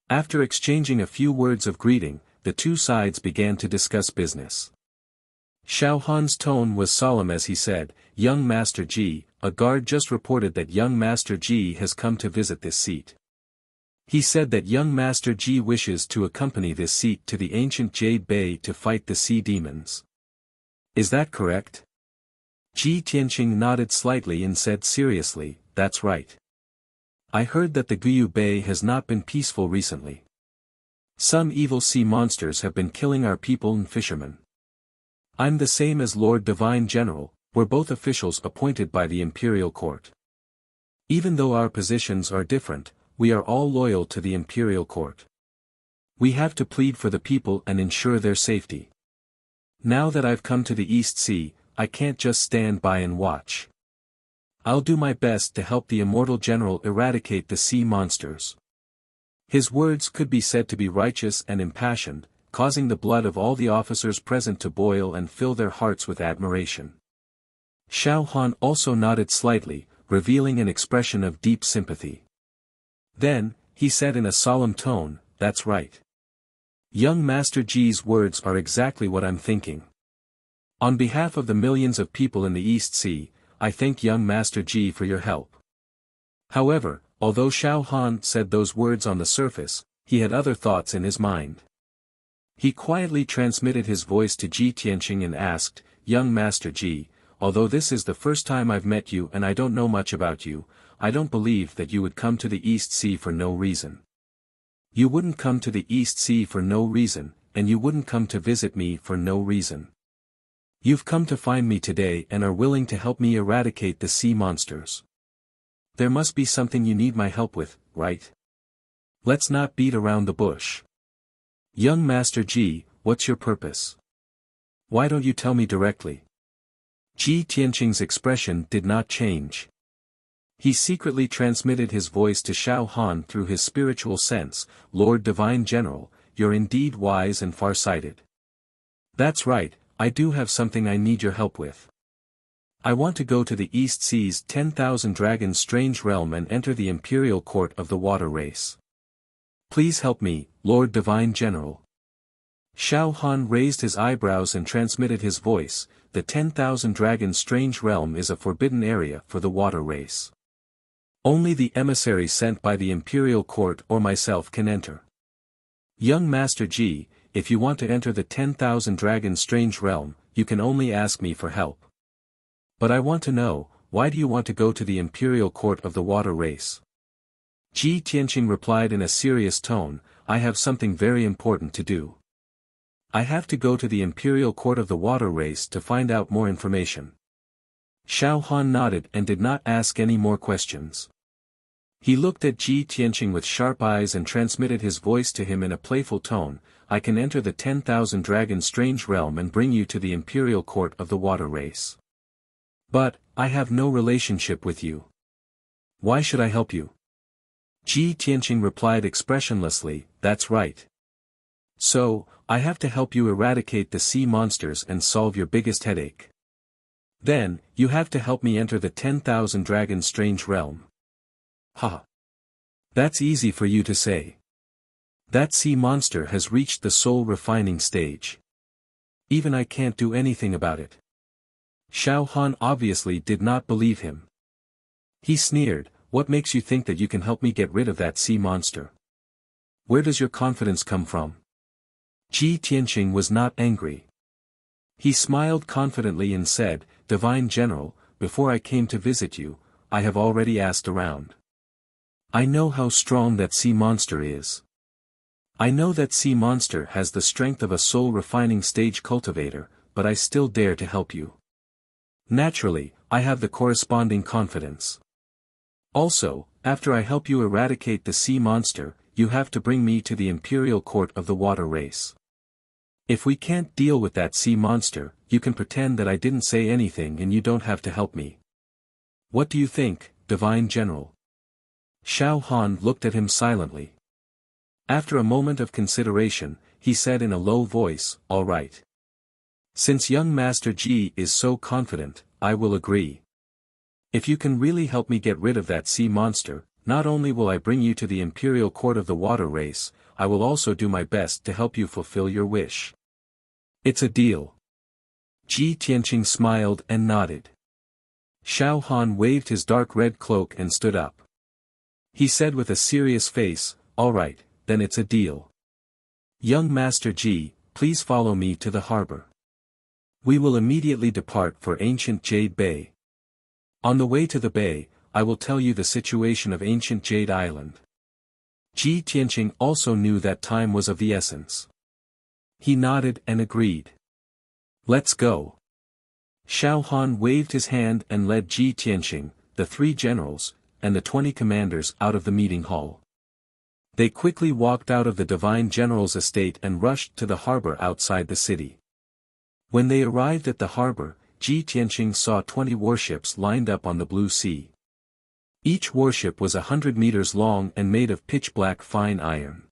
Speaker 1: After exchanging a few words of greeting, the two sides began to discuss business. Xiao Han's tone was solemn as he said, "Young Master Ji, a guard just reported that young Master Ji has come to visit this seat. He said that young Master Ji wishes to accompany this seat to the ancient Jade Bay to fight the sea demons. Is that correct?" Ji Tianqing nodded slightly and said seriously, "That's right. I heard that the Guyu Bay has not been peaceful recently. Some evil sea monsters have been killing our people and fishermen. I'm the same as Lord Divine General, we're both officials appointed by the Imperial Court. Even though our positions are different, we are all loyal to the Imperial Court. We have to plead for the people and ensure their safety. Now that I've come to the East Sea, I can't just stand by and watch. I'll do my best to help the immortal general eradicate the sea monsters." His words could be said to be righteous and impassioned, causing the blood of all the officers present to boil and fill their hearts with admiration. Xiao Han also nodded slightly, revealing an expression of deep sympathy. Then, he said in a solemn tone, "That's right. Young Master Ji's words are exactly what I'm thinking. On behalf of the millions of people in the East Sea, I thank young Master Ji for your help." However, although Xiao Han said those words on the surface, he had other thoughts in his mind. He quietly transmitted his voice to Ji Tianqing and asked, "Young Master Ji, although this is the first time I've met you and I don't know much about you, I don't believe that you would come to the East Sea for no reason. You wouldn't come to the East Sea for no reason, and you wouldn't come to visit me for no reason. You've come to find me today and are willing to help me eradicate the sea monsters. There must be something you need my help with, right? Let's not beat around the bush. Young Master Ji, what's your purpose? Why don't you tell me directly?" Ji Tianqing's expression did not change. He secretly transmitted his voice to Xiao Han through his spiritual sense, "Lord Divine General, you're indeed wise and far-sighted. That's right, I do have something I need your help with. I want to go to the East Sea's 10,000 Dragons Strange Realm and enter the Imperial Court of the Water Race. Please help me, Lord Divine General." Xiao Han raised his eyebrows and transmitted his voice, "The 10,000 Dragons Strange Realm is a forbidden area for the water race. Only the emissaries sent by the Imperial Court or myself can enter. Young Master Ji, if you want to enter the 10,000 Dragons Strange Realm, you can only ask me for help. But I want to know, why do you want to go to the Imperial Court of the Water Race?" Ji Tianqing replied in a serious tone, "I have something very important to do. I have to go to the Imperial Court of the Water Race to find out more information." Xiao Han nodded and did not ask any more questions. He looked at Ji Tianqing with sharp eyes and transmitted his voice to him in a playful tone, "I can enter the 10,000 Dragons Strange Realm and bring you to the Imperial Court of the Water Race. But, I have no relationship with you. Why should I help you?" Ji Tianqing replied expressionlessly, "That's right. So, I have to help you eradicate the sea monsters and solve your biggest headache. Then, you have to help me enter the 10,000 Dragons Strange Realm." "Ha! That's easy for you to say. That sea monster has reached the soul refining stage. Even I can't do anything about it." Xiao Han obviously did not believe him. He sneered, "What makes you think that you can help me get rid of that sea monster? Where does your confidence come from?" Ji Tianqing was not angry. He smiled confidently and said, "Divine General, before I came to visit you, I have already asked around. I know how strong that sea monster is. I know that sea monster has the strength of a soul refining stage cultivator, but I still dare to help you. Naturally, I have the corresponding confidence. Also, after I help you eradicate the sea monster, you have to bring me to the Imperial Court of the Water Race. If we can't deal with that sea monster, you can pretend that I didn't say anything and you don't have to help me. What do you think, Divine General? Xiao Han looked at him silently. After a moment of consideration, he said in a low voice, "All right. Since young Master Ji is so confident, I will agree. If you can really help me get rid of that sea monster, not only will I bring you to the Imperial Court of the Water Race, I will also do my best to help you fulfill your wish. It's a deal." Ji Tianqing smiled and nodded. Xiao Han waved his dark red cloak and stood up. He said with a serious face, "All right, then it's a deal. Young Master Ji, please follow me to the harbor. We will immediately depart for ancient Jade Bay. On the way to the bay, I will tell you the situation of ancient Jade Island." Ji Tianqing also knew that time was of the essence. He nodded and agreed. "Let's go." Xiao Han waved his hand and led Ji Tianqing, the 3 generals, and the 20 commanders out of the meeting hall. They quickly walked out of the Divine General's estate and rushed to the harbor outside the city. When they arrived at the harbor, Ji Tianqing saw 20 warships lined up on the blue sea. Each warship was 100 meters long and made of pitch-black fine iron.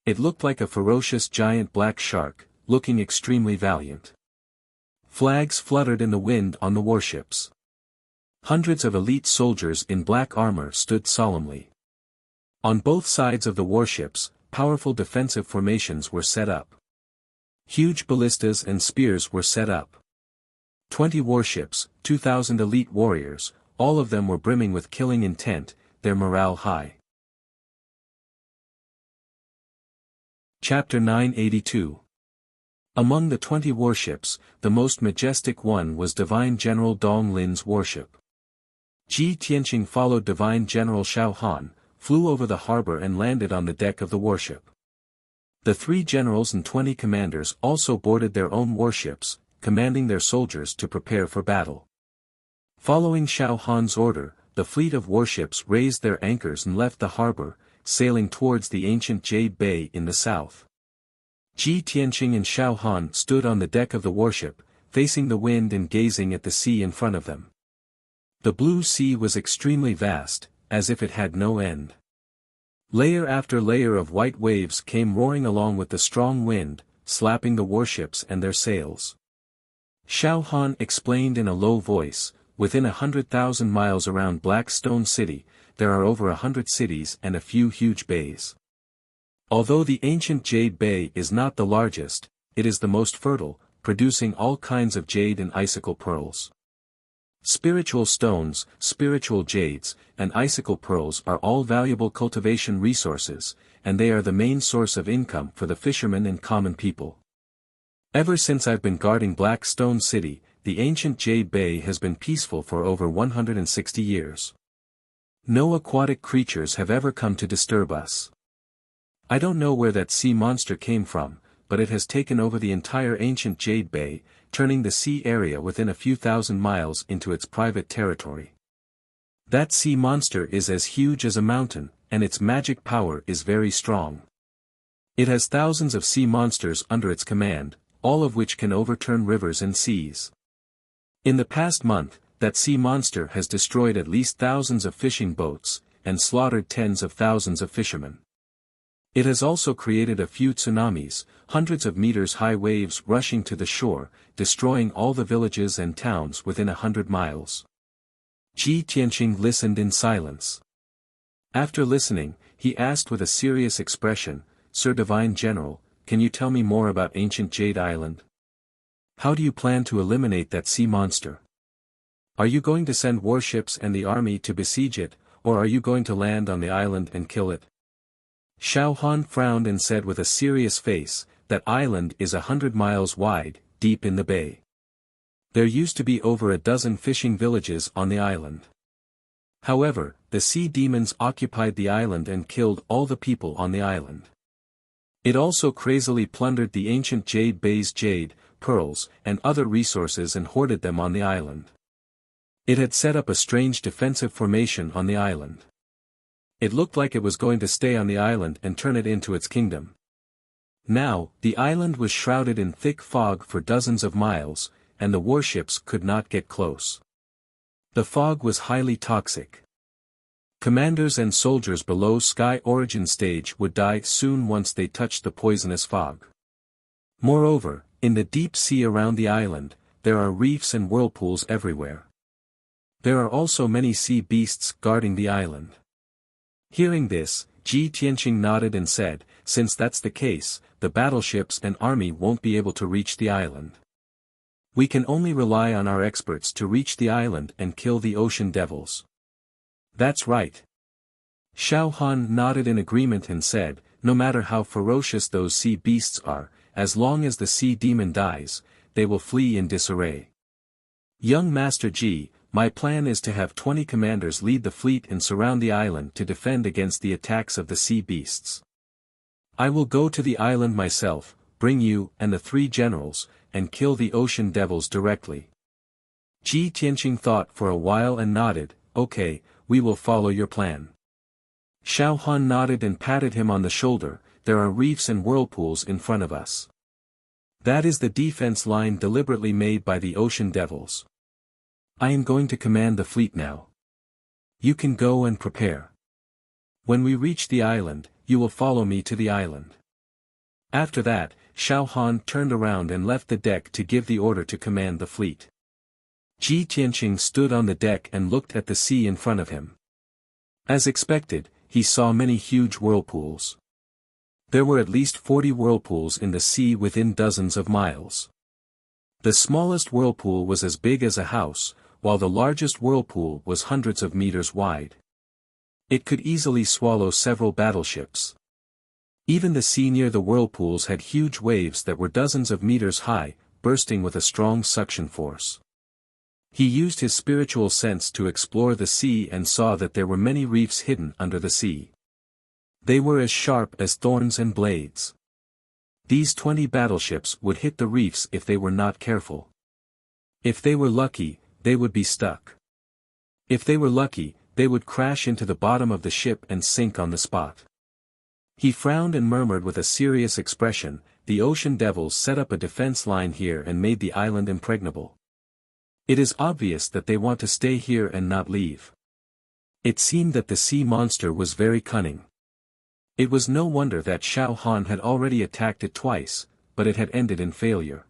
Speaker 1: It looked like a ferocious giant black shark, looking extremely valiant. Flags fluttered in the wind on the warships. Hundreds of elite soldiers in black armor stood solemnly. On both sides of the warships, powerful defensive formations were set up. Huge ballistas and spears were set up. 20 warships, 2,000 elite warriors, all of them were brimming with killing intent, their morale high. Chapter 982. Among the 20 warships, the most majestic one was Divine General Dong Lin's warship. Ji Tianqing followed Divine General Xiao Han, flew over the harbor and landed on the deck of the warship. The 3 generals and 20 commanders also boarded their own warships, commanding their soldiers to prepare for battle. Following Xiao Han's order, the fleet of warships raised their anchors and left the harbor, sailing towards the ancient Jade Bay in the south. Ji Tianqing and Xiao Han stood on the deck of the warship, facing the wind and gazing at the sea in front of them. The blue sea was extremely vast, as if it had no end. Layer after layer of white waves came roaring along with the strong wind, slapping the warships and their sails. Xiao Han explained in a low voice, "Within 100,000 miles around Black Stone City, there are over 100 cities and a few huge bays. Although the ancient Jade Bay is not the largest, it is the most fertile, producing all kinds of jade and icicle pearls. Spiritual stones, spiritual jades, and icicle pearls are all valuable cultivation resources, and they are the main source of income for the fishermen and common people. Ever since I've been guarding Black Stone City, the ancient Jade Bay has been peaceful for over 160 years. No aquatic creatures have ever come to disturb us. I don't know where that sea monster came from, but it has taken over the entire ancient Jade Bay, turning the sea area within a few thousand miles into its private territory. That sea monster is as huge as a mountain, and its magic power is very strong. It has thousands of sea monsters under its command, all of which can overturn rivers and seas. In the past month, that sea monster has destroyed at least thousands of fishing boats, and slaughtered tens of thousands of fishermen. It has also created a few tsunamis, hundreds of meters high waves rushing to the shore, destroying all the villages and towns within 100 miles. Ji Tianqing listened in silence. After listening, he asked with a serious expression, "Sir Divine General, can you tell me more about ancient Jade Island? How do you plan to eliminate that sea monster? Are you going to send warships and the army to besiege it, or are you going to land on the island and kill it?" Xiao Han frowned and said with a serious face, "That island is 100 miles wide, deep in the bay. There used to be over a dozen fishing villages on the island. However, the sea demons occupied the island and killed all the people on the island. It also crazily plundered the ancient Jade Bay's jade, pearls, and other resources and hoarded them on the island. It had set up a strange defensive formation on the island. It looked like it was going to stay on the island and turn it into its kingdom. Now, the island was shrouded in thick fog for dozens of miles, and the warships could not get close. The fog was highly toxic. Commanders and soldiers below Sky Origin stage would die soon once they touched the poisonous fog. Moreover, in the deep sea around the island, there are reefs and whirlpools everywhere. There are also many sea beasts guarding the island. Hearing this, Ji Tianqing nodded and said, since that's the case, the battleships and army won't be able to reach the island. We can only rely on our experts to reach the island and kill the ocean devils. That's right. Xiao Han nodded in agreement and said, no matter how ferocious those sea beasts are, as long as the sea demon dies, they will flee in disarray. Young Master Ji, my plan is to have 20 commanders lead the fleet and surround the island to defend against the attacks of the sea beasts. I will go to the island myself, bring you and the 3 generals, and kill the ocean devils directly. Ji Tianqing thought for a while and nodded, okay, we will follow your plan. Xiao Han nodded and patted him on the shoulder, there are reefs and whirlpools in front of us. That is the defense line deliberately made by the ocean devils. I am going to command the fleet now. You can go and prepare. When we reach the island, you will follow me to the island. After that, Xiao Han turned around and left the deck to give the order to command the fleet. Ji Tianqing stood on the deck and looked at the sea in front of him. As expected, he saw many huge whirlpools. There were at least 40 whirlpools in the sea within dozens of miles. The smallest whirlpool was as big as a house, while the largest whirlpool was hundreds of meters wide. It could easily swallow several battleships. Even the sea near the whirlpools had huge waves that were dozens of meters high, bursting with a strong suction force. He used his spiritual sense to explore the sea and saw that there were many reefs hidden under the sea. They were as sharp as thorns and blades. These 20 battleships would hit the reefs if they were not careful. If they were lucky, they would be stuck. If they were lucky, they would crash into the bottom of the ship and sink on the spot. He frowned and murmured with a serious expression, the ocean devils set up a defense line here and made the island impregnable. It is obvious that they want to stay here and not leave. It seemed that the sea monster was very cunning. It was no wonder that Xiao Han had already attacked it twice, but it had ended in failure.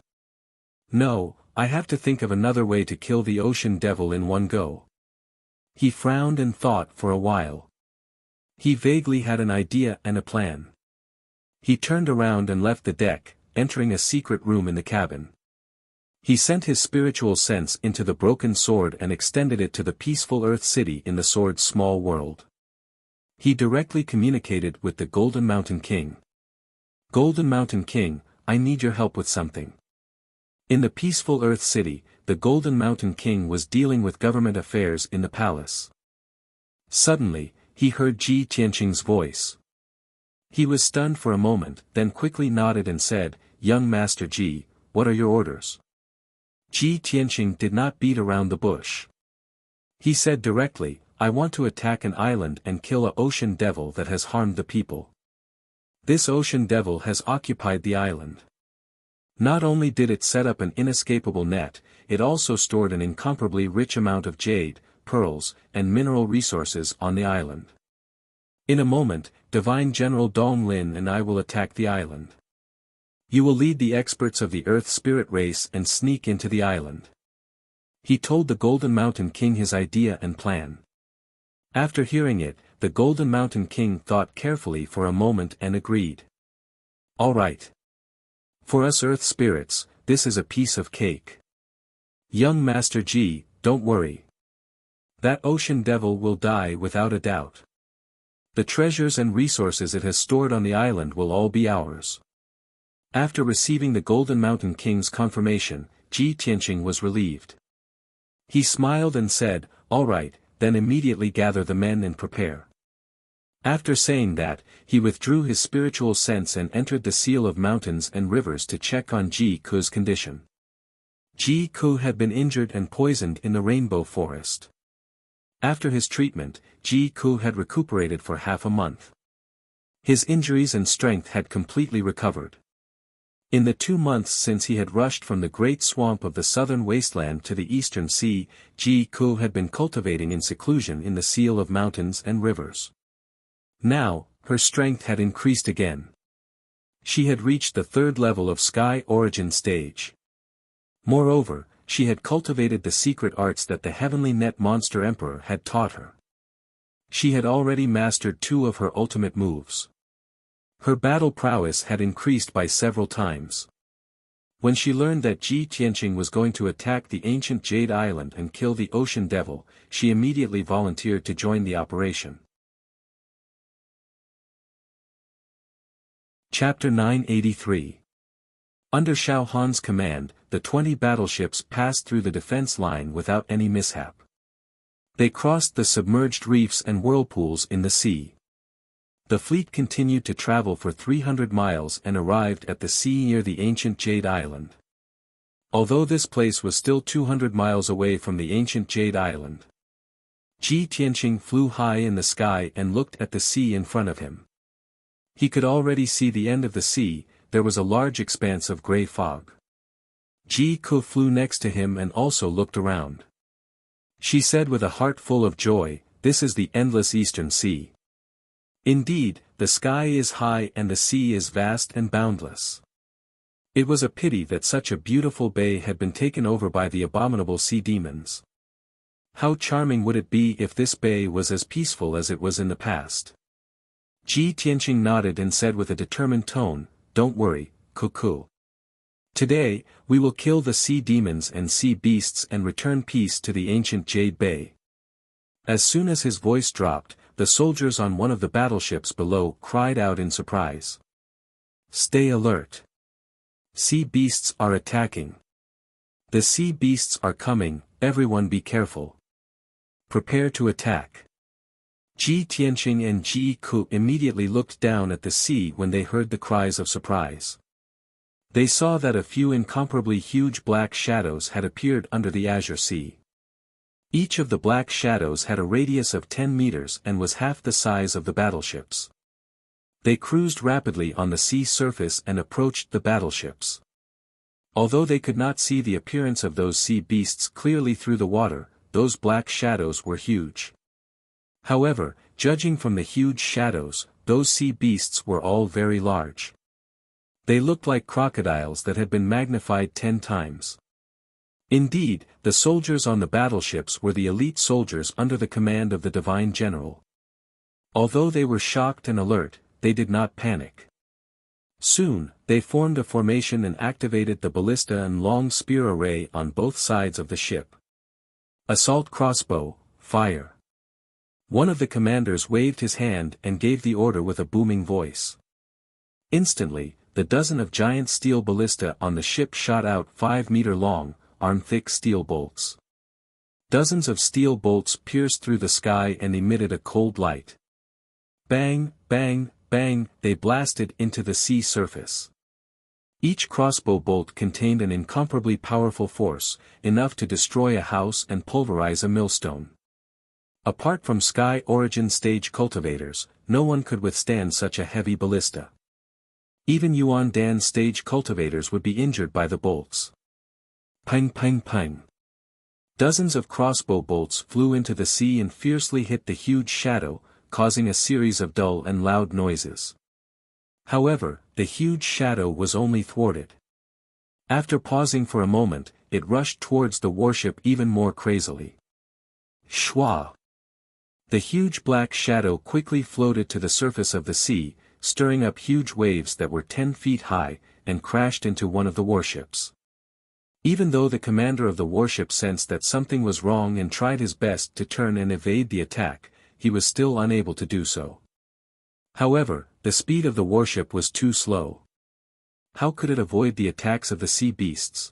Speaker 1: No, I have to think of another way to kill the ocean devil in one go. He frowned and thought for a while. He vaguely had an idea and a plan. He turned around and left the deck, entering a secret room in the cabin. He sent his spiritual sense into the broken sword and extended it to the peaceful Earth City in the sword's small world. He directly communicated with the Golden Mountain King. Golden Mountain King, I need your help with something. In the peaceful Earth City, the Golden Mountain King was dealing with government affairs in the palace. Suddenly, he heard Ji Tianqing's voice. He was stunned for a moment, then quickly nodded and said, Young Master Ji, what are your orders? Ji Tianqing did not beat around the bush. He said directly, I want to attack an island and kill an ocean devil that has harmed the people. This ocean devil has occupied the island. Not only did it set up an inescapable net, it also stored an incomparably rich amount of jade, pearls, and mineral resources on the island. In a moment, Divine General Dong Lin and I will attack the island. You will lead the experts of the Earth Spirit race and sneak into the island. He told the Golden Mountain King his idea and plan. After hearing it, the Golden Mountain King thought carefully for a moment and agreed. All right. For us Earth spirits, this is a piece of cake. Young Master Ji, don't worry. That ocean devil will die without a doubt. The treasures and resources it has stored on the island will all be ours. After receiving the Golden Mountain King's confirmation, Ji Tianqing was relieved. He smiled and said, all right, then immediately gather the men and prepare. After saying that, he withdrew his spiritual sense and entered the seal of mountains and rivers to check on Ji Ku's condition. Ji Ku had been injured and poisoned in the rainbow forest. After his treatment, Ji Ku had recuperated for half a month. His injuries and strength had completely recovered. In the 2 months since he had rushed from the great swamp of the southern wasteland to the eastern sea, Ji Ku had been cultivating in seclusion in the seal of mountains and rivers. Now, her strength had increased again. She had reached the 3rd level of Sky Origin stage. Moreover, she had cultivated the secret arts that the Heavenly Net Monster Emperor had taught her. She had already mastered 2 of her ultimate moves. Her battle prowess had increased by several times. When she learned that Ji Tianqing was going to attack the ancient Jade Island and kill the Ocean Devil, she immediately volunteered to join the operation. Chapter 983. Under Xiao Han's command, the 20 battleships passed through the defense line without any mishap. They crossed the submerged reefs and whirlpools in the sea. The fleet continued to travel for 300 miles and arrived at the sea near the ancient Jade Island. Although this place was still 200 miles away from the ancient Jade Island, Ji Tianqing flew high in the sky and looked at the sea in front of him. He could already see the end of the sea. There was a large expanse of grey fog. Ji Ku flew next to him and also looked around. She said with a heart full of joy, "This is the endless eastern sea. Indeed, the sky is high and the sea is vast and boundless." It was a pity that such a beautiful bay had been taken over by the abominable sea demons. How charming would it be if this bay was as peaceful as it was in the past? Ji Tianqing nodded and said with a determined tone, "Don't worry, Cuckoo. Today, we will kill the sea demons and sea beasts and return peace to the ancient Jade Bay." As soon as his voice dropped, the soldiers on one of the battleships below cried out in surprise. "Stay alert. Sea beasts are attacking. The sea beasts are coming, everyone be careful. Prepare to attack." Ji Tianqing and Ji Ku immediately looked down at the sea when they heard the cries of surprise. They saw that a few incomparably huge black shadows had appeared under the azure sea. Each of the black shadows had a radius of 10 meters and was half the size of the battleships. They cruised rapidly on the sea surface and approached the battleships. Although they could not see the appearance of those sea beasts clearly through the water, those black shadows were huge. However, judging from the huge shadows, those sea beasts were all very large. They looked like crocodiles that had been magnified 10 times. Indeed, the soldiers on the battleships were the elite soldiers under the command of the Divine General. Although they were shocked and alert, they did not panic. Soon, they formed a formation and activated the ballista and long spear array on both sides of the ship. "Assault crossbow, fire." One of the commanders waved his hand and gave the order with a booming voice. Instantly, the dozen of giant steel ballista on the ship shot out 5-meter-long, arm-thick steel bolts. Dozens of steel bolts pierced through the sky and emitted a cold light. Bang, bang, bang, they blasted into the sea surface. Each crossbow bolt contained an incomparably powerful force, enough to destroy a house and pulverize a millstone. Apart from Sky Origin stage cultivators, no one could withstand such a heavy ballista. Even Yuan Dan stage cultivators would be injured by the bolts. Pang pang pang. Dozens of crossbow bolts flew into the sea and fiercely hit the huge shadow, causing a series of dull and loud noises. However, the huge shadow was only thwarted. After pausing for a moment, it rushed towards the warship even more crazily. Shwa! The huge black shadow quickly floated to the surface of the sea, stirring up huge waves that were 10 feet high, and crashed into one of the warships. Even though the commander of the warship sensed that something was wrong and tried his best to turn and evade the attack, he was still unable to do so. However, the speed of the warship was too slow. How could it avoid the attacks of the sea beasts?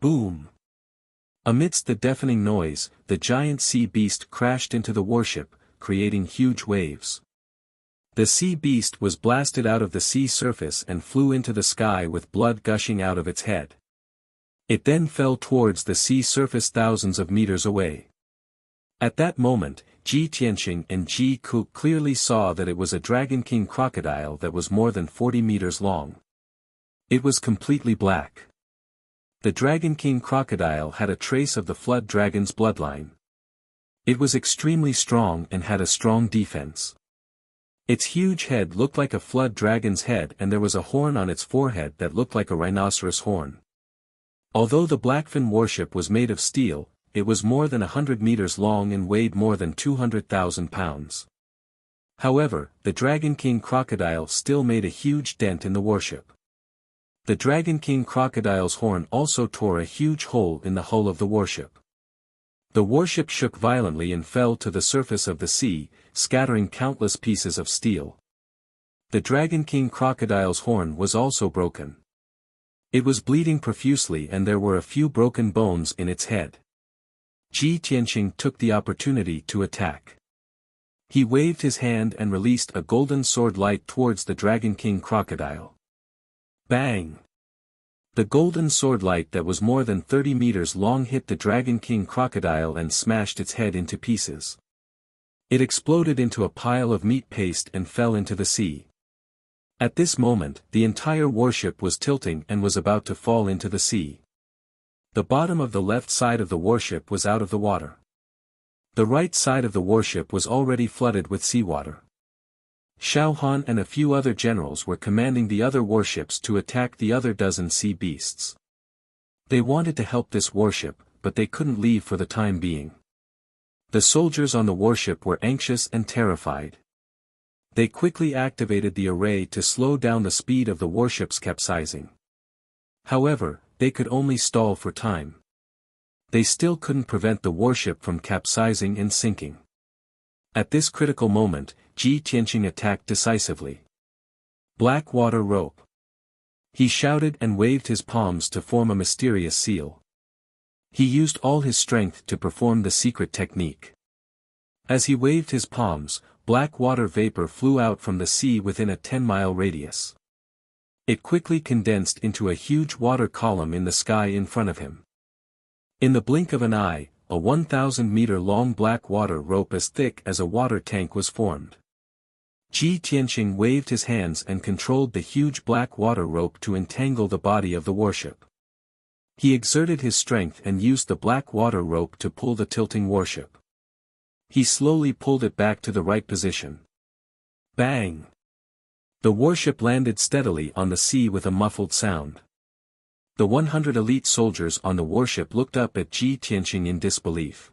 Speaker 1: Boom! Amidst the deafening noise, the giant sea beast crashed into the warship, creating huge waves. The sea beast was blasted out of the sea surface and flew into the sky with blood gushing out of its head. It then fell towards the sea surface thousands of meters away. At that moment, Ji Tianqing and Ji Ku clearly saw that it was a Dragon King crocodile that was more than 40 meters long. It was completely black. The Dragon King crocodile had a trace of the flood dragon's bloodline. It was extremely strong and had a strong defense. Its huge head looked like a flood dragon's head, and there was a horn on its forehead that looked like a rhinoceros horn. Although the Blackfin warship was made of steel, it was more than 100 meters long and weighed more than 200,000 pounds. However, the Dragon King crocodile still made a huge dent in the warship. The Dragon King crocodile's horn also tore a huge hole in the hull of the warship. The warship shook violently and fell to the surface of the sea, scattering countless pieces of steel. The Dragon King crocodile's horn was also broken. It was bleeding profusely and there were a few broken bones in its head. Ji Tianqing took the opportunity to attack. He waved his hand and released a golden sword light towards the Dragon King crocodile. Bang! The golden sword light that was more than 30 meters long hit the Dragon King crocodile and smashed its head into pieces. It exploded into a pile of meat paste and fell into the sea. At this moment, the entire warship was tilting and was about to fall into the sea. The bottom of the left side of the warship was out of the water. The right side of the warship was already flooded with seawater. Xiao Han and a few other generals were commanding the other warships to attack the other dozen sea beasts. They wanted to help this warship, but they couldn't leave for the time being. The soldiers on the warship were anxious and terrified. They quickly activated the array to slow down the speed of the warship's capsizing. However, they could only stall for time. They still couldn't prevent the warship from capsizing and sinking. At this critical moment, Ji Tianqing attacked decisively. Black water rope. He shouted and waved his palms to form a mysterious seal. He used all his strength to perform the secret technique. As he waved his palms, black water vapor flew out from the sea within a 10-mile radius. It quickly condensed into a huge water column in the sky in front of him. In the blink of an eye, a 1,000-meter-long black water rope as thick as a water tank was formed. Ji Tianqing waved his hands and controlled the huge black water rope to entangle the body of the warship. He exerted his strength and used the black water rope to pull the tilting warship. He slowly pulled it back to the right position. Bang! The warship landed steadily on the sea with a muffled sound. The 100 elite soldiers on the warship looked up at Ji Tianqing in disbelief.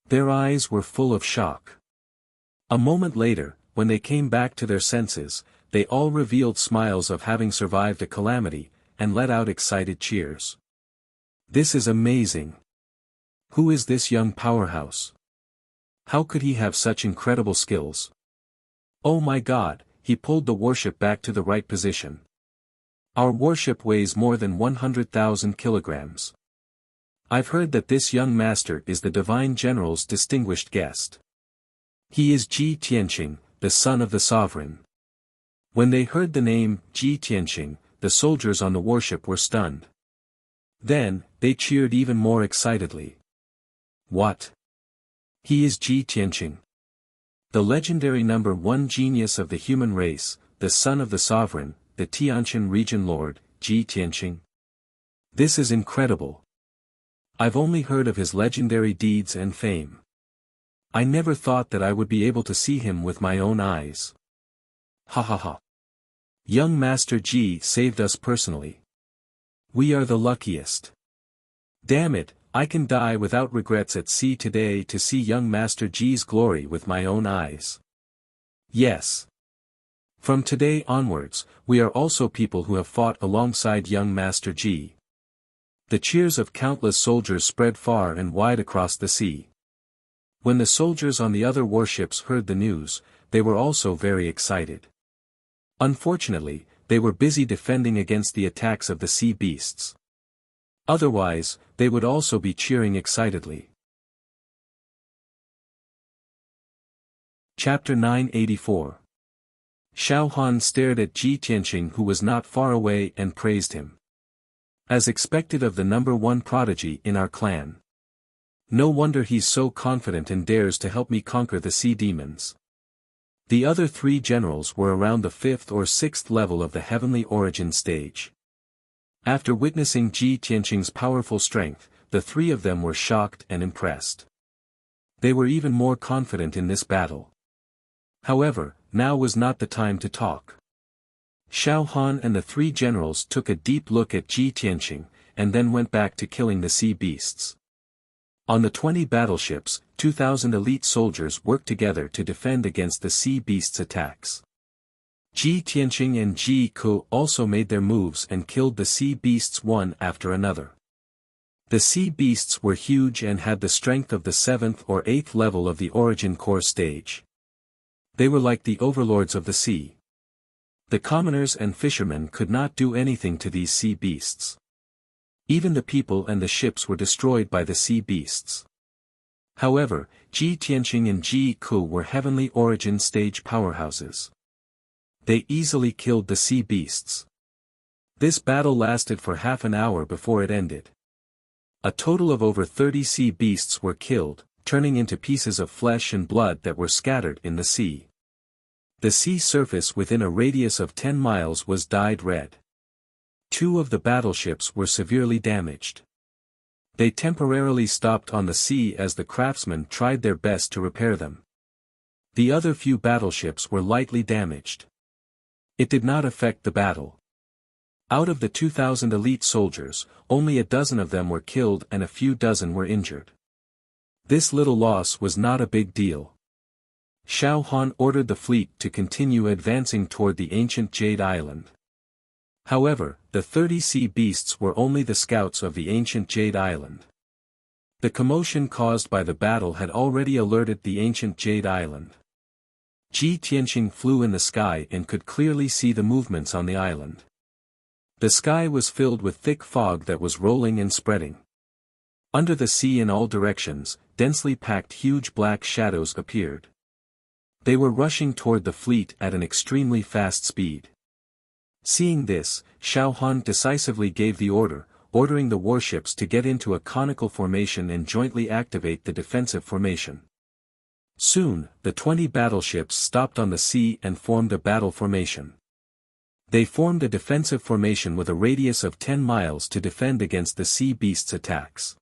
Speaker 1: Their eyes were full of shock. A moment later, when they came back to their senses, they all revealed smiles of having survived a calamity, and let out excited cheers. This is amazing. Who is this young powerhouse? How could he have such incredible skills? Oh my God, he pulled the warship back to the right position. Our warship weighs more than 100,000 kilograms. I've heard that this young master is the divine general's distinguished guest. He is Ji Tianqing, the son of the sovereign. When they heard the name, Ji Tianqing, the soldiers on the warship were stunned. Then, they cheered even more excitedly. What? He is Ji Tianqing. The legendary number 1 genius of the human race, the son of the sovereign, the Tianqian region lord, Ji Tianqing. This is incredible. I've only heard of his legendary deeds and fame. I never thought that I would be able to see him with my own eyes. Ha ha ha. Young Master Ji saved us personally. We are the luckiest. Damn it, I can die without regrets at sea today to see young Master Ji's glory with my own eyes. Yes. From today onwards, we are also people who have fought alongside young Master Ji. The cheers of countless soldiers spread far and wide across the sea. When the soldiers on the other warships heard the news, they were also very excited. Unfortunately, they were busy defending against the attacks of the sea beasts. Otherwise, they would also be cheering excitedly. Chapter 984. Xiao Han stared at Ji Tianqing, who was not far away, and praised him. As expected of the number 1 prodigy in our clan. No wonder he's so confident and dares to help me conquer the sea demons. The other 3 generals were around the 5th or 6th level of the heavenly origin stage. After witnessing Ji Tianqing's powerful strength, the three of them were shocked and impressed. They were even more confident in this battle. However, now was not the time to talk. Xiao Han and the three generals took a deep look at Ji Tianqing, and then went back to killing the sea beasts. On the 20 battleships, 2,000 elite soldiers worked together to defend against the sea beasts' attacks. Ji Tianqing and Ji Ku also made their moves and killed the sea beasts one after another. The sea beasts were huge and had the strength of the 7th or 8th level of the origin core stage. They were like the overlords of the sea. The commoners and fishermen could not do anything to these sea beasts. Even the people and the ships were destroyed by the sea beasts. However, Ji Tianqing and Ji Ku were heavenly origin stage powerhouses. They easily killed the sea beasts. This battle lasted for half an hour before it ended. A total of over 30 sea beasts were killed, turning into pieces of flesh and blood that were scattered in the sea. The sea surface within a radius of 10 miles was dyed red. 2 of the battleships were severely damaged. They temporarily stopped on the sea as the craftsmen tried their best to repair them. The other few battleships were lightly damaged. It did not affect the battle. Out of the 2,000 elite soldiers, only a dozen of them were killed and a few dozen were injured. This little loss was not a big deal. Xiao Han ordered the fleet to continue advancing toward the ancient Jade Island. However, the 30 sea beasts were only the scouts of the ancient Jade Island. The commotion caused by the battle had already alerted the ancient Jade Island. Ji Tianqing flew in the sky and could clearly see the movements on the island. The sky was filled with thick fog that was rolling and spreading. Under the sea in all directions, densely packed huge black shadows appeared. They were rushing toward the fleet at an extremely fast speed. Seeing this, Xiao Han decisively gave the order, ordering the warships to get into a conical formation and jointly activate the defensive formation. Soon, the 20 battleships stopped on the sea and formed a battle formation. They formed a defensive formation with a radius of 10 miles to defend against the sea beasts' attacks.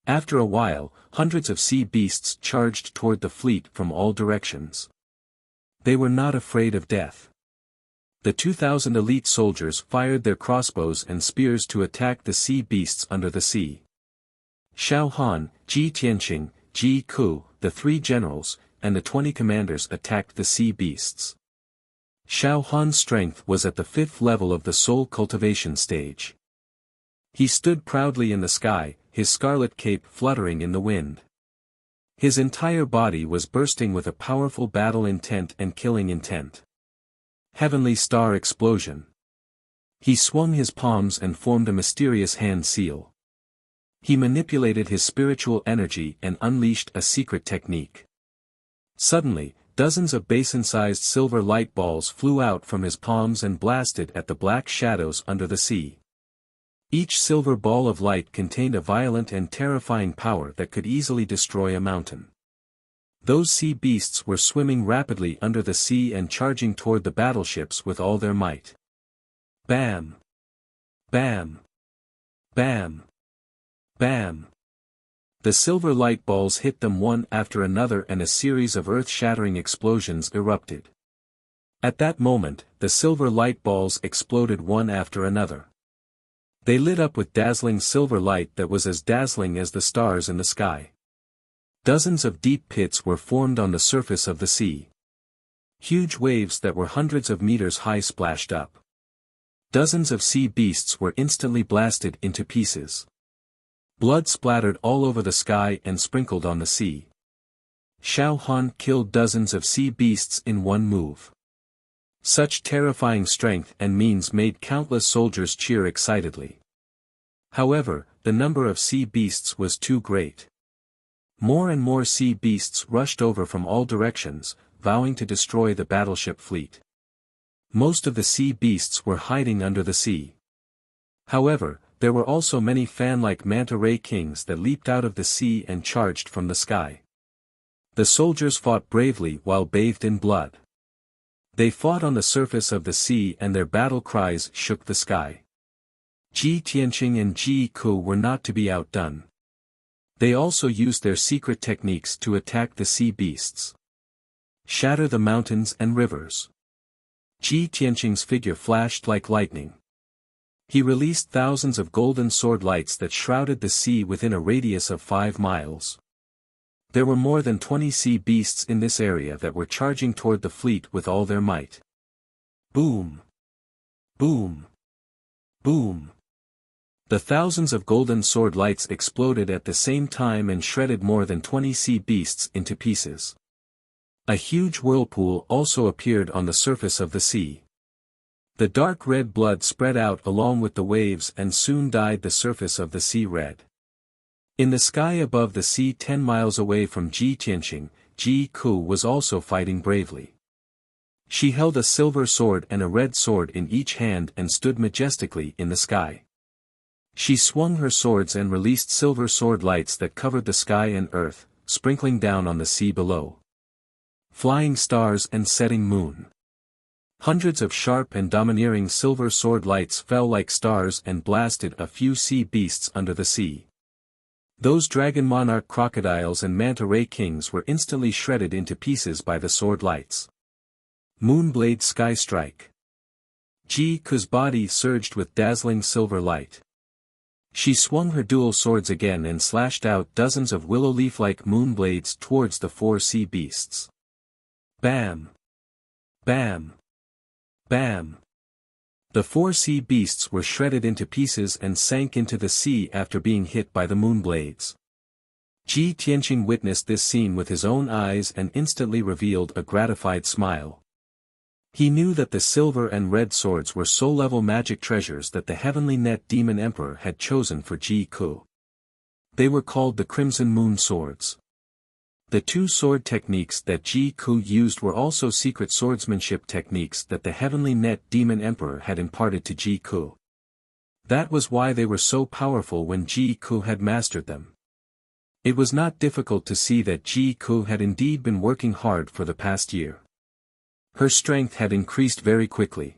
Speaker 1: After a while, hundreds of sea beasts charged toward the fleet from all directions. They were not afraid of death. The 2,000 elite soldiers fired their crossbows and spears to attack the sea beasts under the sea. Xiao Han, Ji Tianqing, Ji Ku, the 3 generals, and the 20 commanders attacked the sea beasts. Xiao Han's strength was at the 5th level of the soul cultivation stage. He stood proudly in the sky, his scarlet cape fluttering in the wind. His entire body was bursting with a powerful battle intent and killing intent. Heavenly star explosion. He swung his palms and formed a mysterious hand seal. He manipulated his spiritual energy and unleashed a secret technique. Suddenly, dozens of basin-sized silver light balls flew out from his palms and blasted at the black shadows under the sea. Each silver ball of light contained a violent and terrifying power that could easily destroy a mountain. Those sea beasts were swimming rapidly under the sea and charging toward the battleships with all their might. Bam! Bam! Bam! Bam! The silver light balls hit them one after another and a series of earth-shattering explosions erupted. At that moment, the silver light balls exploded one after another. They lit up with dazzling silver light that was as dazzling as the stars in the sky. Dozens of deep pits were formed on the surface of the sea. Huge waves that were hundreds of meters high splashed up. Dozens of sea beasts were instantly blasted into pieces. Blood splattered all over the sky and sprinkled on the sea. Xiao Han killed dozens of sea beasts in one move. Such terrifying strength and means made countless soldiers cheer excitedly. However, the number of sea beasts was too great. More and more sea beasts rushed over from all directions, vowing to destroy the battleship fleet. Most of the sea beasts were hiding under the sea. However, there were also many fan-like manta ray kings that leaped out of the sea and charged from the sky. The soldiers fought bravely while bathed in blood. They fought on the surface of the sea and their battle cries shook the sky. Ji Tianqing and Ji Ku were not to be outdone. They also used their secret techniques to attack the sea beasts. Shatter the mountains and rivers. Ji Tianqing's figure flashed like lightning. He released thousands of golden sword lights that shrouded the sea within a radius of 5 miles. There were more than 20 sea beasts in this area that were charging toward the fleet with all their might. Boom! Boom! Boom! The thousands of golden sword lights exploded at the same time and shredded more than 20 sea beasts into pieces. A huge whirlpool also appeared on the surface of the sea. The dark red blood spread out along with the waves and soon dyed the surface of the sea red. In the sky above the sea 10 miles away from Ji Tianqing, Ji Ku was also fighting bravely. She held a silver sword and a red sword in each hand and stood majestically in the sky. She swung her swords and released silver sword lights that covered the sky and earth, sprinkling down on the sea below. Flying stars and setting moon. Hundreds of sharp and domineering silver sword lights fell like stars and blasted a few sea beasts under the sea. Those dragon monarch crocodiles and manta ray kings were instantly shredded into pieces by the sword lights. Moonblade Sky Strike. Ji Ku's body surged with dazzling silver light. She swung her dual swords again and slashed out dozens of willow leaf-like moonblades towards the 4 sea beasts. Bam! Bam! Bam! The 4 sea beasts were shredded into pieces and sank into the sea after being hit by the moonblades. Ji Tianqing witnessed this scene with his own eyes and instantly revealed a gratified smile. He knew that the silver and red swords were soul-level magic treasures that the Heavenly Net Demon Emperor had chosen for Ji Ku. They were called the Crimson Moon Swords. The 2 sword techniques that Ji Ku used were also secret swordsmanship techniques that the Heavenly Net Demon Emperor had imparted to Ji Ku. That was why they were so powerful when Ji Ku had mastered them. It was not difficult to see that Ji Ku had indeed been working hard for the past year. Her strength had increased very quickly.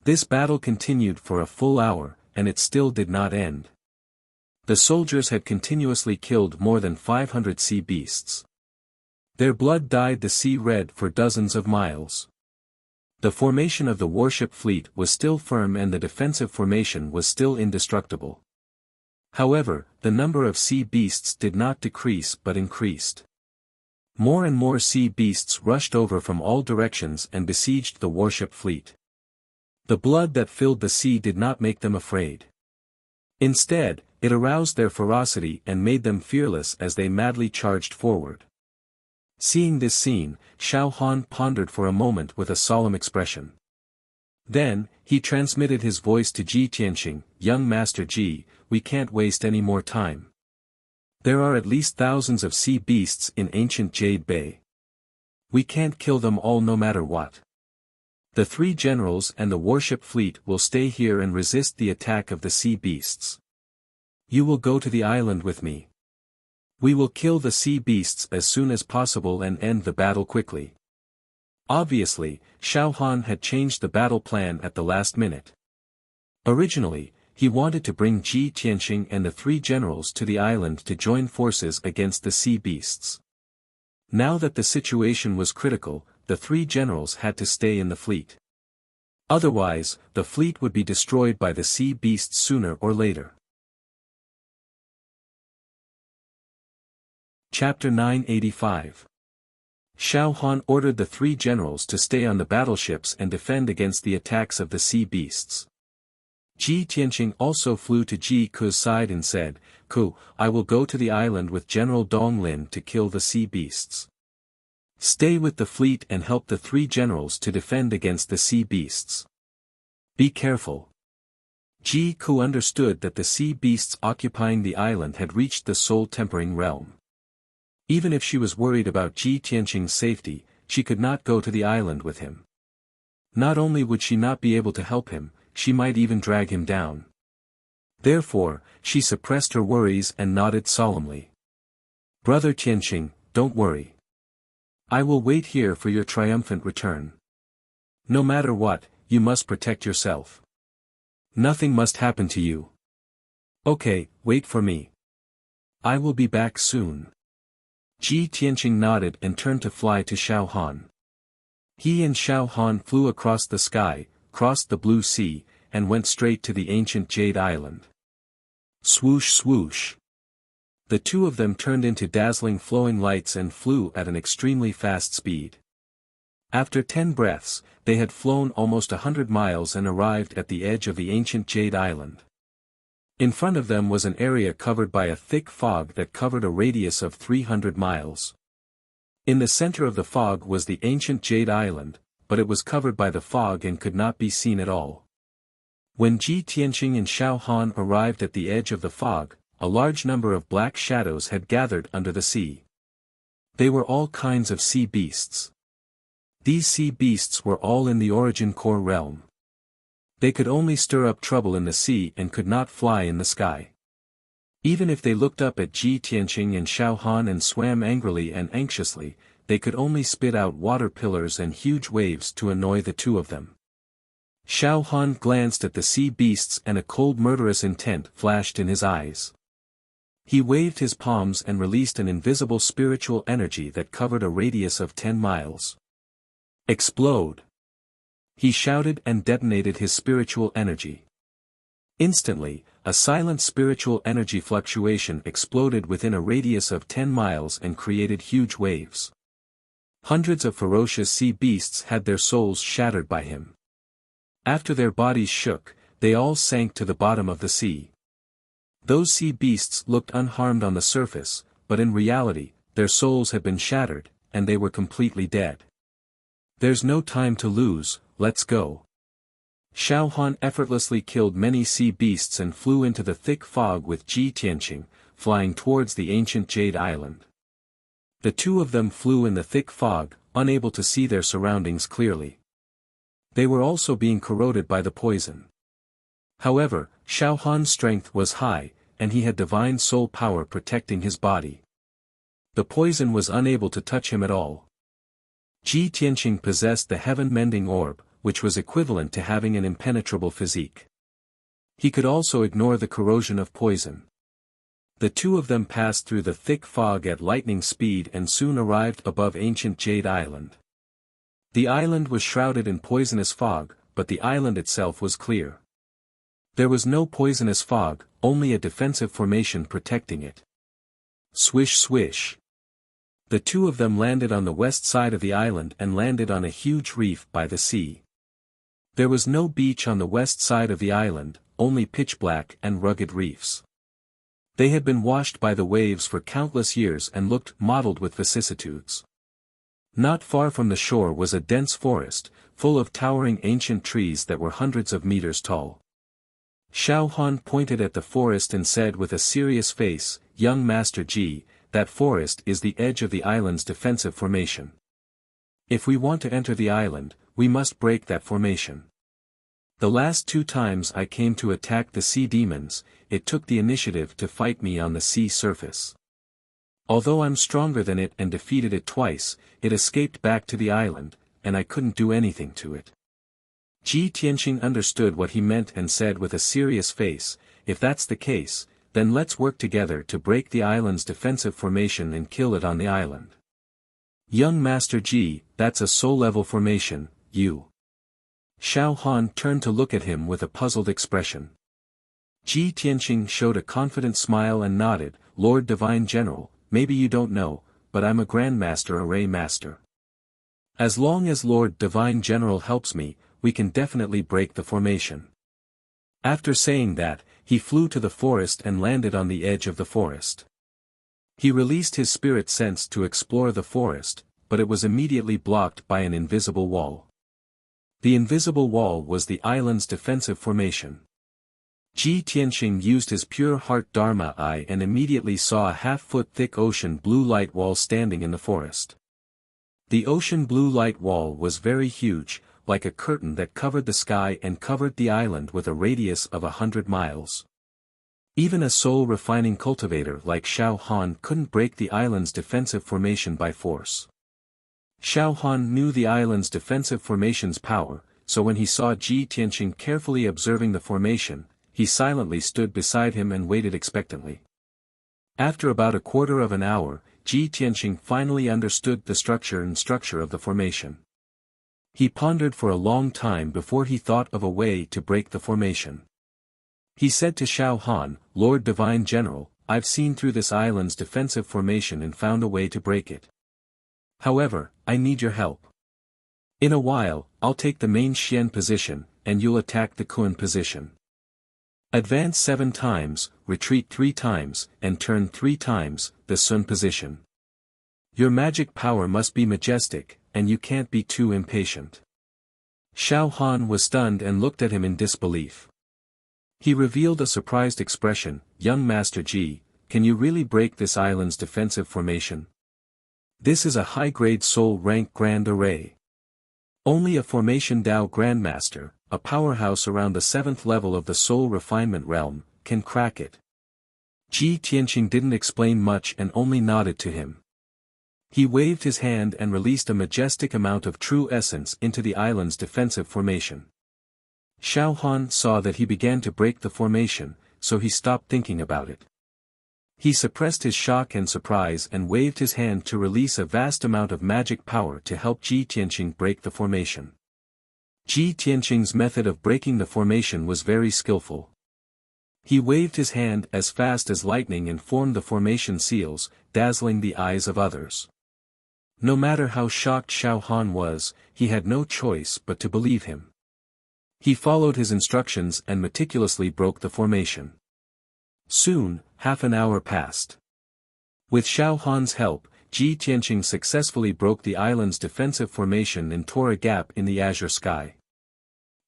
Speaker 1: This battle continued for a full hour, and it still did not end. The soldiers had continuously killed more than 500 sea beasts. Their blood dyed the sea red for dozens of miles. The formation of the warship fleet was still firm and the defensive formation was still indestructible. However, the number of sea beasts did not decrease but increased. More and more sea beasts rushed over from all directions and besieged the warship fleet. The blood that filled the sea did not make them afraid. Instead, it aroused their ferocity and made them fearless as they madly charged forward. Seeing this scene, Xiao Han pondered for a moment with a solemn expression. Then, he transmitted his voice to Ji Tianqing, "Young Master Ji, we can't waste any more time. There are at least thousands of sea beasts in ancient Jade Bay. We can't kill them all no matter what. The 3 generals and the warship fleet will stay here and resist the attack of the sea beasts. You will go to the island with me. We will kill the sea beasts as soon as possible and end the battle quickly." Obviously, Xiao Han had changed the battle plan at the last minute. Originally, he wanted to bring Ji Tianqing and the 3 generals to the island to join forces against the sea beasts. Now that the situation was critical, the 3 generals had to stay in the fleet. Otherwise, the fleet would be destroyed by the sea beasts sooner or later. Chapter 985. Xiao Han ordered the 3 generals to stay on the battleships and defend against the attacks of the sea beasts. Ji Tianqing also flew to Ji Ku's side and said, "Ku, I will go to the island with General Dong Lin to kill the sea beasts. Stay with the fleet and help the 3 generals to defend against the sea beasts. Be careful." Ji Ku understood that the sea beasts occupying the island had reached the soul-tempering realm. Even if she was worried about Ji Tianqing's safety, she could not go to the island with him. Not only would she not be able to help him, she might even drag him down. Therefore, she suppressed her worries and nodded solemnly. "Brother Tianqing, don't worry. I will wait here for your triumphant return. No matter what, you must protect yourself. Nothing must happen to you. Okay, wait for me. I will be back soon. Ji Tianqing nodded and turned to fly to Xiao Han. He and Xiao Han flew across the sky, crossed the blue sea, and went straight to the ancient Jade Island. Swoosh swoosh. The two of them turned into dazzling flowing lights and flew at an extremely fast speed. After 10 breaths, they had flown almost 100 miles and arrived at the edge of the ancient Jade Island. In front of them was an area covered by a thick fog that covered a radius of 300 miles. In the center of the fog was the ancient Jade Island, but it was covered by the fog and could not be seen at all. When Ji Tianqing and Xiao Han arrived at the edge of the fog, a large number of black shadows had gathered under the sea. They were all kinds of sea beasts. These sea beasts were all in the origin core realm. They could only stir up trouble in the sea and could not fly in the sky. Even if they looked up at Ji Tianqing and Xiao Han and swam angrily and anxiously, they could only spit out water pillars and huge waves to annoy the two of them. Xiao Han glanced at the sea beasts and a cold murderous intent flashed in his eyes. He waved his palms and released an invisible spiritual energy that covered a radius of 10 miles. Explode! He shouted and detonated his spiritual energy. Instantly, a silent spiritual energy fluctuation exploded within a radius of 10 miles and created huge waves. Hundreds of ferocious sea beasts had their souls shattered by him. After their bodies shook, they all sank to the bottom of the sea. Those sea beasts looked unharmed on the surface, but in reality, their souls had been shattered, and they were completely dead. There's no time to lose, let's go. Xiao Han effortlessly killed many sea beasts and flew into the thick fog with Ji Tianqing, flying towards the ancient Jade Island. The two of them flew in the thick fog, unable to see their surroundings clearly. They were also being corroded by the poison. However, Xiao Han's strength was high, and he had divine soul power protecting his body. The poison was unable to touch him at all. Ji Tianqing possessed the heaven-mending orb, which was equivalent to having an impenetrable physique. He could also ignore the corrosion of poison. The two of them passed through the thick fog at lightning speed and soon arrived above ancient Jade Island. The island was shrouded in poisonous fog, but the island itself was clear. There was no poisonous fog, only a defensive formation protecting it. Swish swish. The two of them landed on the west side of the island and landed on a huge reef by the sea. There was no beach on the west side of the island, only pitch black and rugged reefs. They had been washed by the waves for countless years and looked mottled with vicissitudes. Not far from the shore was a dense forest, full of towering ancient trees that were hundreds of meters tall. Xiao Han pointed at the forest and said with a serious face, "Young Master Ji, that forest is the edge of the island's defensive formation. If we want to enter the island, we must break that formation. The last 2 times I came to attack the sea demons, it took the initiative to fight me on the sea surface. Although I'm stronger than it and defeated it twice, it escaped back to the island, and I couldn't do anything to it." Ji Tianqing understood what he meant and said with a serious face, "If that's the case, then let's work together to break the island's defensive formation and kill it on the island." "Young Master Ji, that's a soul-level formation, you." Xiao Han turned to look at him with a puzzled expression. Ji Tianqing showed a confident smile and nodded, "Lord Divine General, maybe you don't know, but I'm a Grandmaster Array Master. As long as Lord Divine General helps me, we can definitely break the formation." After saying that, he flew to the forest and landed on the edge of the forest. He released his spirit sense to explore the forest, but it was immediately blocked by an invisible wall. The invisible wall was the island's defensive formation. Ji Tianqing used his pure heart Dharma eye and immediately saw a half-foot thick ocean blue light wall standing in the forest. The ocean blue light wall was very huge, like a curtain that covered the sky and covered the island with a radius of 100 miles. Even a soul-refining cultivator like Xiao Han couldn't break the island's defensive formation by force. Xiao Han knew the island's defensive formation's power, so when he saw Ji Tianqing carefully observing the formation, he silently stood beside him and waited expectantly. After about a quarter of an hour, Ji Tianqing finally understood the structure of the formation. He pondered for a long time before he thought of a way to break the formation. He said to Xiao Han, "Lord Divine General, I've seen through this island's defensive formation and found a way to break it. However, I need your help. In a while, I'll take the main Xian position, and you'll attack the Kun position. Advance 7 times, retreat 3 times, and turn 3 times, the Sun position. Your magic power must be majestic, and you can't be too impatient." Xiao Han was stunned and looked at him in disbelief. He revealed a surprised expression, "Young Master Ji, can you really break this island's defensive formation? This is a high-grade soul rank grand array. Only a formation Dao Grandmaster, a powerhouse around the 7th level of the soul refinement realm, can crack it." Ji Tianqing didn't explain much and only nodded to him. He waved his hand and released a majestic amount of true essence into the island's defensive formation. Xiao Han saw that he began to break the formation, so he stopped thinking about it. He suppressed his shock and surprise and waved his hand to release a vast amount of magic power to help Ji Tianqing break the formation. Ji Tianqing's method of breaking the formation was very skillful. He waved his hand as fast as lightning and formed the formation seals, dazzling the eyes of others. No matter how shocked Xiao Han was, he had no choice but to believe him. He followed his instructions and meticulously broke the formation. Soon, half an hour passed. With Xiao Han's help, Ji Tianqing successfully broke the island's defensive formation and tore a gap in the azure sky.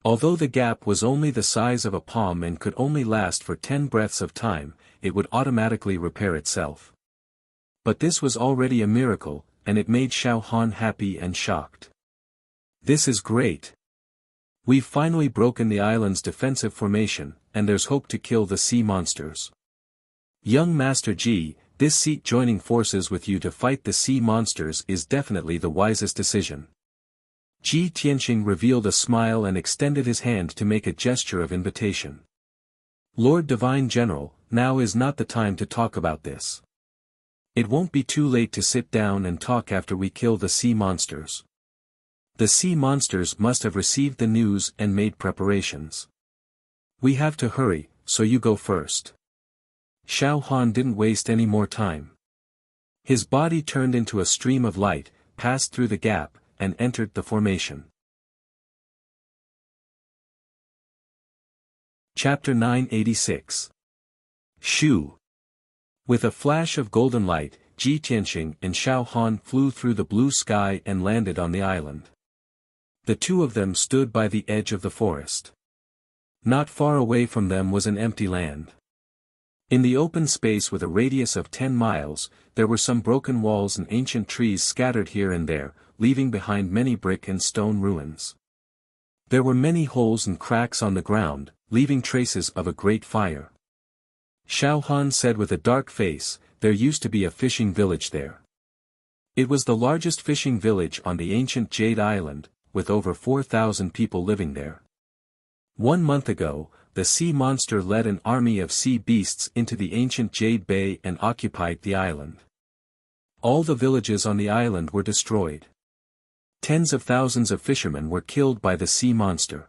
Speaker 1: Although the gap was only the size of a palm and could only last for 10 breaths of time, it would automatically repair itself. But this was already a miracle, and it made Xiao Han happy and shocked. "This is great. We've finally broken the island's defensive formation, and there's hope to kill the sea monsters. Young Master Ji, this seat joining forces with you to fight the sea monsters is definitely the wisest decision." Ji Tianqing revealed a smile and extended his hand to make a gesture of invitation. "Lord Divine General, now is not the time to talk about this. It won't be too late to sit down and talk after we kill the sea monsters. The sea monsters must have received the news and made preparations. We have to hurry, so you go first." Xiao Han didn't waste any more time. His body turned into a stream of light, passed through the gap, and entered the formation. Chapter 986. Shu. With a flash of golden light, Ji Tianqing and Xiao Han flew through the blue sky and landed on the island. The two of them stood by the edge of the forest. Not far away from them was an empty land. In the open space with a radius of 10 miles, there were some broken walls and ancient trees scattered here and there, leaving behind many brick and stone ruins. There were many holes and cracks on the ground, leaving traces of a great fire. Xiao Han said with a dark face, "There used to be a fishing village there. It was the largest fishing village on the ancient Jade Island, with over 4,000 people living there. 1 month ago, the sea monster led an army of sea beasts into the ancient Jade Bay and occupied the island. All the villages on the island were destroyed. Tens of thousands of fishermen were killed by the sea monster."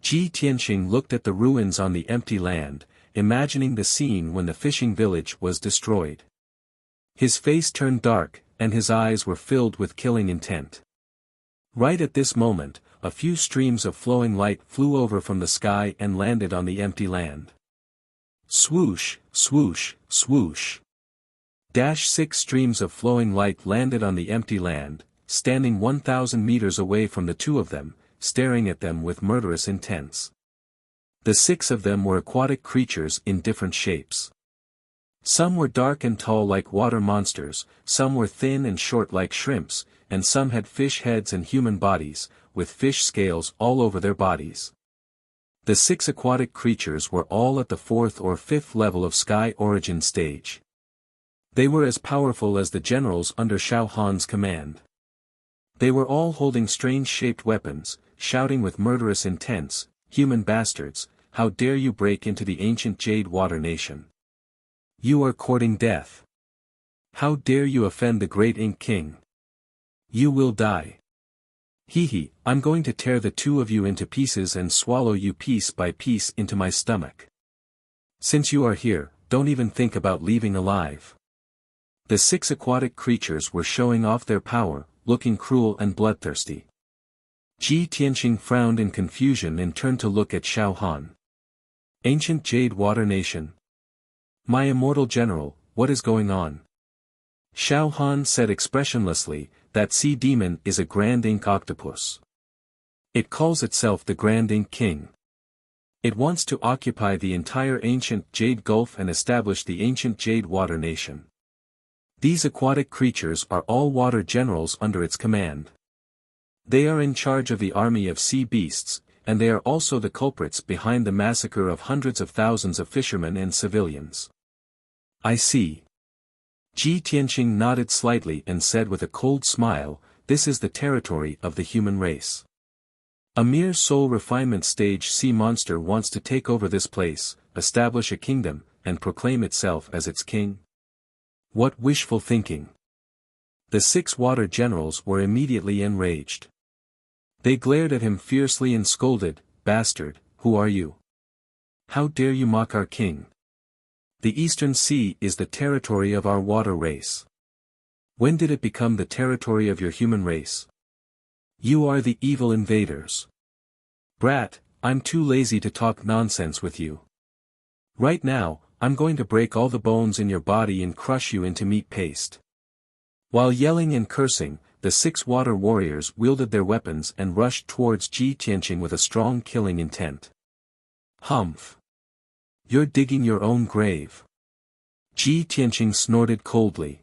Speaker 1: Ji Tianqing looked at the ruins on the empty land, imagining the scene when the fishing village was destroyed. His face turned dark, and his eyes were filled with killing intent. Right at this moment, a few streams of flowing light flew over from the sky and landed on the empty land. Swoosh, swoosh, swoosh. 6 streams of flowing light landed on the empty land, standing 1,000 meters away from the two of them, staring at them with murderous intents. The 6 of them were aquatic creatures in different shapes. Some were dark and tall like water monsters, some were thin and short like shrimps, and some had fish heads and human bodies, with fish scales all over their bodies. The 6 aquatic creatures were all at the 4th or 5th level of Sky Origin stage. They were as powerful as the generals under Xiao Han's command. They were all holding strange-shaped weapons, shouting with murderous intents, "Human bastards, how dare you break into the ancient Jade Water Nation? You are courting death. How dare you offend the great Ink King? You will die. Hee, I'm going to tear the two of you into pieces and swallow you piece by piece into my stomach. Since you are here, don't even think about leaving alive." The 6 aquatic creatures were showing off their power, looking cruel and bloodthirsty. Ji Tianqing frowned in confusion and turned to look at Xiao Han. "Ancient Jade Water Nation. My immortal general, what is going on?" Xiao Han said expressionlessly, "That sea demon is a Grand Ink Octopus. It calls itself the Grand Ink King. It wants to occupy the entire ancient Jade Gulf and establish the ancient Jade Water Nation. These aquatic creatures are all water generals under its command. They are in charge of the army of sea beasts, and they are also the culprits behind the massacre of hundreds of thousands of fishermen and civilians." "I see." Ji Tianqing nodded slightly and said with a cold smile, "This is the territory of the human race. A mere soul refinement stage sea monster wants to take over this place, establish a kingdom, and proclaim itself as its king? What wishful thinking!" The 6 water generals were immediately enraged. They glared at him fiercely and scolded, "Bastard, who are you? How dare you mock our king? The Eastern Sea is the territory of our water race. When did it become the territory of your human race? You are the evil invaders. Brat, I'm too lazy to talk nonsense with you. Right now, I'm going to break all the bones in your body and crush you into meat paste." While yelling and cursing, the 6 water warriors wielded their weapons and rushed towards Ji Tianqing with a strong killing intent. "Humph! You're digging your own grave." Ji Tianqing snorted coldly.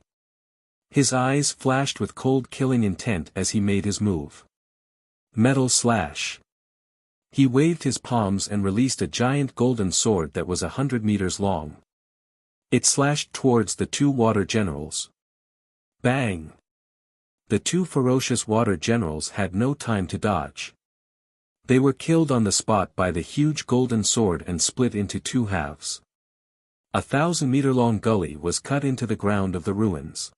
Speaker 1: His eyes flashed with cold killing intent as he made his move. Metal slash. He waved his palms and released a giant golden sword that was 100 meters long. It slashed towards the 2 water generals. Bang! The 2 ferocious water generals had no time to dodge. They were killed on the spot by the huge golden sword and split into 2 halves. A 1,000-meter-long gully was cut into the ground of the ruins.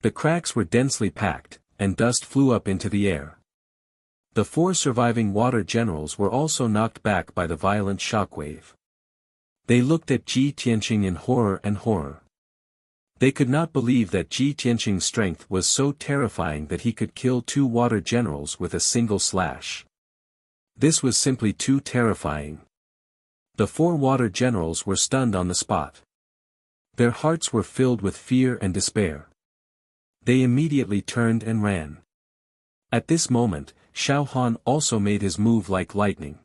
Speaker 1: The cracks were densely packed, and dust flew up into the air. The 4 surviving water generals were also knocked back by the violent shockwave. They looked at Ji Tianqing in horror and horror. They could not believe that Ji Tianqing's strength was so terrifying that he could kill 2 water generals with a single slash. This was simply too terrifying. The 4 water generals were stunned on the spot. Their hearts were filled with fear and despair. They immediately turned and ran. At this moment, Xiao Han also made his move like lightning.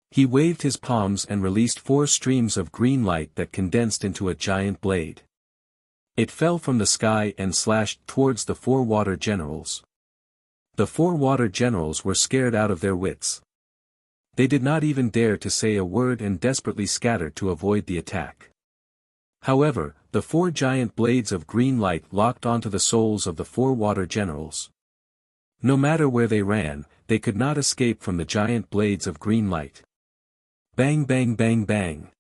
Speaker 1: He waved his palms and released 4 streams of green light that condensed into a giant blade. It fell from the sky and slashed towards the 4 water generals. The 4 water generals were scared out of their wits. They did not even dare to say a word and desperately scattered to avoid the attack. However, the 4 giant blades of green light locked onto the souls of the 4 water generals. No matter where they ran, they could not escape from the giant blades of green light. Bang bang bang bang.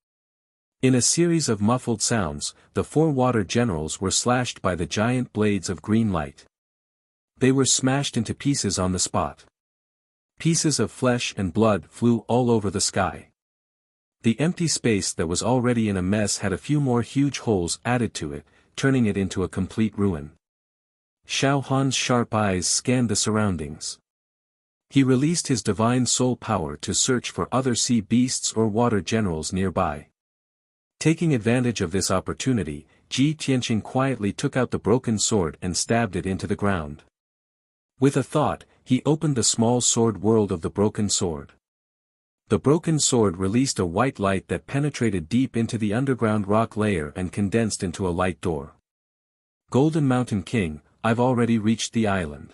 Speaker 1: In a series of muffled sounds, the 4 water generals were slashed by the giant blades of green light. They were smashed into pieces on the spot. Pieces of flesh and blood flew all over the sky. The empty space that was already in a mess had a few more huge holes added to it, turning it into a complete ruin. Xiao Han's sharp eyes scanned the surroundings. He released his divine soul power to search for other sea beasts or water generals nearby. Taking advantage of this opportunity, Ji Tianqing quietly took out the broken sword and stabbed it into the ground. With a thought, he opened the small sword world of the broken sword. The broken sword released a white light that penetrated deep into the underground rock layer and condensed into a light door. Golden Mountain King, I've already reached the island.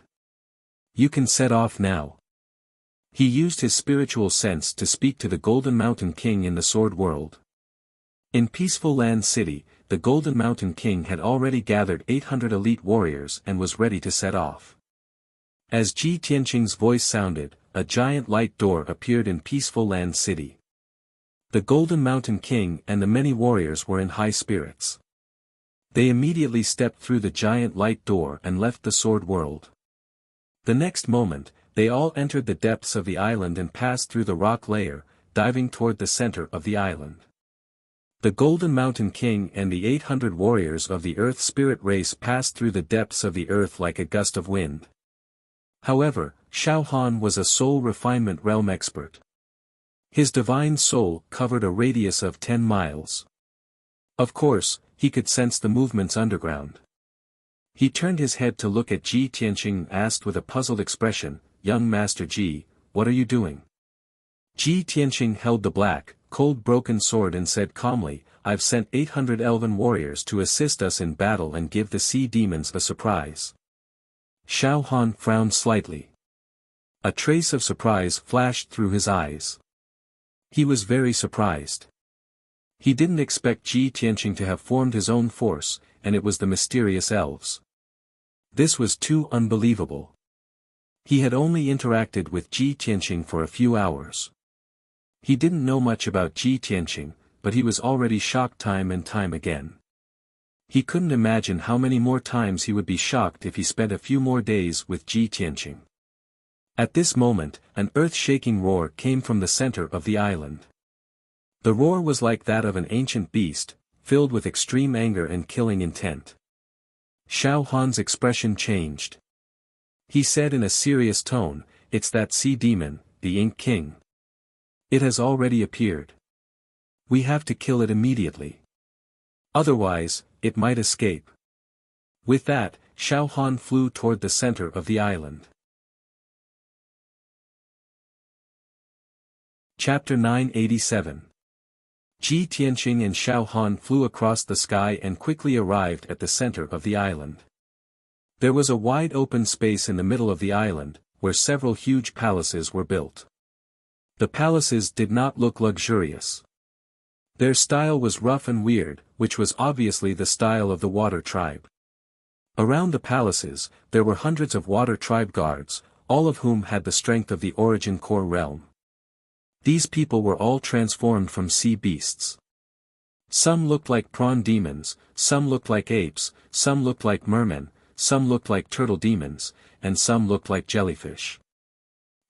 Speaker 1: You can set off now. He used his spiritual sense to speak to the Golden Mountain King in the Sword World. In Peaceful Land City, the Golden Mountain King had already gathered 800 elite warriors and was ready to set off. As Ji Tianqing's voice sounded, a giant light door appeared in peaceful Land City. The Golden Mountain King and the many warriors were in high spirits. They immediately stepped through the giant light door and left the sword world. The next moment, they all entered the depths of the island and passed through the rock layer, diving toward the center of the island. The Golden Mountain King and the 800 warriors of the Earth Spirit race passed through the depths of the earth like a gust of wind. However, Xiao Han was a soul refinement realm expert. His divine soul covered a radius of 10 miles. Of course, he could sense the movements underground. He turned his head to look at Ji Tianqing and asked with a puzzled expression, "Young Master Ji, what are you doing?" Ji Tianqing held the black, cold broken sword and said calmly, "I've sent 800 elven warriors to assist us in battle and give the sea demons a surprise." Xiao Han frowned slightly. A trace of surprise flashed through his eyes. He was very surprised. He didn't expect Ji Tianqing to have formed his own force, and it was the mysterious elves. This was too unbelievable. He had only interacted with Ji Tianqing for a few hours. He didn't know much about Ji Tianqing, but he was already shocked time and time again. He couldn't imagine how many more times he would be shocked if he spent a few more days with Ji Tianqing. At this moment, an earth-shaking roar came from the center of the island. The roar was like that of an ancient beast, filled with extreme anger and killing intent. Xiao Han's expression changed. He said in a serious tone, "It's that sea demon, the Ink King. It has already appeared. We have to kill it immediately. Otherwise, it might escape." With that, Xiao Han flew toward the center of the island. Chapter 987. Ji Tianqing and Xiao Han flew across the sky and quickly arrived at the center of the island. There was a wide open space in the middle of the island, where several huge palaces were built. The palaces did not look luxurious. Their style was rough and weird, which was obviously the style of the Water Tribe. Around the palaces, there were hundreds of Water Tribe guards, all of whom had the strength of the Origin Core realm. These people were all transformed from sea beasts. Some looked like prawn demons, some looked like apes, some looked like mermen, some looked like turtle demons, and some looked like jellyfish.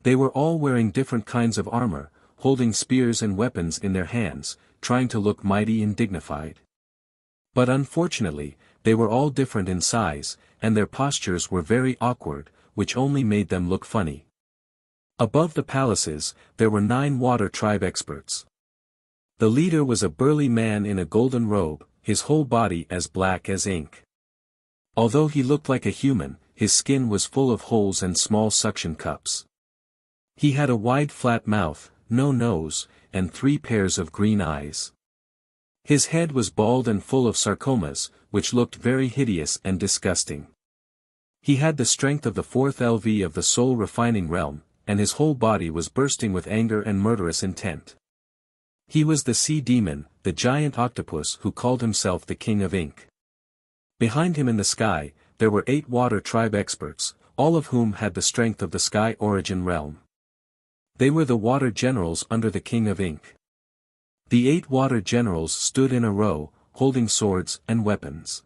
Speaker 1: They were all wearing different kinds of armor, holding spears and weapons in their hands, trying to look mighty and dignified. But unfortunately, they were all different in size, and their postures were very awkward, which only made them look funny. Above the palaces, there were 9 Water Tribe experts. The leader was a burly man in a golden robe, his whole body as black as ink. Although he looked like a human, his skin was full of holes and small suction cups. He had a wide flat mouth, no nose, and 3 pairs of green eyes. His head was bald and full of sarcomas, which looked very hideous and disgusting. He had the strength of the 4th LV of the soul refining realm, and his whole body was bursting with anger and murderous intent. He was the sea demon, the giant octopus who called himself the King of Ink. Behind him in the sky, there were 8 Water Tribe experts, all of whom had the strength of the Sky Origin realm. They were the Water Generals under the King of Ink. The 8 Water Generals stood in a row, holding swords and weapons.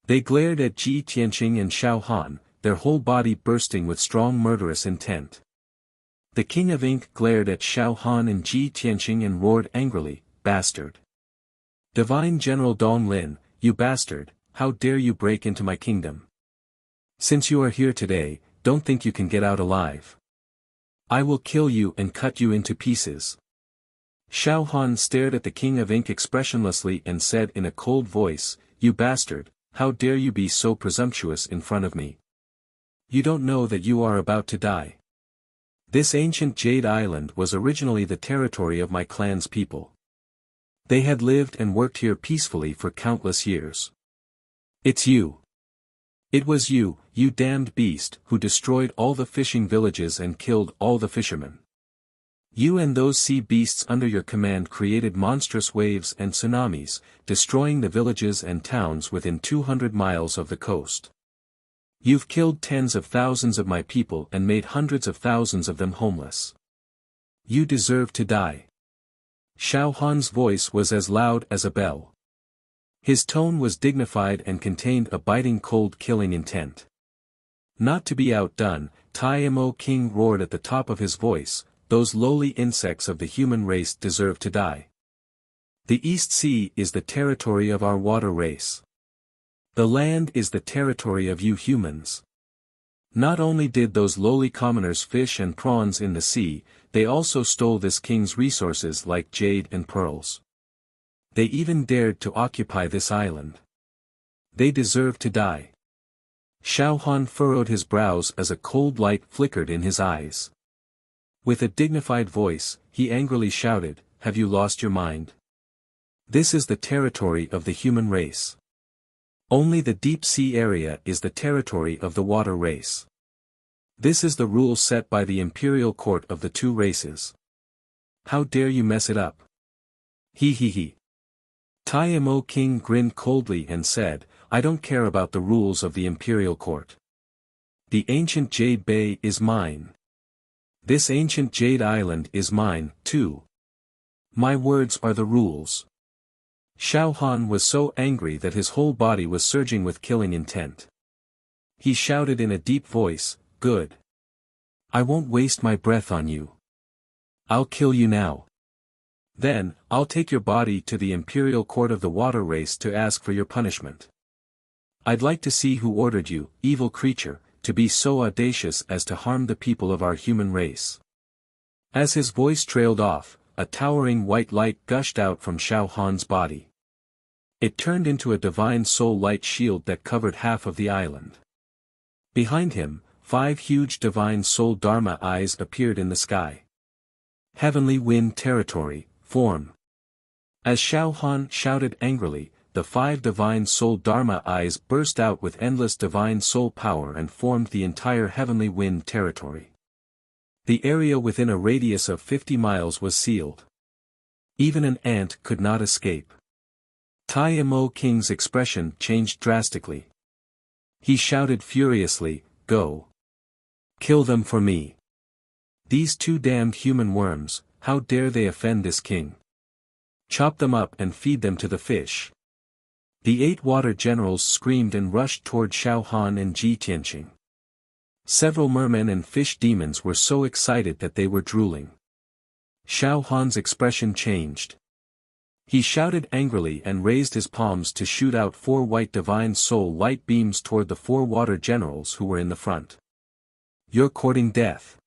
Speaker 1: They glared at Ji Tianqing and Xiao Han, their whole body bursting with strong murderous intent. The King of Ink glared at Xiao Han and Ji Tianqing and roared angrily, "Bastard! Divine General Dong Lin, you bastard, how dare you break into my kingdom? Since you are here today, don't think you can get out alive. I will kill you and cut you into pieces." Xiao Han stared at the King of Ink expressionlessly and said in a cold voice, "You bastard, how dare you be so presumptuous in front of me? You don't know that you are about to die. This ancient Jade Island was originally the territory of my clan's people. They had lived and worked here peacefully for countless years. It's you. It was you, you damned beast, who destroyed all the fishing villages and killed all the fishermen. You and those sea beasts under your command created monstrous waves and tsunamis, destroying the villages and towns within 200 miles of the coast. You've killed tens of thousands of my people and made hundreds of thousands of them homeless. You deserve to die. Xiao Han's voice was as loud as a bell. His tone was dignified and contained a biting cold killing intent. Not to be outdone, Tai Mo King roared at the top of his voice, those lowly insects of the human race deserve to die. The East Sea is the territory of our water race. The land is the territory of you humans. Not only did those lowly commoners fish and prawns in the sea, they also stole this king's resources like jade and pearls. They even dared to occupy this island. They deserve to die. Xiao Han furrowed his brows as a cold light flickered in his eyes. With a dignified voice, he angrily shouted, "Have you lost your mind? This is the territory of the human race. Only the deep sea area is the territory of the water race. This is the rule set by the imperial court of the two races. How dare you mess it up? He he he." Tai Mo King grinned coldly and said, "I don't care about the rules of the imperial court. The ancient Jade Bay is mine. This ancient Jade Island is mine, too. My words are the rules." Xiao Han was so angry that his whole body was surging with killing intent. He shouted in a deep voice, "Good. I won't waste my breath on you. I'll kill you now. Then, I'll take your body to the imperial court of the water race to ask for your punishment. I'd like to see who ordered you, evil creature, to be so audacious as to harm the people of our human race." As his voice trailed off, a towering white light gushed out from Xiao Han's body. It turned into a divine soul light shield that covered half of the island. Behind him, 5 huge divine soul Dharma eyes appeared in the sky. Heavenly Wind Territory, form. As Xiao Han shouted angrily, the 5 divine soul Dharma eyes burst out with endless divine soul power and formed the entire Heavenly Wind Territory. The area within a radius of 50 miles was sealed. Even an ant could not escape. Tai Mo King's expression changed drastically. He shouted furiously, "Go. Kill them for me. These 2 damned human worms, how dare they offend this king? Chop them up and feed them to the fish." The 8 water generals screamed and rushed toward Xiao Han and Ji Tianqing. Several mermen and fish demons were so excited that they were drooling. Xiao Han's expression changed. He shouted angrily and raised his palms to shoot out 4 white divine soul light beams toward the 4 water generals who were in the front. "You're courting death."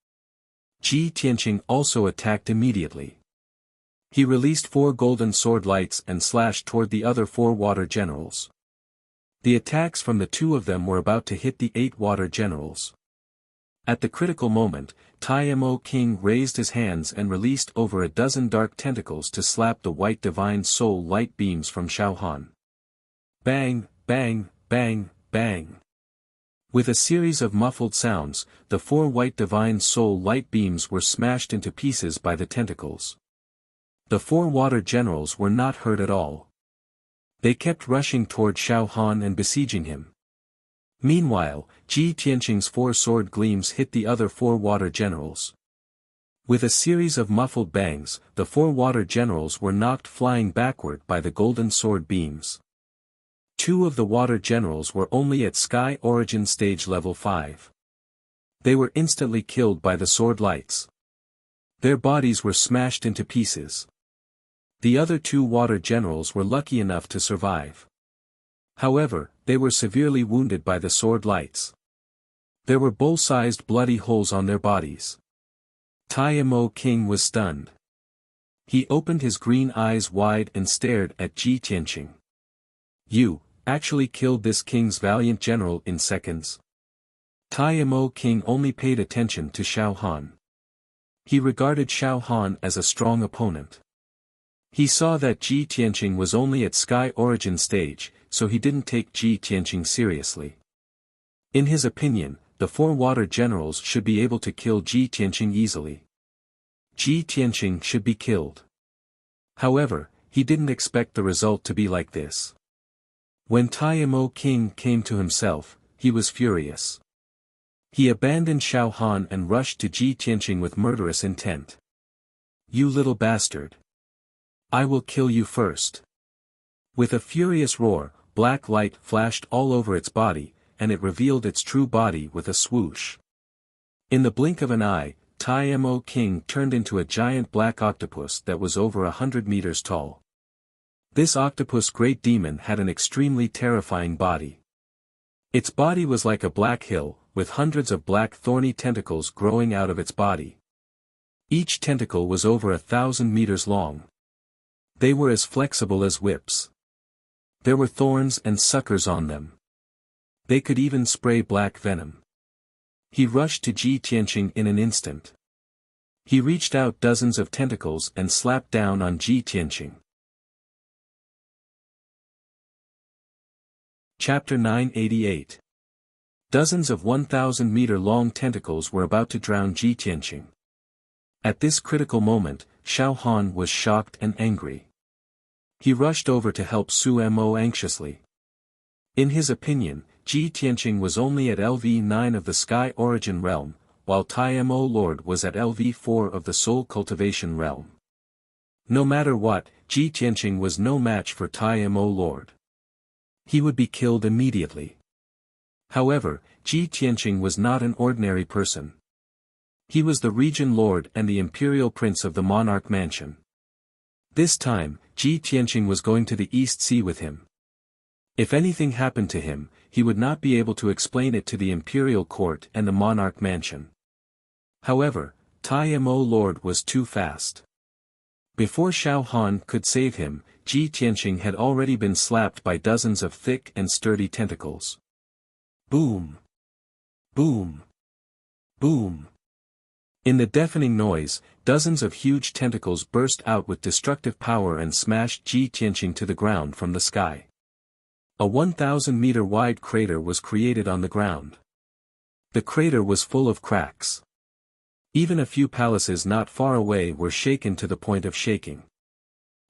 Speaker 1: Ji Tianqing also attacked immediately. He released 4 golden sword lights and slashed toward the other 4 water generals. The attacks from the 2 of them were about to hit the 8 water generals. At the critical moment, Tai Mo King raised his hands and released over a dozen dark tentacles to slap the white divine soul light beams from Xiao Han. Bang, bang, bang, bang. With a series of muffled sounds, the 4 white divine soul light beams were smashed into pieces by the tentacles. The 4 water generals were not hurt at all. They kept rushing toward Xiao Han and besieging him. Meanwhile, Ji Tianqing's 4 sword gleams hit the other 4 water generals. With a series of muffled bangs, the 4 water generals were knocked flying backward by the golden sword beams. 2 of the water generals were only at Sky Origin Stage Level 5. They were instantly killed by the sword lights. Their bodies were smashed into pieces. The other 2 water generals were lucky enough to survive. However, they were severely wounded by the sword lights. There were bowl-sized bloody holes on their bodies. Tai Mo King was stunned. He opened his green eyes wide and stared at Ji Tianqing. "You actually killed this king's valiant general in seconds?" Tai Mo King only paid attention to Xiao Han. He regarded Xiao Han as a strong opponent. He saw that Ji Tianqing was only at Sky Origin stage, so he didn't take Ji Tianqing seriously. In his opinion, the 4 water generals should be able to kill Ji Tianqing easily. Ji Tianqing should be killed. However, he didn't expect the result to be like this. When Tai Mo King came to himself, he was furious. He abandoned Xiao Han and rushed to Ji Tianqing with murderous intent. "You little bastard! I will kill you first!" With a furious roar, black light flashed all over its body, and it revealed its true body with a swoosh. In the blink of an eye, Tai Mo King turned into a giant black octopus that was over 100 meters tall. This octopus great demon had an extremely terrifying body. Its body was like a black hill, with hundreds of black thorny tentacles growing out of its body. Each tentacle was over 1,000 meters long. They were as flexible as whips. There were thorns and suckers on them. They could even spray black venom. He rushed to Ji Tianqing in an instant. He reached out dozens of tentacles and slapped down on Ji Tianqing. Chapter 988. Dozens of 1,000-meter-long tentacles were about to drown Ji Tianqing. At this critical moment, Xiao Han was shocked and angry. He rushed over to help Su Mo anxiously. In his opinion, Ji Tianqing was only at LV9 of the Sky Origin Realm, while Tai Mo Lord was at LV4 of the Soul Cultivation Realm. No matter what, Ji Tianqing was no match for Tai Mo Lord. He would be killed immediately. However, Ji Tianqing was not an ordinary person. He was the Region Lord and the Imperial Prince of the Monarch Mansion. This time, Ji Tianqing was going to the East Sea with him. If anything happened to him, he would not be able to explain it to the Imperial Court and the Monarch Mansion. However, Tai Mo Lord was too fast. Before Xiao Han could save him, Ji Tianqing had already been slapped by dozens of thick and sturdy tentacles. Boom! Boom! Boom! In the deafening noise, dozens of huge tentacles burst out with destructive power and smashed Ji Tianqing to the ground from the sky. A 1,000-meter wide crater was created on the ground. The crater was full of cracks. Even a few palaces not far away were shaken to the point of shaking.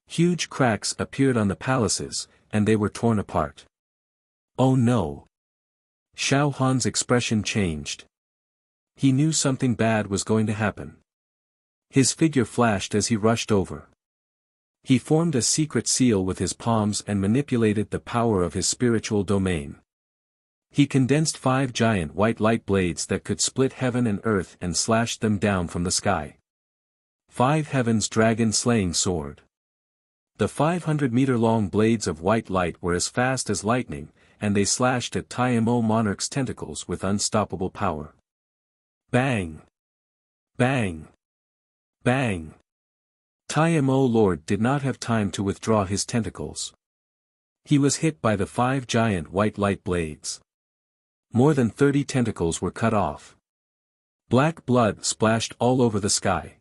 Speaker 1: Huge cracks appeared on the palaces, and they were torn apart. Oh no! Xiao Han's expression changed. He knew something bad was going to happen. His figure flashed as he rushed over. He formed a secret seal with his palms and manipulated the power of his spiritual domain. He condensed 5 giant white light blades that could split heaven and earth and slashed them down from the sky. 5 Heaven's Dragon-Slaying Sword. The 500-meter-long blades of white light were as fast as lightning, and they slashed at Tai Mo Monarch's tentacles with unstoppable power. Bang! Bang! Bang! Tai Mo Lord did not have time to withdraw his tentacles. He was hit by the 5 giant white light blades. More than 30 tentacles were cut off. Black blood splashed all over the sky.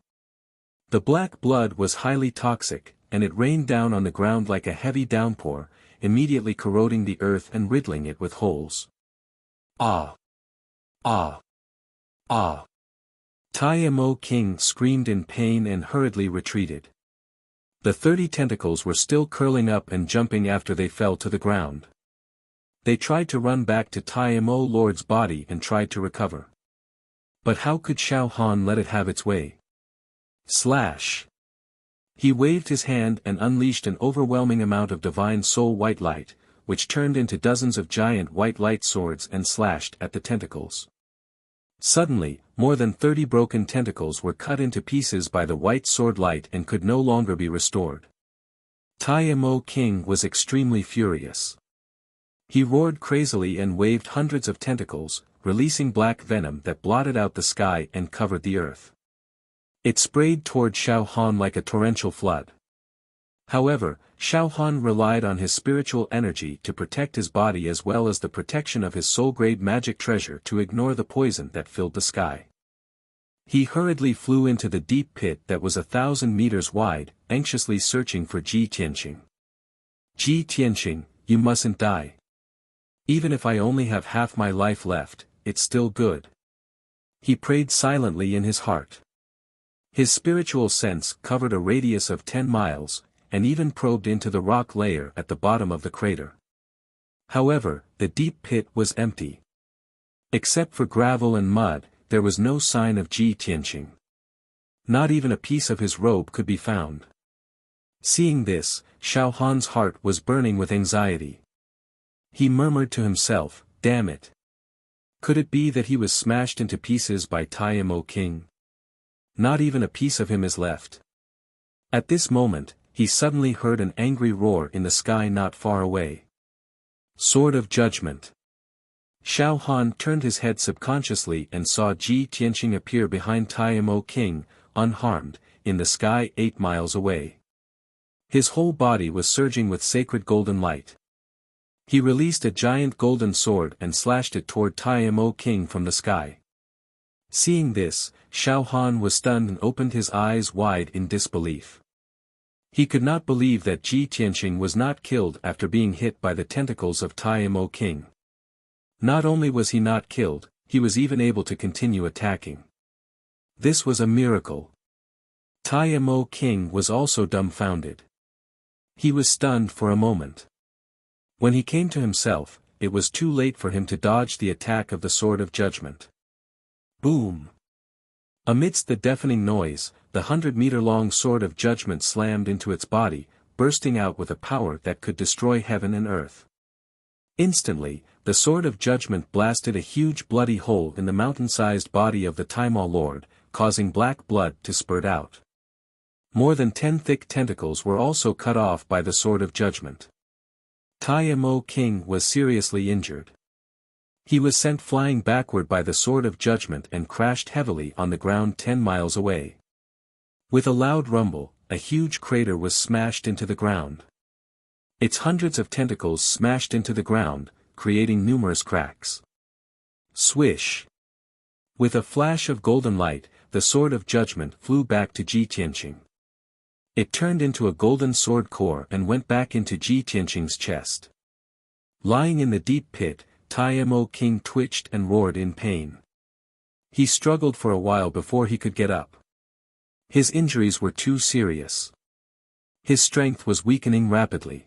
Speaker 1: The black blood was highly toxic, and it rained down on the ground like a heavy downpour, immediately corroding the earth and riddling it with holes. Ah! Ah! Ah! Tai Mo King screamed in pain and hurriedly retreated. The 30 tentacles were still curling up and jumping after they fell to the ground. They tried to run back to Tai Mo Lord's body and tried to recover. But how could Xiao Han let it have its way? Slash! He waved his hand and unleashed an overwhelming amount of divine soul white light, which turned into dozens of giant white light swords and slashed at the tentacles. Suddenly, more than 30 broken tentacles were cut into pieces by the white sword light and could no longer be restored. Tai Mo King was extremely furious. He roared crazily and waved hundreds of tentacles, releasing black venom that blotted out the sky and covered the earth. It sprayed toward Xiao Han like a torrential flood. However, Xiao Han relied on his spiritual energy to protect his body as well as the protection of his soul-grade magic treasure to ignore the poison that filled the sky. He hurriedly flew into the deep pit that was 1,000 meters wide, anxiously searching for Ji Tianqing. Ji Tianqing, you mustn't die. Even if I only have half my life left, it's still good. He prayed silently in his heart. His spiritual sense covered a radius of 10 miles, and even probed into the rock layer at the bottom of the crater. However, the deep pit was empty. Except for gravel and mud, there was no sign of Ji Tianqing. Not even a piece of his robe could be found. Seeing this, Xiao Han's heart was burning with anxiety. He murmured to himself, "Damn it! Could it be that he was smashed into pieces by Taimo King? Not even a piece of him is left." At this moment, he suddenly heard an angry roar in the sky not far away. Sword of Judgment. Xiao Han turned his head subconsciously and saw Ji Tianqing appear behind Taimo King, unharmed, in the sky 8 miles away. His whole body was surging with sacred golden light. He released a giant golden sword and slashed it toward Taimo King from the sky. Seeing this, Xiao Han was stunned and opened his eyes wide in disbelief. He could not believe that Ji Tianqing was not killed after being hit by the tentacles of Taimo King. Not only was he not killed, he was even able to continue attacking. This was a miracle. Taimo King was also dumbfounded. He was stunned for a moment. When he came to himself, it was too late for him to dodge the attack of the Sword of Judgment. Boom! Amidst the deafening noise, the 100-meter-long Sword of Judgment slammed into its body, bursting out with a power that could destroy heaven and earth. Instantly, the Sword of Judgment blasted a huge bloody hole in the mountain-sized body of the Taimo Lord, causing black blood to spurt out. More than 10 thick tentacles were also cut off by the Sword of Judgment. Taimo King was seriously injured. He was sent flying backward by the Sword of Judgment and crashed heavily on the ground 10 miles away. With a loud rumble, a huge crater was smashed into the ground. Its hundreds of tentacles smashed into the ground, creating numerous cracks. Swish! With a flash of golden light, the Sword of Judgment flew back to Ji Tianqing. It turned into a golden sword core and went back into Ji Tianqing's chest. Lying in the deep pit, Taimo King twitched and roared in pain. He struggled for a while before he could get up. His injuries were too serious. His strength was weakening rapidly.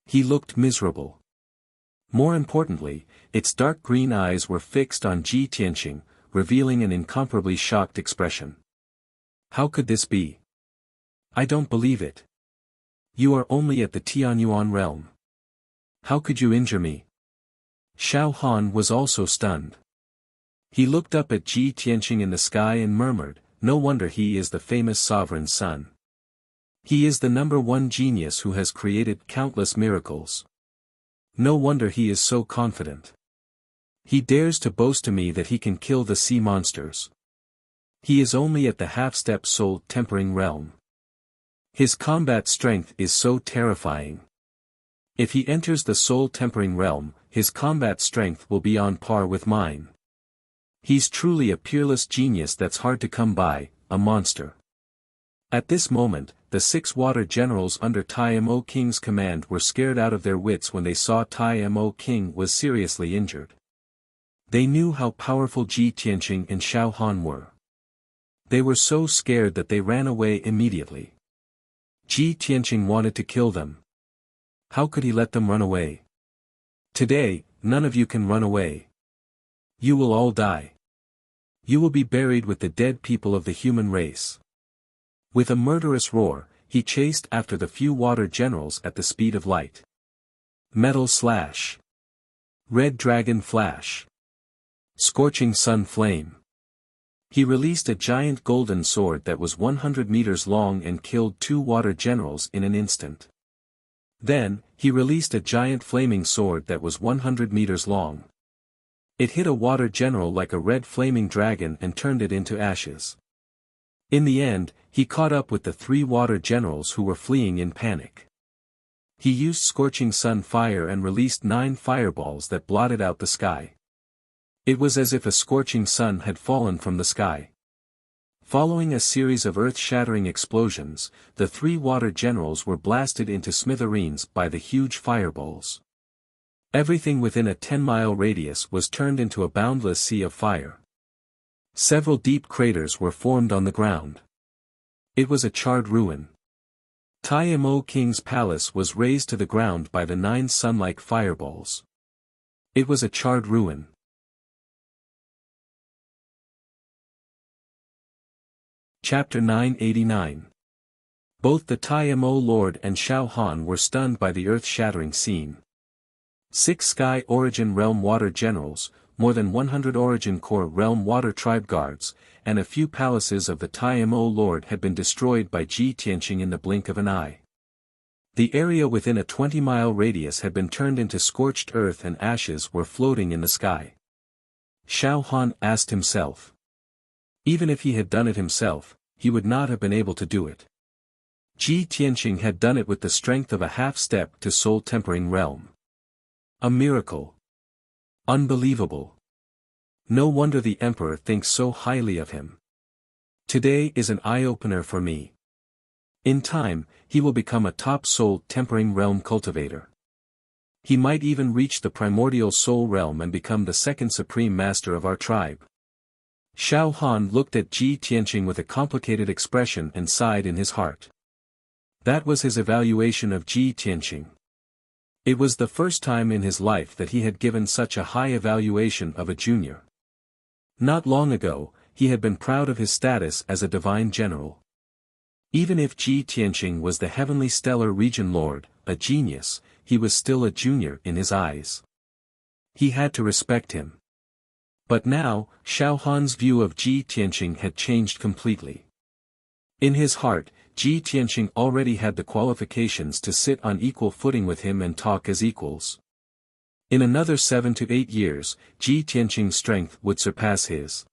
Speaker 1: He looked miserable. More importantly, its dark green eyes were fixed on Ji Tianqing, revealing an incomparably shocked expression. How could this be? I don't believe it. You are only at the Tianyuan realm. How could you injure me? Xiao Han was also stunned. He looked up at Ji Tianqing in the sky and murmured, "No wonder he is the famous sovereign's son. He is the #1 genius who has created countless miracles. No wonder he is so confident. He dares to boast to me that he can kill the sea monsters. He is only at the half-step soul tempering realm. His combat strength is so terrifying. If he enters the soul tempering realm, his combat strength will be on par with mine. He's truly a peerless genius that's hard to come by, a monster." At this moment, the 6 water generals under Taimo King's command were scared out of their wits when they saw Taimo King was seriously injured. They knew how powerful Ji Tianqing and Xiao Han were. They were so scared that they ran away immediately. Ji Tianqing wanted to kill them. How could he let them run away? Today, none of you can run away. You will all die. You will be buried with the dead people of the human race. With a murderous roar, he chased after the few water generals at the speed of light. Metal slash. Red dragon flash. Scorching sun flame. He released a giant golden sword that was 100 meters long and killed 2 water generals in an instant. Then, he released a giant flaming sword that was 100 meters long. It hit a water general like a red flaming dragon and turned it into ashes. In the end, he caught up with the 3 water generals who were fleeing in panic. He used scorching sun fire and released 9 fireballs that blotted out the sky. It was as if a scorching sun had fallen from the sky. Following a series of earth-shattering explosions, the 3 water generals were blasted into smithereens by the huge fireballs. Everything within a 10-mile radius was turned into a boundless sea of fire. Several deep craters were formed on the ground. It was a charred ruin. Taimo King's palace was razed to the ground by the 9 sun-like fireballs. It was a charred ruin. Chapter 989. Both the Tai-Mo Lord and Xiao Han were stunned by the earth-shattering scene. 6 Sky Origin Realm Water Generals, more than 100 Origin Core Realm Water Tribe Guards, and a few palaces of the Tai-Mo Lord had been destroyed by Ji Tianqing in the blink of an eye. The area within a 20-mile radius had been turned into scorched earth and ashes were floating in the sky. Xiao Han asked himself. Even if he had done it himself, he would not have been able to do it. Ji Tianqing had done it with the strength of a half-step to soul-tempering realm. A miracle. Unbelievable. No wonder the Emperor thinks so highly of him. Today is an eye-opener for me. In time, he will become a top soul-tempering realm cultivator. He might even reach the primordial soul realm and become the second supreme master of our tribe. Xiao Han looked at Ji Tianqing with a complicated expression and sighed in his heart. That was his evaluation of Ji Tianqing. It was the first time in his life that he had given such a high evaluation of a junior. Not long ago, he had been proud of his status as a divine general. Even if Ji Tianqing was the heavenly stellar region lord, a genius, he was still a junior in his eyes. He had to respect him. But now, Xiao Han's view of Ji Tianqing had changed completely. In his heart, Ji Tianqing already had the qualifications to sit on equal footing with him and talk as equals. In another 7 to 8 years, Ji Tianqing's strength would surpass his.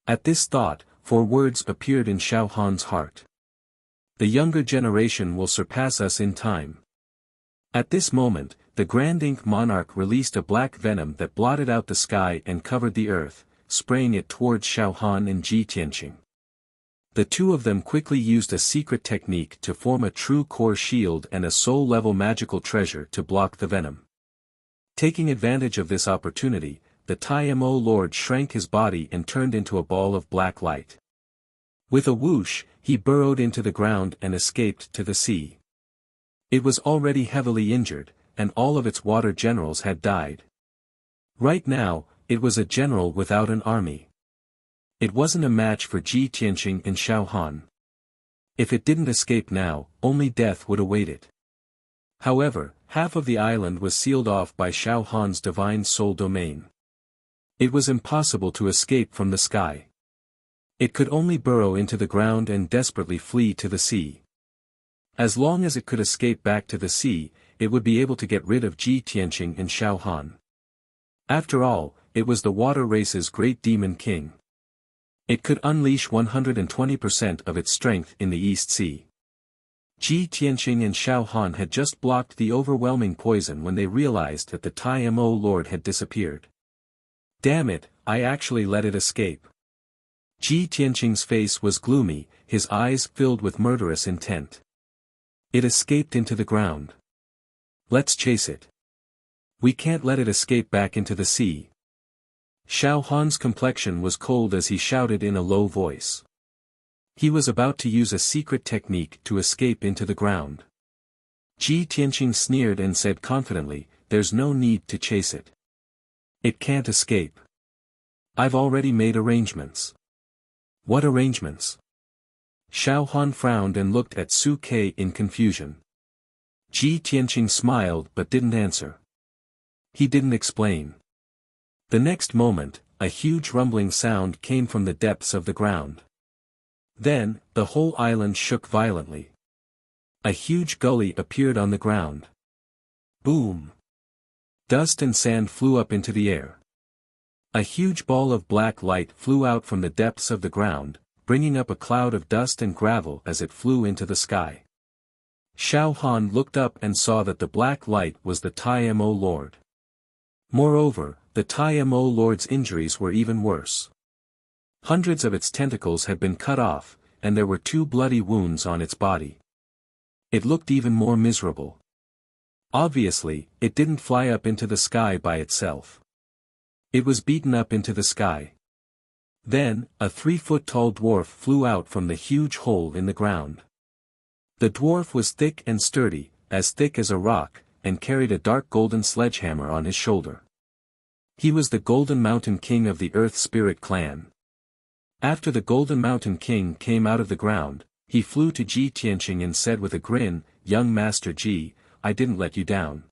Speaker 1: At this thought, 4 words appeared in Xiao Han's heart. The younger generation will surpass us in time. At this moment, the Grand Ink Monarch released a black venom that blotted out the sky and covered the earth, spraying it towards Xiao Han and Ji Tianqing. The two of them quickly used a secret technique to form a true core shield and a soul-level magical treasure to block the venom. Taking advantage of this opportunity, the Tai-Mo Lord shrank his body and turned into a ball of black light. With a whoosh, he burrowed into the ground and escaped to the sea. It was already heavily injured, and all of its water generals had died. Right now, it was a general without an army. It wasn't a match for Ji Tianqing and Xiao Han. If it didn't escape now, only death would await it. However, half of the island was sealed off by Xiao Han's divine soul domain. It was impossible to escape from the sky. It could only burrow into the ground and desperately flee to the sea. As long as it could escape back to the sea, it would be able to get rid of Ji Tianqing and Xiao Han. After all, it was the water race's great demon king. It could unleash 120% of its strength in the East Sea. Ji Tianqing and Xiao Han had just blocked the overwhelming poison when they realized that the Tai-Mo Lord had disappeared. Damn it, I actually let it escape. Ji Tianqing's face was gloomy, his eyes filled with murderous intent. It escaped into the ground. Let's chase it. We can't let it escape back into the sea. Xiao Han's complexion was cold as he shouted in a low voice. He was about to use a secret technique to escape into the ground. Ji Tianqing sneered and said confidently, "There's no need to chase it. It can't escape. I've already made arrangements." What arrangements? Xiao Han frowned and looked at Su Ke in confusion. Ji Tianqing smiled but didn't answer. He didn't explain. The next moment, a huge rumbling sound came from the depths of the ground. Then, the whole island shook violently. A huge gully appeared on the ground. Boom! Dust and sand flew up into the air. A huge ball of black light flew out from the depths of the ground, bringing up a cloud of dust and gravel as it flew into the sky. Xiao Han looked up and saw that the black light was the Tai-Mo Lord. Moreover, the Tai-Mo Lord's injuries were even worse. Hundreds of its tentacles had been cut off, and there were 2 bloody wounds on its body. It looked even more miserable. Obviously, it didn't fly up into the sky by itself. It was beaten up into the sky. Then, a 3-foot-tall dwarf flew out from the huge hole in the ground. The dwarf was thick and sturdy, as thick as a rock, and carried a dark golden sledgehammer on his shoulder. He was the Golden Mountain King of the Earth Spirit clan. After the Golden Mountain King came out of the ground, he flew to Ji Tianqing and said with a grin, "Young Master Ji, I didn't let you down.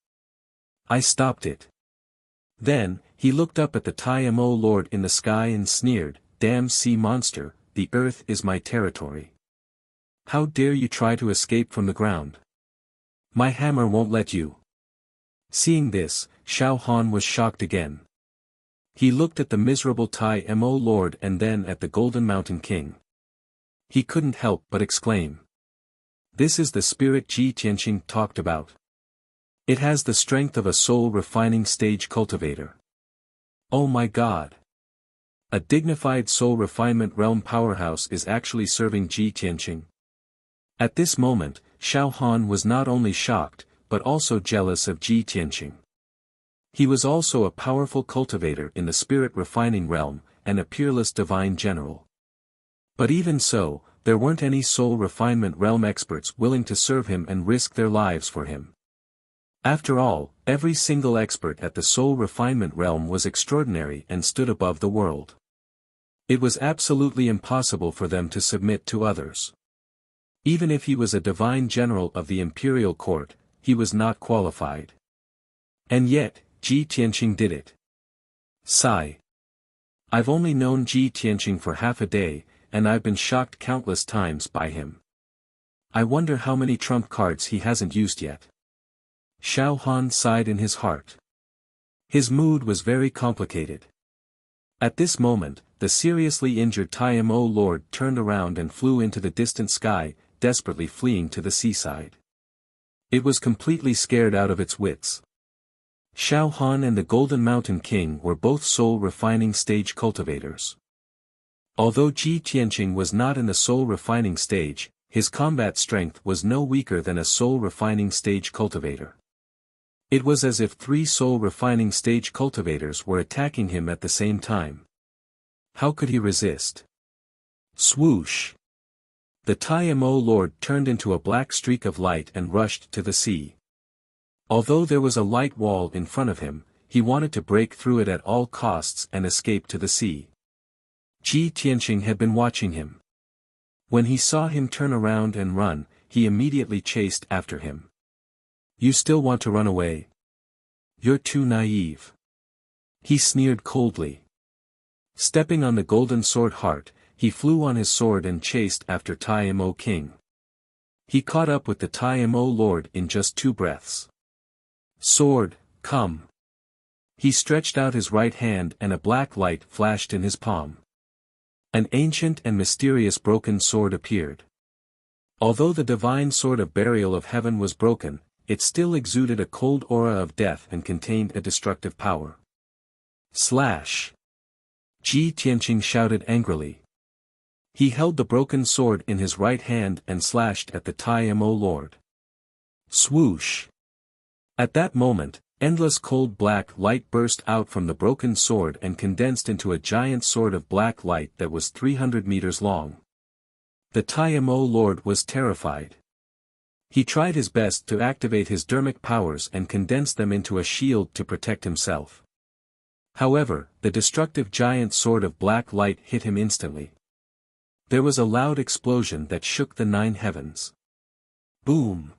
Speaker 1: I stopped it." Then, he looked up at the Taimo Lord in the sky and sneered, "Damn sea monster, the earth is my territory. How dare you try to escape from the ground? My hammer won't let you." Seeing this, Xiao Han was shocked again. He looked at the miserable Taimo Lord and then at the Golden Mountain King. He couldn't help but exclaim. This is the spirit Ji Tianqing talked about. It has the strength of a soul-refining stage cultivator. Oh my God! A dignified soul refinement realm powerhouse is actually serving Ji Tianqing. At this moment, Xiao Han was not only shocked, but also jealous of Ji Tianqing. He was also a powerful cultivator in the spirit refining realm, and a peerless divine general. But even so, there weren't any soul refinement realm experts willing to serve him and risk their lives for him. After all, every single expert at the soul refinement realm was extraordinary and stood above the world. It was absolutely impossible for them to submit to others. Even if he was a divine general of the imperial court, he was not qualified. And yet, Ji Tianqing did it. Sigh. I've only known Ji Tianqing for half a day, and I've been shocked countless times by him. I wonder how many trump cards he hasn't used yet. Xiao Han sighed in his heart. His mood was very complicated. At this moment, the seriously injured Taimo Lord turned around and flew into the distant sky, desperately fleeing to the seaside. It was completely scared out of its wits. Xiao Han and the Golden Mountain King were both soul-refining stage cultivators. Although Ji Tianqing was not in the soul-refining stage, his combat strength was no weaker than a soul-refining stage cultivator. It was as if 3 soul-refining stage cultivators were attacking him at the same time. How could he resist? Swoosh! The Taimo Lord turned into a black streak of light and rushed to the sea. Although there was a light wall in front of him, he wanted to break through it at all costs and escape to the sea. Ji Tianqing had been watching him. When he saw him turn around and run, he immediately chased after him. You still want to run away? You're too naive. He sneered coldly. Stepping on the golden sword heart, he flew on his sword and chased after Taimo King. He caught up with the Taimo Lord in just 2 breaths. Sword, come. He stretched out his right hand and a black light flashed in his palm. An ancient and mysterious broken sword appeared. Although the divine sword of burial of heaven was broken, it still exuded a cold aura of death and contained a destructive power. Slash! Ji Tianqing shouted angrily. He held the broken sword in his right hand and slashed at the Taimo Lord. Swoosh! At that moment, endless cold black light burst out from the broken sword and condensed into a giant sword of black light that was 300 meters long. The Taimo Lord was terrified. He tried his best to activate his dermic powers and condense them into a shield to protect himself. However, the destructive giant sword of black light hit him instantly. There was a loud explosion that shook the 9 heavens. Boom!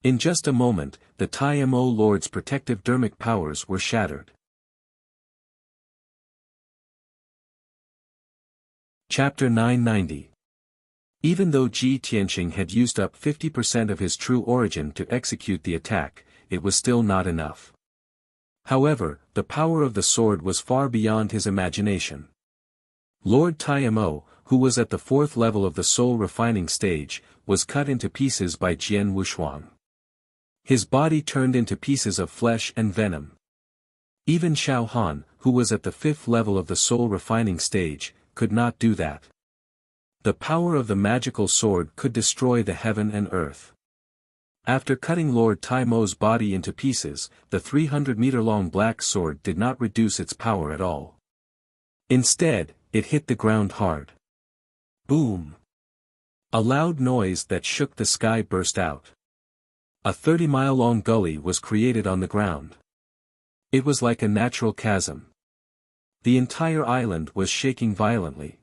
Speaker 1: In just a moment, the Taimo Lord's protective dermic powers were shattered. Chapter 990. Even though Ji Tianqing had used up 50% of his true origin to execute the attack, it was still not enough. However, the power of the sword was far beyond his imagination. Lord Taimo, who was at the 4th level of the soul refining stage, was cut into pieces by Jian Wushuang. His body turned into pieces of flesh and venom. Even Xiao Han, who was at the 5th level of the soul refining stage, could not do that. The power of the magical sword could destroy the heaven and earth. After cutting Lord Taimo's body into pieces, the 300-meter-long black sword did not reduce its power at all. Instead, it hit the ground hard. Boom! A loud noise that shook the sky burst out. A 30-mile-long gully was created on the ground. It was like a natural chasm. The entire island was shaking violently.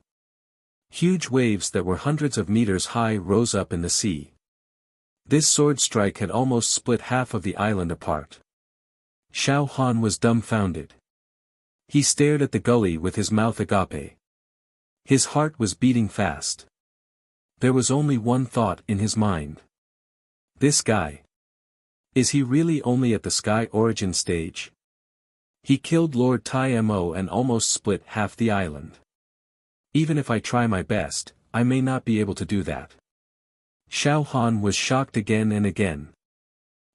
Speaker 1: Huge waves that were hundreds of meters high rose up in the sea. This sword strike had almost split half of the island apart. Xiao Han was dumbfounded. He stared at the gully with his mouth agape. His heart was beating fast. There was only one thought in his mind. This guy. Is he really only at the sky origin stage? He killed Lord Tai Mo and almost split half the island. Even if I try my best, I may not be able to do that. Xiao Han was shocked again and again.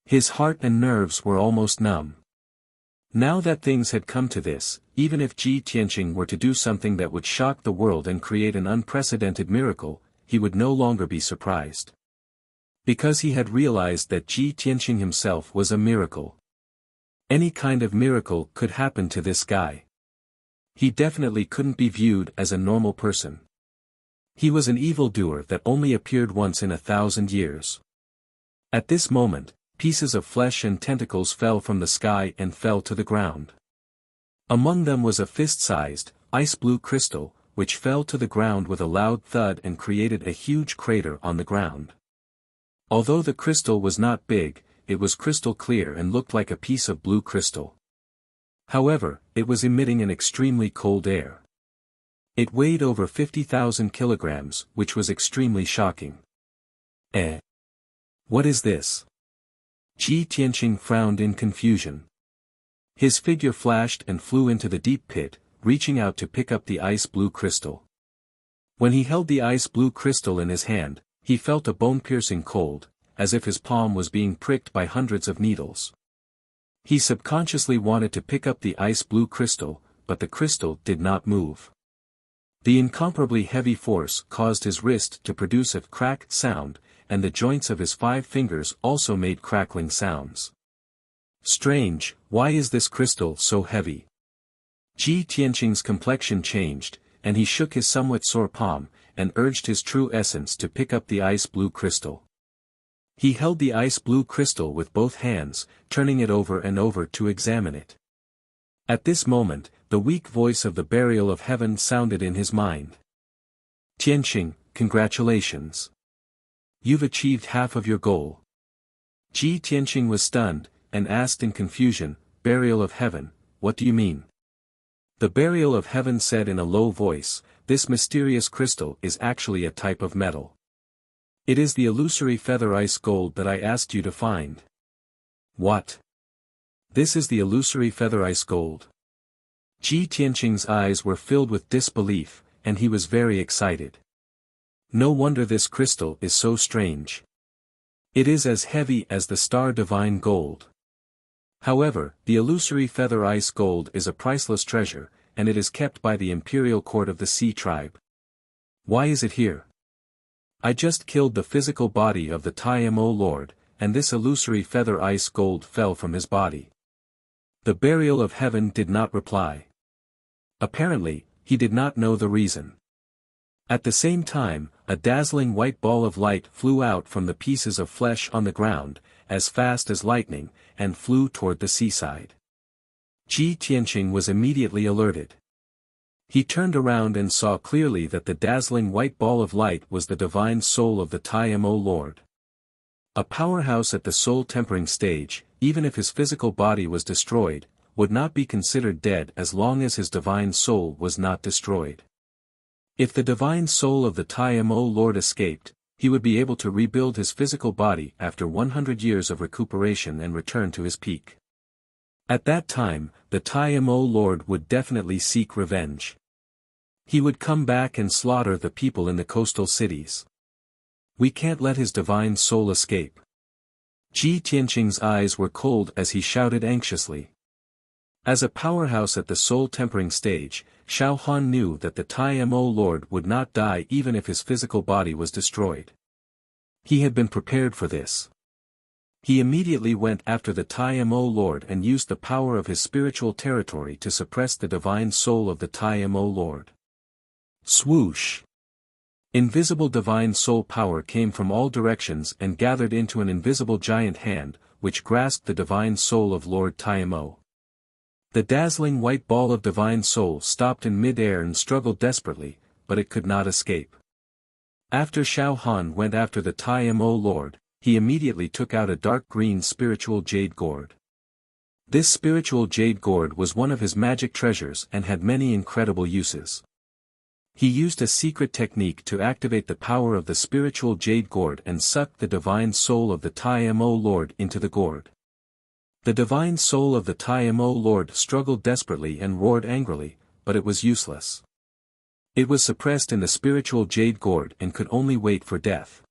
Speaker 1: His heart and nerves were almost numb. Now that things had come to this, even if Ji Tianqing were to do something that would shock the world and create an unprecedented miracle, he would no longer be surprised. Because he had realized that Ji Tianqing himself was a miracle. Any kind of miracle could happen to this guy. He definitely couldn't be viewed as a normal person. He was an evildoer that only appeared once in 1,000 years. At this moment, pieces of flesh and tentacles fell from the sky and fell to the ground. Among them was a fist-sized, ice-blue crystal, which fell to the ground with a loud thud and created a huge crater on the ground. Although the crystal was not big, it was crystal clear and looked like a piece of blue crystal. However, it was emitting an extremely cold air. It weighed over 50,000 kilograms, which was extremely shocking. What is this? Ji Tianqing frowned in confusion. His figure flashed and flew into the deep pit, reaching out to pick up the ice-blue crystal. When he held the ice-blue crystal in his hand, he felt a bone-piercing cold, as if his palm was being pricked by hundreds of needles. He subconsciously wanted to pick up the ice-blue crystal, but the crystal did not move. The incomparably heavy force caused his wrist to produce a crack sound, and the joints of his 5 fingers also made crackling sounds. Strange, why is this crystal so heavy? Ji Tianqing's complexion changed, and he shook his somewhat sore palm, and urged his true essence to pick up the ice-blue crystal. He held the ice-blue crystal with both hands, turning it over and over to examine it. At this moment, the weak voice of the burial of heaven sounded in his mind. Tianqing, congratulations. You've achieved half of your goal. Ji Tianqing was stunned, and asked in confusion, Burial of heaven, what do you mean? The burial of heaven said in a low voice, this mysterious crystal is actually a type of metal. It is the illusory feather ice gold that I asked you to find. What? This is the illusory feather ice gold. Ji Tianqing's eyes were filled with disbelief, and he was very excited. No wonder this crystal is so strange. It is as heavy as the star divine gold. However, the illusory feather ice gold is a priceless treasure, and it is kept by the imperial court of the Sea tribe. Why is it here? I just killed the physical body of the Tai Mo Lord, and this illusory feather ice gold fell from his body. The burial of heaven did not reply. Apparently, he did not know the reason. At the same time, a dazzling white ball of light flew out from the pieces of flesh on the ground, as fast as lightning, and flew toward the seaside. Ji Tianqing was immediately alerted. He turned around and saw clearly that the dazzling white ball of light was the divine soul of the Tai Mo Lord. A powerhouse at the soul-tempering stage, even if his physical body was destroyed, would not be considered dead as long as his divine soul was not destroyed. If the divine soul of the Tai Mo Lord escaped, he would be able to rebuild his physical body after 100 years of recuperation and return to his peak. At that time, the Tai Mo Lord would definitely seek revenge. He would come back and slaughter the people in the coastal cities. We can't let his divine soul escape. Ji Tianqing's eyes were cold as he shouted anxiously. As a powerhouse at the soul-tempering stage, Xiao Han knew that the Tai Mo Lord would not die even if his physical body was destroyed. He had been prepared for this. He immediately went after the Tai Mo Lord and used the power of his spiritual territory to suppress the divine soul of the Tai Mo Lord. Swoosh! Invisible divine soul power came from all directions and gathered into an invisible giant hand, which grasped the divine soul of Lord Tai Mo. The dazzling white ball of divine soul stopped in mid-air and struggled desperately, but it could not escape. After Xiao Han went after the Tai Mo Lord, he immediately took out a dark green spiritual jade gourd. This spiritual jade gourd was one of his magic treasures and had many incredible uses. He used a secret technique to activate the power of the spiritual jade gourd and suck the divine soul of the Tai Mo Lord into the gourd. The divine soul of the Tai Mo Lord struggled desperately and roared angrily, but it was useless. It was suppressed in the spiritual jade gourd and could only wait for death.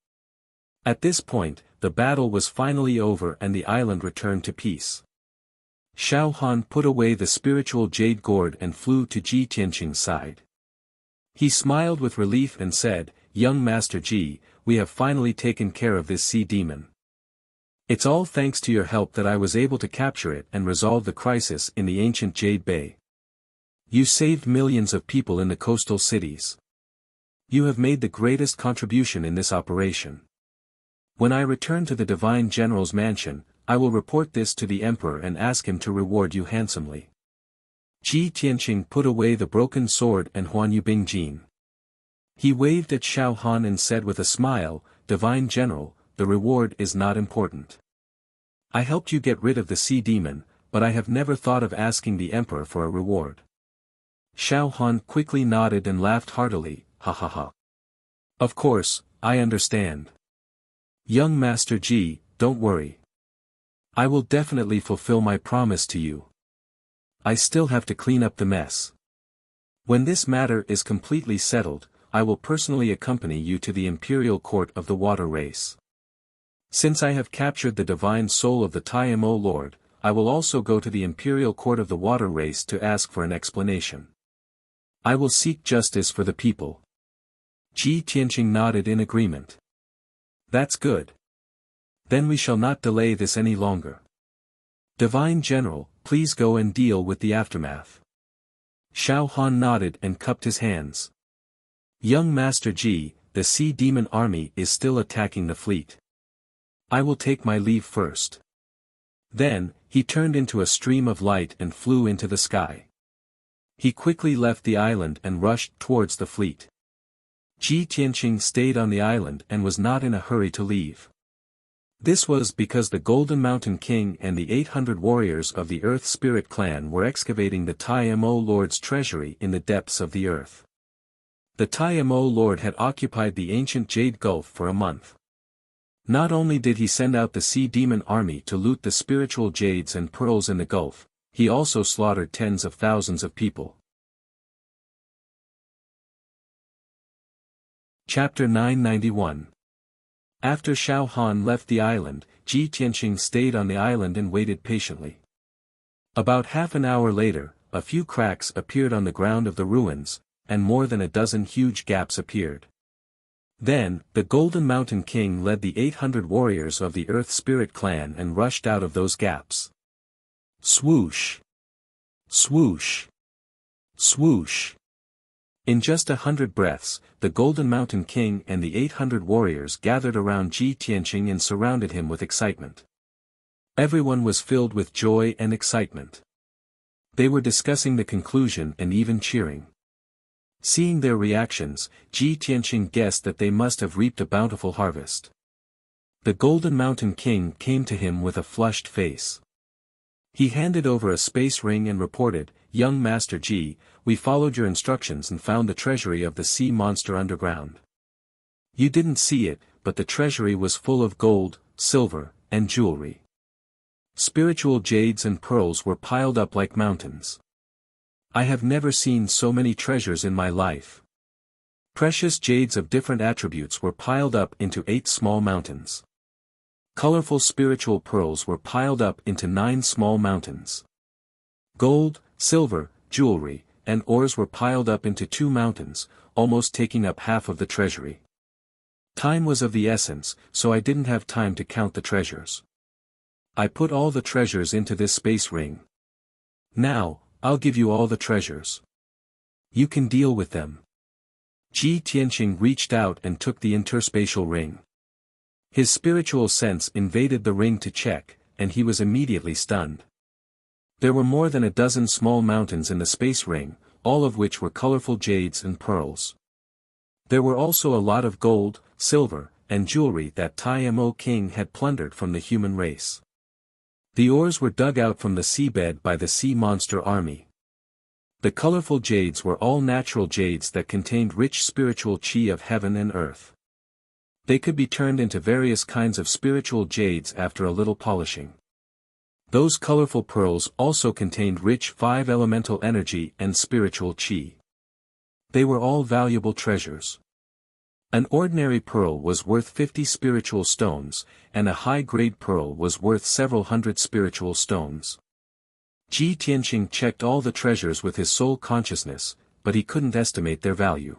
Speaker 1: At this point, the battle was finally over and the island returned to peace. Xiao Han put away the spiritual jade gourd and flew to Ji Tianqing's side. He smiled with relief and said, "Young Master Ji, we have finally taken care of this sea demon. It's all thanks to your help that I was able to capture it and resolve the crisis in the ancient Jade Bay. You saved millions of people in the coastal cities. You have made the greatest contribution in this operation. When I return to the Divine General's mansion, I will report this to the Emperor and ask him to reward you handsomely." Ji Tianqing put away the broken sword and Huan Yubing Jin. He waved at Xiao Han and said with a smile, "Divine General, the reward is not important. I helped you get rid of the sea demon, but I have never thought of asking the Emperor for a reward." Xiao Han quickly nodded and laughed heartily, "Ha ha ha. Of course, I understand. Young Master Ji, don't worry. I will definitely fulfill my promise to you. I still have to clean up the mess. When this matter is completely settled, I will personally accompany you to the imperial court of the water race. Since I have captured the divine soul of the Tai Mo Lord, I will also go to the imperial court of the water race to ask for an explanation. I will seek justice for the people." Ji Tianqing nodded in agreement. "That's good. Then we shall not delay this any longer. Divine General, please go and deal with the aftermath." Xiao Han nodded and cupped his hands. "Young Master Ji, the sea demon army is still attacking the fleet. I will take my leave first." Then, he turned into a stream of light and flew into the sky. He quickly left the island and rushed towards the fleet. Ji Tianqing stayed on the island and was not in a hurry to leave. This was because the Golden Mountain King and the 800 warriors of the Earth Spirit clan were excavating the Tai Mo Lord's treasury in the depths of the earth. The Tai Mo Lord had occupied the ancient Jade Gulf for a month. Not only did he send out the sea demon army to loot the spiritual jades and pearls in the Gulf, he also slaughtered tens of thousands of people. Chapter 991. After Xiao Han left the island, Ji Tianqing stayed on the island and waited patiently. About half an hour later, a few cracks appeared on the ground of the ruins, and more than a dozen huge gaps appeared. Then, the Golden Mountain King led the 800 warriors of the Earth Spirit clan and rushed out of those gaps. Swoosh! Swoosh! Swoosh! In just 100 breaths, the Golden Mountain King and the 800 warriors gathered around Ji Tianqing and surrounded him with excitement. Everyone was filled with joy and excitement. They were discussing the conclusion and even cheering. Seeing their reactions, Ji Tianqing guessed that they must have reaped a bountiful harvest. The Golden Mountain King came to him with a flushed face. He handed over a space ring and reported, "Young Master Ji, we followed your instructions and found the treasury of the sea monster underground. You didn't see it, but the treasury was full of gold, silver, and jewelry. Spiritual jades and pearls were piled up like mountains. I have never seen so many treasures in my life. Precious jades of different attributes were piled up into 8 small mountains. Colorful spiritual pearls were piled up into 9 small mountains. Gold, silver, jewelry, and ores were piled up into 2 mountains, almost taking up half of the treasury. Time was of the essence, so I didn't have time to count the treasures. I put all the treasures into this space ring. Now, I'll give you all the treasures. You can deal with them." Ji Tianqing reached out and took the interspatial ring. His spiritual sense invaded the ring to check, and he was immediately stunned. There were more than a dozen small mountains in the space ring, all of which were colorful jades and pearls. There were also a lot of gold, silver, and jewelry that Mo King had plundered from the human race. The ores were dug out from the seabed by the sea monster army. The colorful jades were all natural jades that contained rich spiritual chi of heaven and earth. They could be turned into various kinds of spiritual jades after a little polishing. Those colorful pearls also contained rich 5-elemental energy and spiritual chi. They were all valuable treasures. An ordinary pearl was worth 50 spiritual stones, and a high-grade pearl was worth several hundred spiritual stones. Ji Tianqing checked all the treasures with his soul consciousness, but he couldn't estimate their value.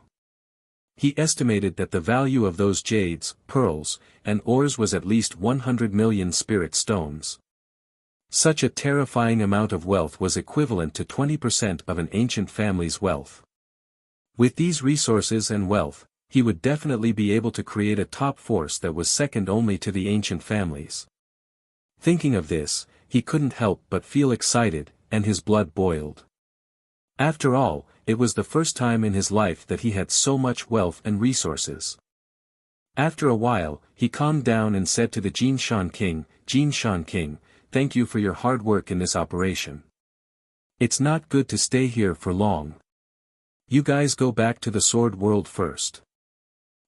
Speaker 1: He estimated that the value of those jades, pearls, and ores was at least 100 million spirit stones. Such a terrifying amount of wealth was equivalent to 20% of an ancient family's wealth. With these resources and wealth, he would definitely be able to create a top force that was second only to the ancient families. Thinking of this, he couldn't help but feel excited, and his blood boiled. After all, it was the first time in his life that he had so much wealth and resources. After a while, he calmed down and said to the Jinshan King, thank you for your hard work in this operation. It's not good to stay here for long. You guys go back to the Sword World first.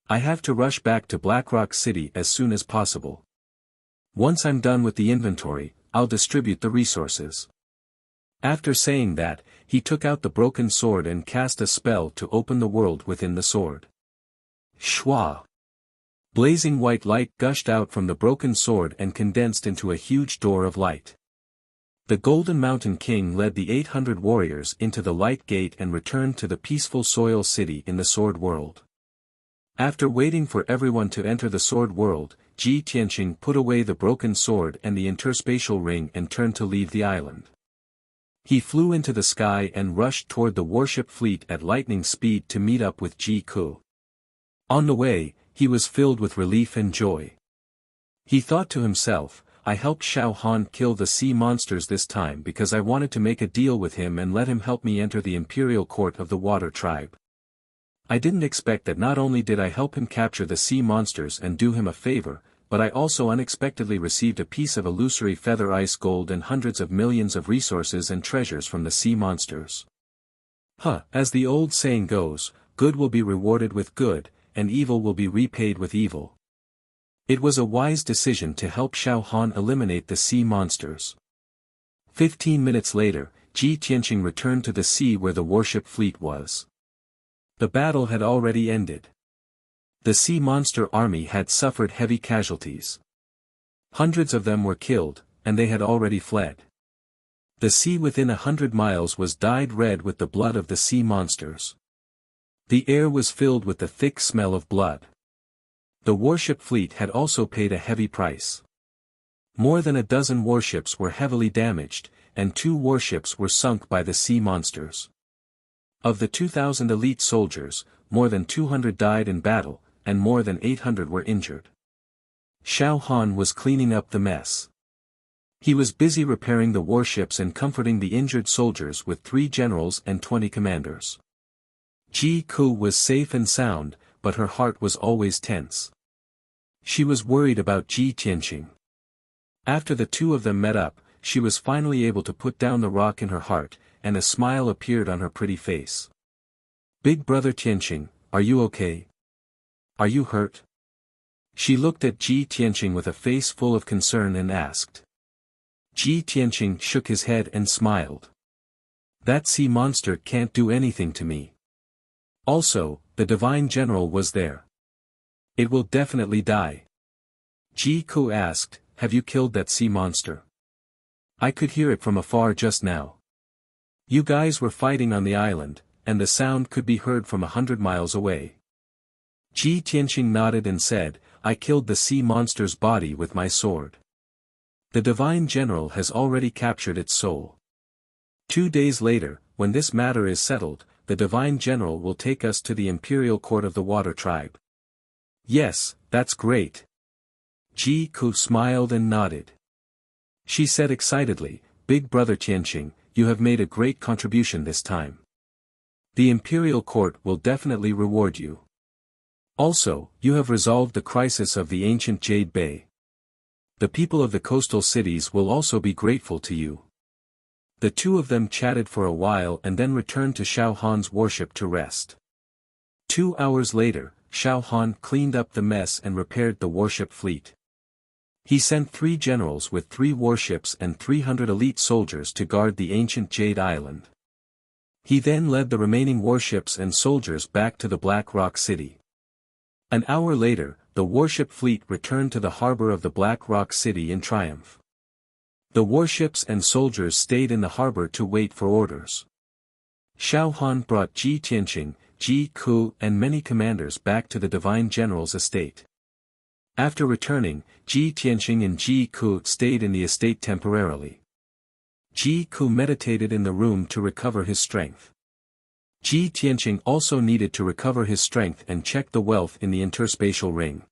Speaker 1: I have to rush back to Blackrock City as soon as possible. Once I'm done with the inventory, I'll distribute the resources. After saying that, he took out the broken sword and cast a spell to open the world within the sword. Shwa! Blazing white light gushed out from the broken sword and condensed into a huge door of light. The Golden Mountain King led the 800 warriors into the light gate and returned to the peaceful soil city in the Sword World. After waiting for everyone to enter the Sword World, Ji Tianqing put away the broken sword and the interspatial ring and turned to leave the island. He flew into the sky and rushed toward the warship fleet at lightning speed to meet up with Ji Ku. On the way, he was filled with relief and joy. He thought to himself, I helped Xiao Han kill the sea monsters this time because I wanted to make a deal with him and let him help me enter the imperial court of the water tribe. I didn't expect that not only did I help him capture the sea monsters and do him a favor, but I also unexpectedly received a piece of illusory feather ice gold and hundreds of millions of resources and treasures from the sea monsters. As the old saying goes, good will be rewarded with good, and evil will be repaid with evil. It was a wise decision to help Xiao Han eliminate the sea monsters. 15 minutes later, Ji Tianqing returned to the sea where the warship fleet was. The battle had already ended. The sea monster army had suffered heavy casualties. Hundreds of them were killed, and they had already fled. The sea within 100 miles was dyed red with the blood of the sea monsters. The air was filled with the thick smell of blood. The warship fleet had also paid a heavy price. More than a dozen warships were heavily damaged, and 2 warships were sunk by the sea monsters. Of the 2,000 elite soldiers, more than 200 died in battle, and more than 800 were injured. Xiao Han was cleaning up the mess. He was busy repairing the warships and comforting the injured soldiers with 3 generals and 20 commanders. Ji Ku was safe and sound, but her heart was always tense. She was worried about Ji Tianqing. After the two of them met up, she was finally able to put down the rock in her heart, and a smile appeared on her pretty face. Big brother Tianqing, are you okay? Are you hurt? She looked at Ji Tianqing with a face full of concern and asked. Ji Tianqing shook his head and smiled. That sea monster can't do anything to me. Also, the divine general was there. It will definitely die. Ji Ku asked, have you killed that sea monster? I could hear it from afar just now. You guys were fighting on the island, and the sound could be heard from 100 miles away. Ji Tianqing nodded and said, I killed the sea monster's body with my sword. The divine general has already captured its soul. 2 days later, when this matter is settled, the divine general will take us to the imperial court of the water tribe. Yes, that's great. Ji Ku smiled and nodded. She said excitedly, Big brother Tianqing, you have made a great contribution this time. The imperial court will definitely reward you. Also, you have resolved the crisis of the ancient Jade Bay. The people of the coastal cities will also be grateful to you. The two of them chatted for a while and then returned to Xiao Han's warship to rest. 2 hours later, Xiao Han cleaned up the mess and repaired the warship fleet. He sent 3 generals with 3 warships and 300 elite soldiers to guard the ancient Jade Island. He then led the remaining warships and soldiers back to the Black Rock City. An hour later, the warship fleet returned to the harbor of the Black Rock City in triumph. The warships and soldiers stayed in the harbor to wait for orders. Xiao Han brought Ji Tianqing, Ji Ku and many commanders back to the Divine General's estate. After returning, Ji Tianqing and Ji Ku stayed in the estate temporarily. Ji Ku meditated in the room to recover his strength. Ji Tianqing also needed to recover his strength and check the wealth in the interspatial ring.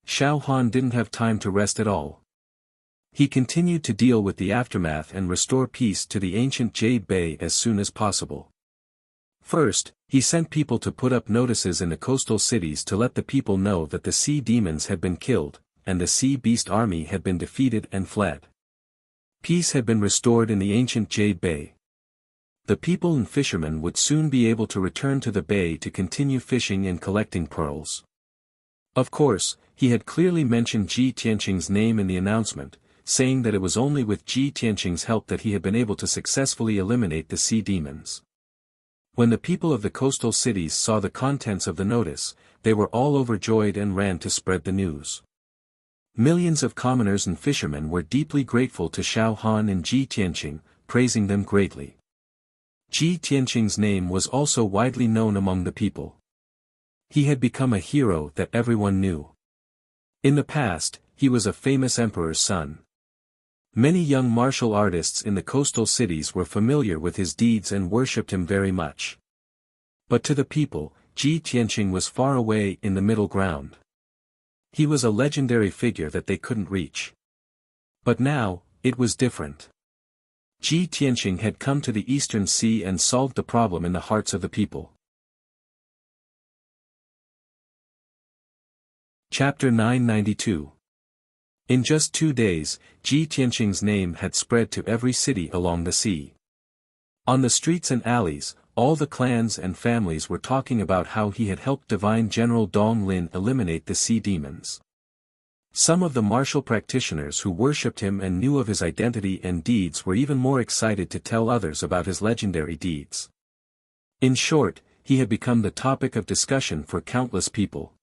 Speaker 1: Xiao Han didn't have time to rest at all. He continued to deal with the aftermath and restore peace to the ancient Jade Bay as soon as possible. First, he sent people to put up notices in the coastal cities to let the people know that the sea demons had been killed, and the sea beast army had been defeated and fled. Peace had been restored in the ancient Jade Bay. The people and fishermen would soon be able to return to the bay to continue fishing and collecting pearls. Of course, he had clearly mentioned Ji Tianqing's name in the announcement, saying that it was only with Ji Tianqing's help that he had been able to successfully eliminate the sea demons. When the people of the coastal cities saw the contents of the notice, they were all overjoyed and ran to spread the news. Millions of commoners and fishermen were deeply grateful to Xiao Han and Ji Tianqing, praising them greatly. Ji Tianqing's name was also widely known among the people. He had become a hero that everyone knew. In the past, he was a famous emperor's son. Many young martial artists in the coastal cities were familiar with his deeds and worshipped him very much. But to the people, Ji Tianqing was far away in the middle ground. He was a legendary figure that they couldn't reach. But now, it was different. Ji Tianqing had come to the Eastern Sea and solved the problem in the hearts of the people. Chapter 992. In just 2 days, Ji Tianqing's name had spread to every city along the sea. On the streets and alleys, all the clans and families were talking about how he had helped Divine General Dong Lin eliminate the sea demons. Some of the martial practitioners who worshipped him and knew of his identity and deeds were even more excited to tell others about his legendary deeds. In short, he had become the topic of discussion for countless people.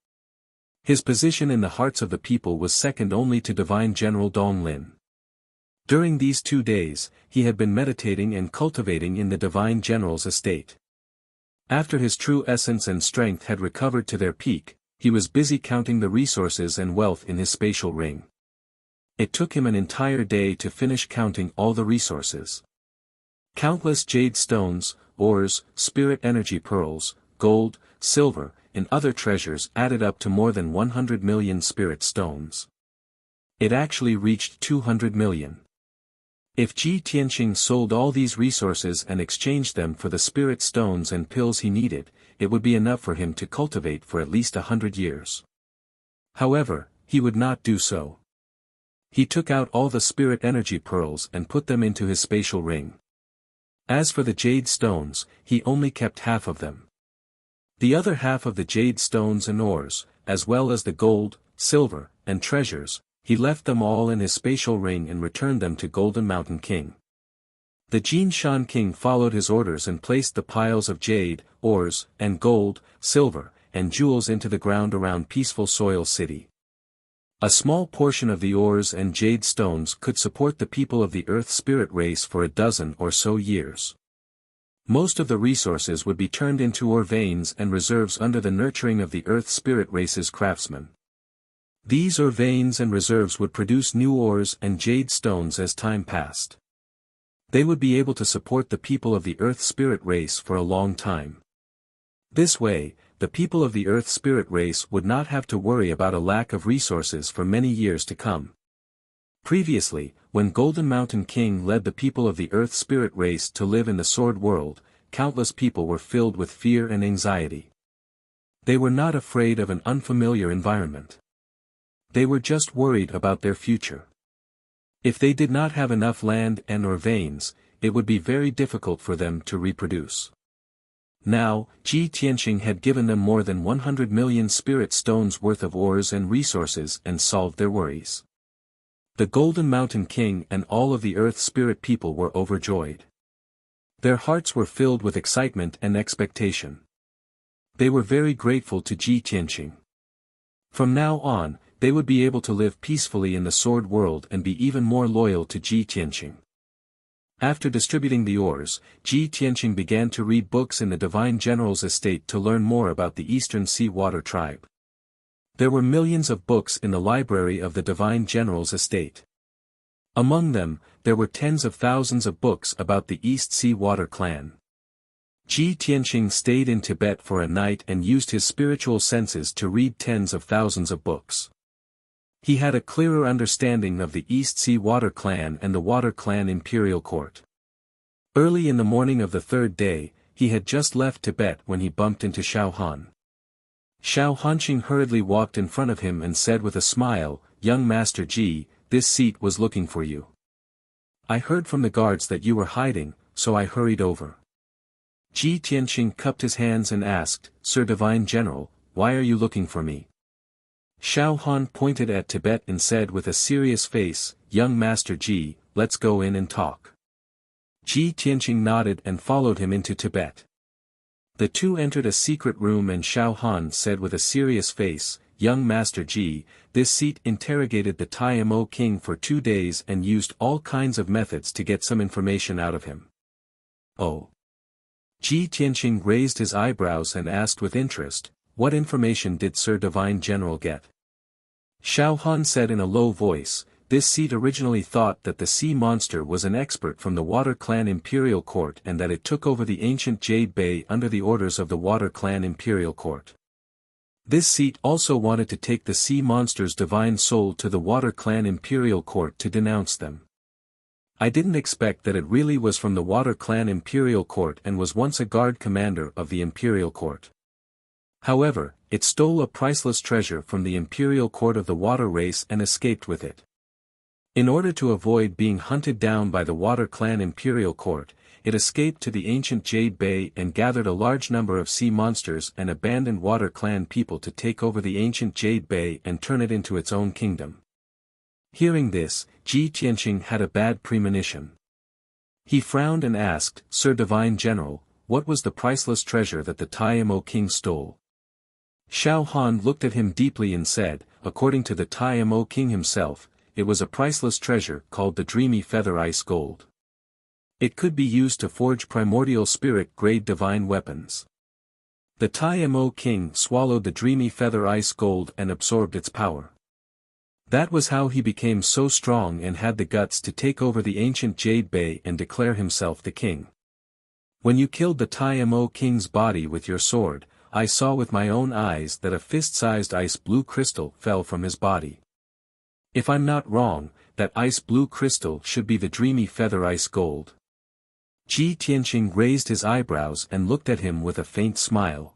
Speaker 1: His position in the hearts of the people was second only to Divine General Dong Lin. During these 2 days, he had been meditating and cultivating in the Divine General's estate. After his true essence and strength had recovered to their peak, he was busy counting the resources and wealth in his spatial ring. It took him an entire day to finish counting all the resources. Countless jade stones, ores, spirit energy pearls, gold, silver, and other treasures added up to more than 100 million spirit stones. It actually reached 200 million. If Ji Tianqing sold all these resources and exchanged them for the spirit stones and pills he needed, it would be enough for him to cultivate for at least 100 years. However, he would not do so. He took out all the spirit energy pearls and put them into his spatial ring. As for the jade stones, he only kept half of them. The other half of the jade stones and ores, as well as the gold, silver, and treasures, he left them all in his spatial ring and returned them to Golden Mountain King. The Jin Shan King followed his orders and placed the piles of jade, ores, and gold, silver, and jewels into the ground around Peaceful Soil City. A small portion of the ores and jade stones could support the people of the Earth spirit race for a dozen or so years. Most of the resources would be turned into ore veins and reserves under the nurturing of the Earth spirit race's craftsmen. These ore veins and reserves would produce new ores and jade stones as time passed. They would be able to support the people of the Earth spirit race for a long time. This way, the people of the Earth spirit race would not have to worry about a lack of resources for many years to come. Previously, when Golden Mountain King led the people of the Earth spirit race to live in the Sword World, countless people were filled with fear and anxiety. They were not afraid of an unfamiliar environment. They were just worried about their future. If they did not have enough land and/or veins, it would be very difficult for them to reproduce. Now, Ji Tianqing had given them more than 100 million spirit stones worth of ores and resources and solved their worries. The Golden Mountain King and all of the Earth Spirit people were overjoyed. Their hearts were filled with excitement and expectation. They were very grateful to Ji Tianqing. From now on, they would be able to live peacefully in the Sword World and be even more loyal to Ji Tianqing. After distributing the ores, Ji Tianqing began to read books in the Divine General's estate to learn more about the Eastern Sea Water Tribe. There were millions of books in the library of the Divine General's estate. Among them, there were tens of thousands of books about the East Sea Water clan. Ji Tianqing stayed in Tibet for a night and used his spiritual senses to read tens of thousands of books. He had a clearer understanding of the East Sea Water Clan and the Water Clan Imperial Court. Early in the morning of the third day, he had just left Tibet when he bumped into Xiao Han. Xiao Hanqing hurriedly walked in front of him and said with a smile, "Young Master Ji, this seat was looking for you. I heard from the guards that you were hiding, so I hurried over." Ji Tianqing cupped his hands and asked, "Sir Divine General, why are you looking for me?" Xiao Han pointed at Tibet and said with a serious face, "Young Master Ji, let's go in and talk." Ji Tianqing nodded and followed him into Tibet. The two entered a secret room and Xiao Han said with a serious face, "Young Master Ji, this seat interrogated the Tai-Mo king for 2 days and used all kinds of methods to get some information out of him." "Oh." Ji Tianqing raised his eyebrows and asked with interest, "What information did Sir Divine General get?" Xiao Han said in a low voice, "This seat originally thought that the sea monster was an expert from the Water Clan Imperial Court and that it took over the ancient Jade Bay under the orders of the Water Clan Imperial Court. This seat also wanted to take the sea monster's divine soul to the Water Clan Imperial Court to denounce them. I didn't expect that it really was from the Water Clan Imperial Court and was once a guard commander of the Imperial Court. However, it stole a priceless treasure from the Imperial Court of the Water Race and escaped with it. In order to avoid being hunted down by the Water Clan Imperial Court, it escaped to the ancient Jade Bay and gathered a large number of sea monsters and abandoned Water Clan people to take over the ancient Jade Bay and turn it into its own kingdom." Hearing this, Ji Tianqing had a bad premonition. He frowned and asked, "Sir Divine General, what was the priceless treasure that the Tai-Mo king stole?" Xiao Han looked at him deeply and said, "According to the Tai-Mo king himself, it was a priceless treasure called the Dreamy Feather Ice Gold. It could be used to forge primordial spirit-grade divine weapons." The Tai-Mo king swallowed the Dreamy Feather Ice Gold and absorbed its power. That was how he became so strong and had the guts to take over the ancient Jade Bay and declare himself the king. "When you killed the Tai-Mo king's body with your sword, I saw with my own eyes that a fist-sized ice blue crystal fell from his body. If I'm not wrong, that ice blue crystal should be the Dreamy Feather Ice Gold." Ji Tianqing raised his eyebrows and looked at him with a faint smile.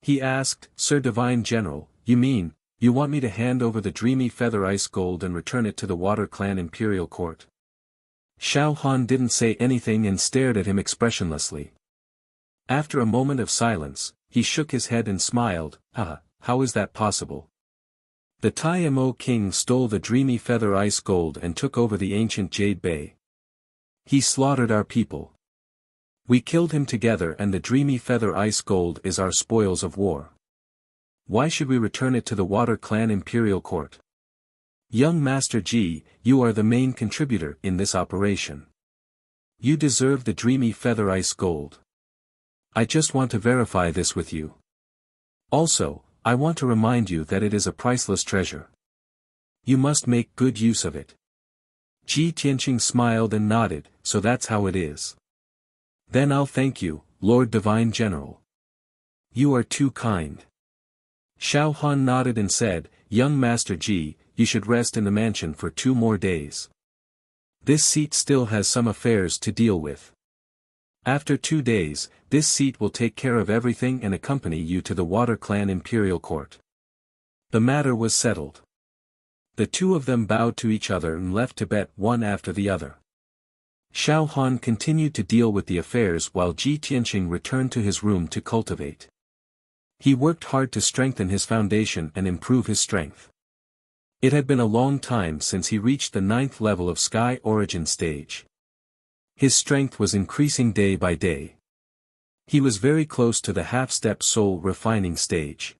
Speaker 1: He asked, "Sir Divine General, you mean, you want me to hand over the Dreamy Feather Ice Gold and return it to the Water Clan Imperial Court?" Xiao Han didn't say anything and stared at him expressionlessly. After a moment of silence, he shook his head and smiled, How is that possible? The Tai-Mo king stole the Dreamy Feather Ice Gold and took over the ancient Jade Bay. He slaughtered our people. We killed him together and the Dreamy Feather Ice Gold is our spoils of war. Why should we return it to the Water Clan Imperial Court? Young Master Ji, you are the main contributor in this operation. You deserve the Dreamy Feather Ice Gold. I just want to verify this with you. Also, I want to remind you that it is a priceless treasure. You must make good use of it." Ji Tianqing smiled and nodded, "So that's how it is. Then I'll thank you, Lord Divine General. You are too kind." Xiao Han nodded and said, "Young Master Ji, you should rest in the mansion for 2 more days. This seat still has some affairs to deal with. After 2 days, this seat will take care of everything and accompany you to the Water Clan Imperial Court. The matter was settled. The two of them bowed to each other and left Tibet one after the other. Xiao Han continued to deal with the affairs while Ji Tianqing returned to his room to cultivate. He worked hard to strengthen his foundation and improve his strength. It had been a long time since he reached the 9th level of Sky Origin stage. His strength was increasing day by day. He was very close to the half-step soul refining stage.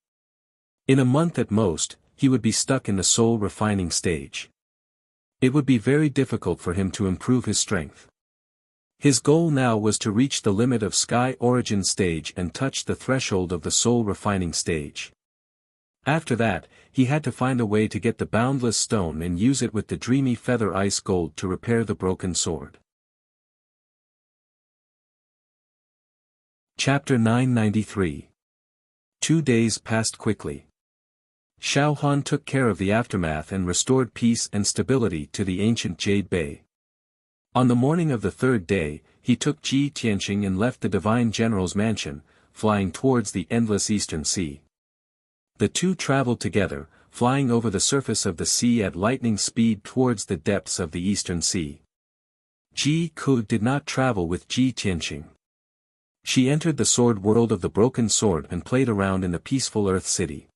Speaker 1: In a month at most, he would be stuck in the soul refining stage. It would be very difficult for him to improve his strength. His goal now was to reach the limit of Sky Origin stage and touch the threshold of the soul refining stage. After that, he had to find a way to get the boundless stone and use it with the dreamy feather ice gold to repair the broken sword. Chapter 993. 2 days passed quickly. Xiao Han took care of the aftermath and restored peace and stability to the ancient Jade Bay. On the morning of the 3rd day, he took Ji Tianqing and left the Divine General's mansion, flying towards the endless Eastern Sea. The two traveled together, flying over the surface of the sea at lightning speed towards the depths of the Eastern Sea. Ji Ku did not travel with Ji Tianqing. She entered the sword world of the broken sword and played around in the peaceful Earth City.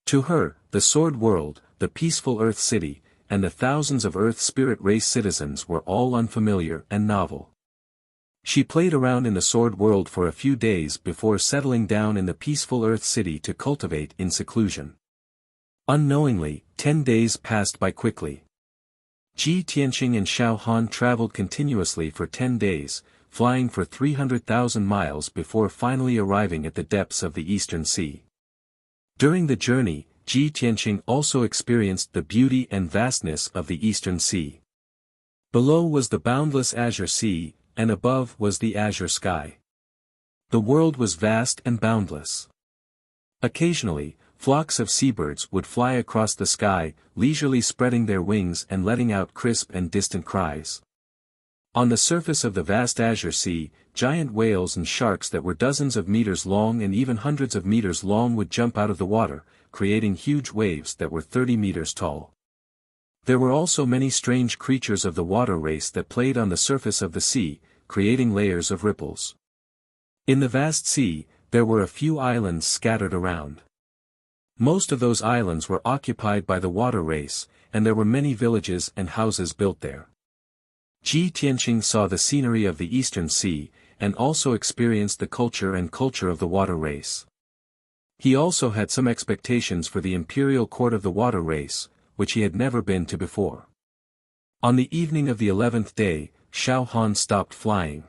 Speaker 1: To her, the sword world, the peaceful Earth City, and the thousands of Earth Spirit race citizens were all unfamiliar and novel. She played around in the sword world for a few days before settling down in the peaceful Earth City to cultivate in seclusion. Unknowingly, 10 days passed by quickly. Ji Tianqing and Xiao Han traveled continuously for 10 days, flying for 300,000 miles before finally arriving at the depths of the Eastern Sea. During the journey, Ji Tianqing also experienced the beauty and vastness of the Eastern Sea. Below was the boundless azure sea, and above was the azure sky. The world was vast and boundless. Occasionally, flocks of seabirds would fly across the sky, leisurely spreading their wings and letting out crisp and distant cries. On the surface of the vast azure sea, giant whales and sharks that were dozens of meters long and even hundreds of meters long would jump out of the water, creating huge waves that were 30 meters tall. There were also many strange creatures of the water race that played on the surface of the sea, creating layers of ripples. In the vast sea, there were a few islands scattered around. Most of those islands were occupied by the water race, and there were many villages and houses built there. Ji Tianqing saw the scenery of the Eastern Sea, and also experienced the culture of the water race. He also had some expectations for the imperial court of the water race, which he had never been to before. On the evening of the 11th day, Xiao Han stopped flying.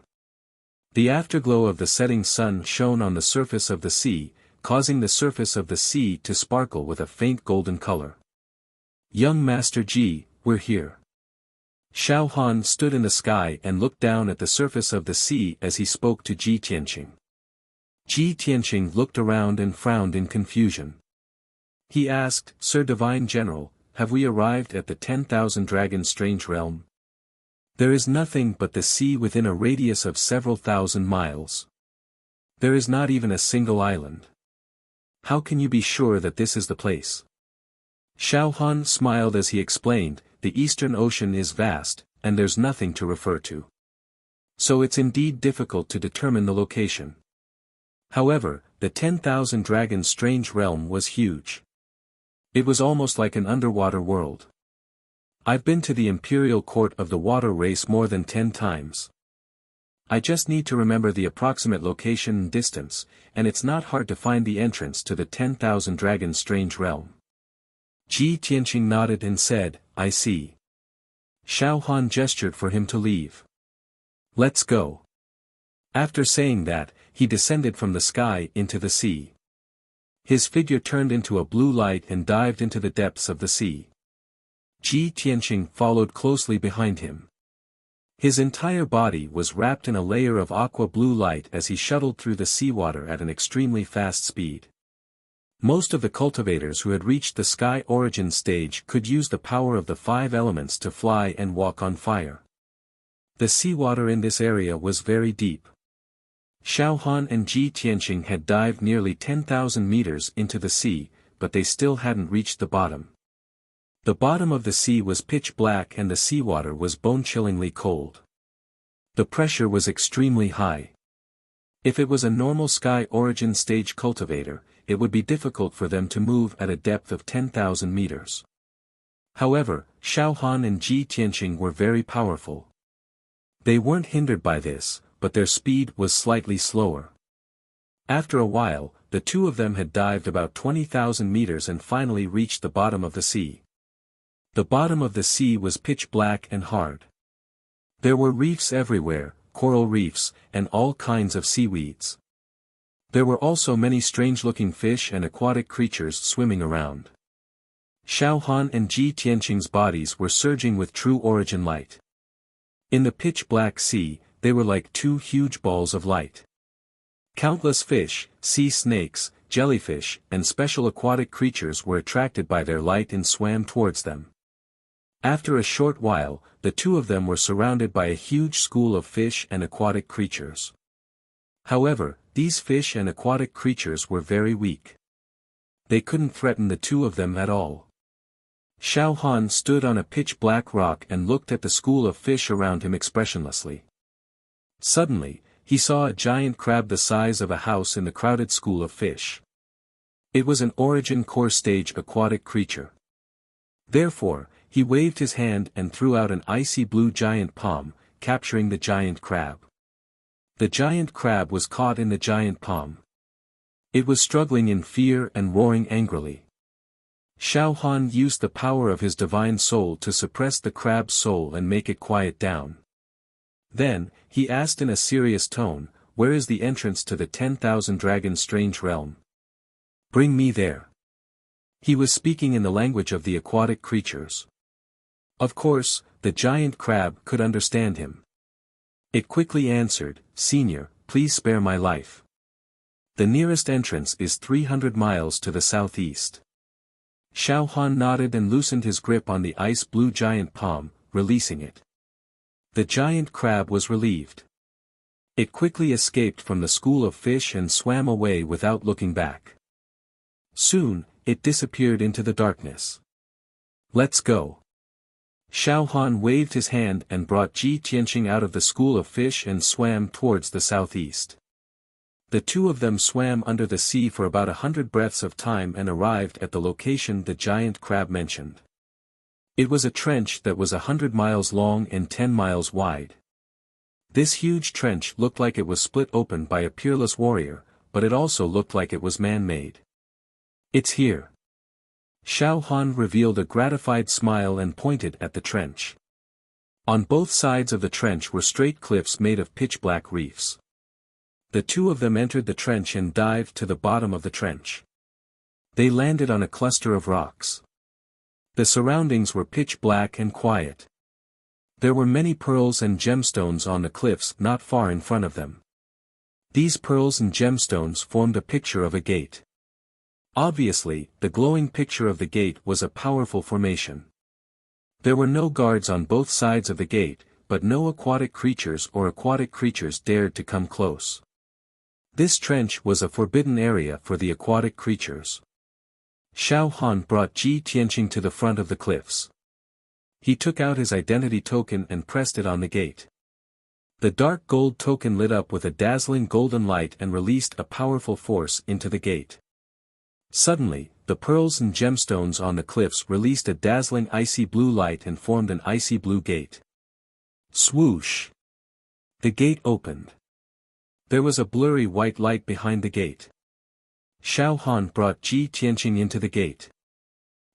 Speaker 1: The afterglow of the setting sun shone on the surface of the sea, causing the surface of the sea to sparkle with a faint golden color. "Young Master Ji, we're here." Xiao Han stood in the sky and looked down at the surface of the sea as he spoke to Ji Tianqing. Ji Tianqing looked around and frowned in confusion. He asked, "Sir Divine General, have we arrived at the 10,000 Dragon Strange Realm? There is nothing but the sea within a radius of several thousand miles. There is not even a single island. How can you be sure that this is the place?" Xiao Han smiled as he explained, "The Eastern Ocean is vast, and there's nothing to refer to. So it's indeed difficult to determine the location. However, the 10,000 Dragon Strange Realm was huge. It was almost like an underwater world. I've been to the Imperial Court of the Water Race more than 10 times. I just need to remember the approximate location and distance, and it's not hard to find the entrance to the 10,000 Dragon Strange Realm." Ji Tianqing nodded and said, "I see." Xiao Han gestured for him to leave. "Let's go." After saying that, he descended from the sky into the sea. His figure turned into a blue light and dived into the depths of the sea. Ji Tianqing followed closely behind him. His entire body was wrapped in a layer of aqua blue light as he shuttled through the seawater at an extremely fast speed. Most of the cultivators who had reached the Sky Origin stage could use the power of the 5 elements to fly and walk on fire. The seawater in this area was very deep. Xiao Han and Ji Tianqing had dived nearly 10,000 meters into the sea, but they still hadn't reached the bottom. The bottom of the sea was pitch black and the seawater was bone-chillingly cold. The pressure was extremely high. If it was a normal sky origin stage cultivator, it would be difficult for them to move at a depth of 10,000 meters. However, Xiao Han and Ji Tianqing were very powerful. They weren't hindered by this, but their speed was slightly slower. After a while, the two of them had dived about 20,000 meters and finally reached the bottom of the sea. The bottom of the sea was pitch black and hard. There were reefs everywhere, coral reefs, and all kinds of seaweeds. There were also many strange-looking fish and aquatic creatures swimming around. Xiao Han and Ji Tianqing's bodies were surging with true origin light. In the pitch-black sea, they were like two huge balls of light. Countless fish, sea snakes, jellyfish, and special aquatic creatures were attracted by their light and swam towards them. After a short while, the two of them were surrounded by a huge school of fish and aquatic creatures. However, these fish and aquatic creatures were very weak. They couldn't threaten the two of them at all. Xiao Han stood on a pitch-black rock and looked at the school of fish around him expressionlessly. Suddenly, he saw a giant crab the size of a house in the crowded school of fish. It was an origin core stage aquatic creature. Therefore, he waved his hand and threw out an icy blue giant palm, capturing the giant crab. The giant crab was caught in the giant palm. It was struggling in fear and roaring angrily. Xiao Han used the power of his divine soul to suppress the crab's soul and make it quiet down. Then, he asked in a serious tone, "Where is the entrance to the 10,000 dragons' strange realm? Bring me there." He was speaking in the language of the aquatic creatures. Of course, the giant crab could understand him. It quickly answered, "Senior, please spare my life. The nearest entrance is 300 miles to the southeast." Xiao Han nodded and loosened his grip on the ice-blue giant palm, releasing it. The giant crab was relieved. It quickly escaped from the school of fish and swam away without looking back. Soon, it disappeared into the darkness. "Let's go." Xiao Han waved his hand and brought Ji Tianqing out of the school of fish and swam towards the southeast. The two of them swam under the sea for about 100 breaths of time and arrived at the location the giant crab mentioned. It was a trench that was 100 miles long and 10 miles wide. This huge trench looked like it was split open by a peerless warrior, but it also looked like it was man-made. "It's here." Xiao Han revealed a gratified smile and pointed at the trench. On both sides of the trench were straight cliffs made of pitch-black reefs. The two of them entered the trench and dived to the bottom of the trench. They landed on a cluster of rocks. The surroundings were pitch black and quiet. There were many pearls and gemstones on the cliffs not far in front of them. These pearls and gemstones formed a picture of a gate. Obviously, the glowing picture of the gate was a powerful formation. There were no guards on both sides of the gate, but no aquatic creatures or aquatic creatures dared to come close. This trench was a forbidden area for the aquatic creatures. Xiao Han brought Ji Tianqing to the front of the cliffs. He took out his identity token and pressed it on the gate. The dark gold token lit up with a dazzling golden light and released a powerful force into the gate. Suddenly, the pearls and gemstones on the cliffs released a dazzling icy blue light and formed an icy blue gate. Swoosh! The gate opened. There was a blurry white light behind the gate. Xiao Han brought Ji Tianqing into the gate.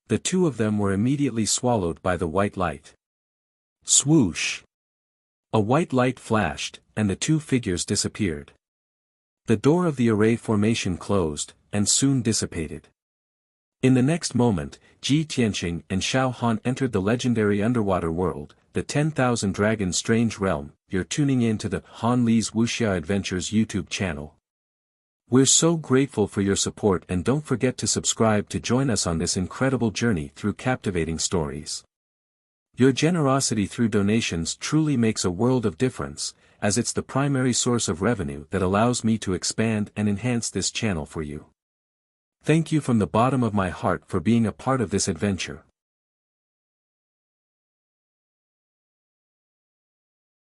Speaker 1: The two of them were immediately swallowed by the white light. Swoosh! A white light flashed, and the two figures disappeared. The door of the array formation closed, and soon dissipated. In the next moment, Ji Tianqing and Xiao Han entered the legendary underwater world, the 10,000 Dragons Strange Realm. You're tuning in to the Han Li's Wuxia Adventures YouTube channel. We're so grateful for your support, and don't forget to subscribe to join us on this incredible journey through captivating stories. Your generosity through donations truly makes a world of difference, as it's the primary source of revenue that allows me to expand and enhance this channel for you. Thank you from the bottom of my heart for being a part of this adventure.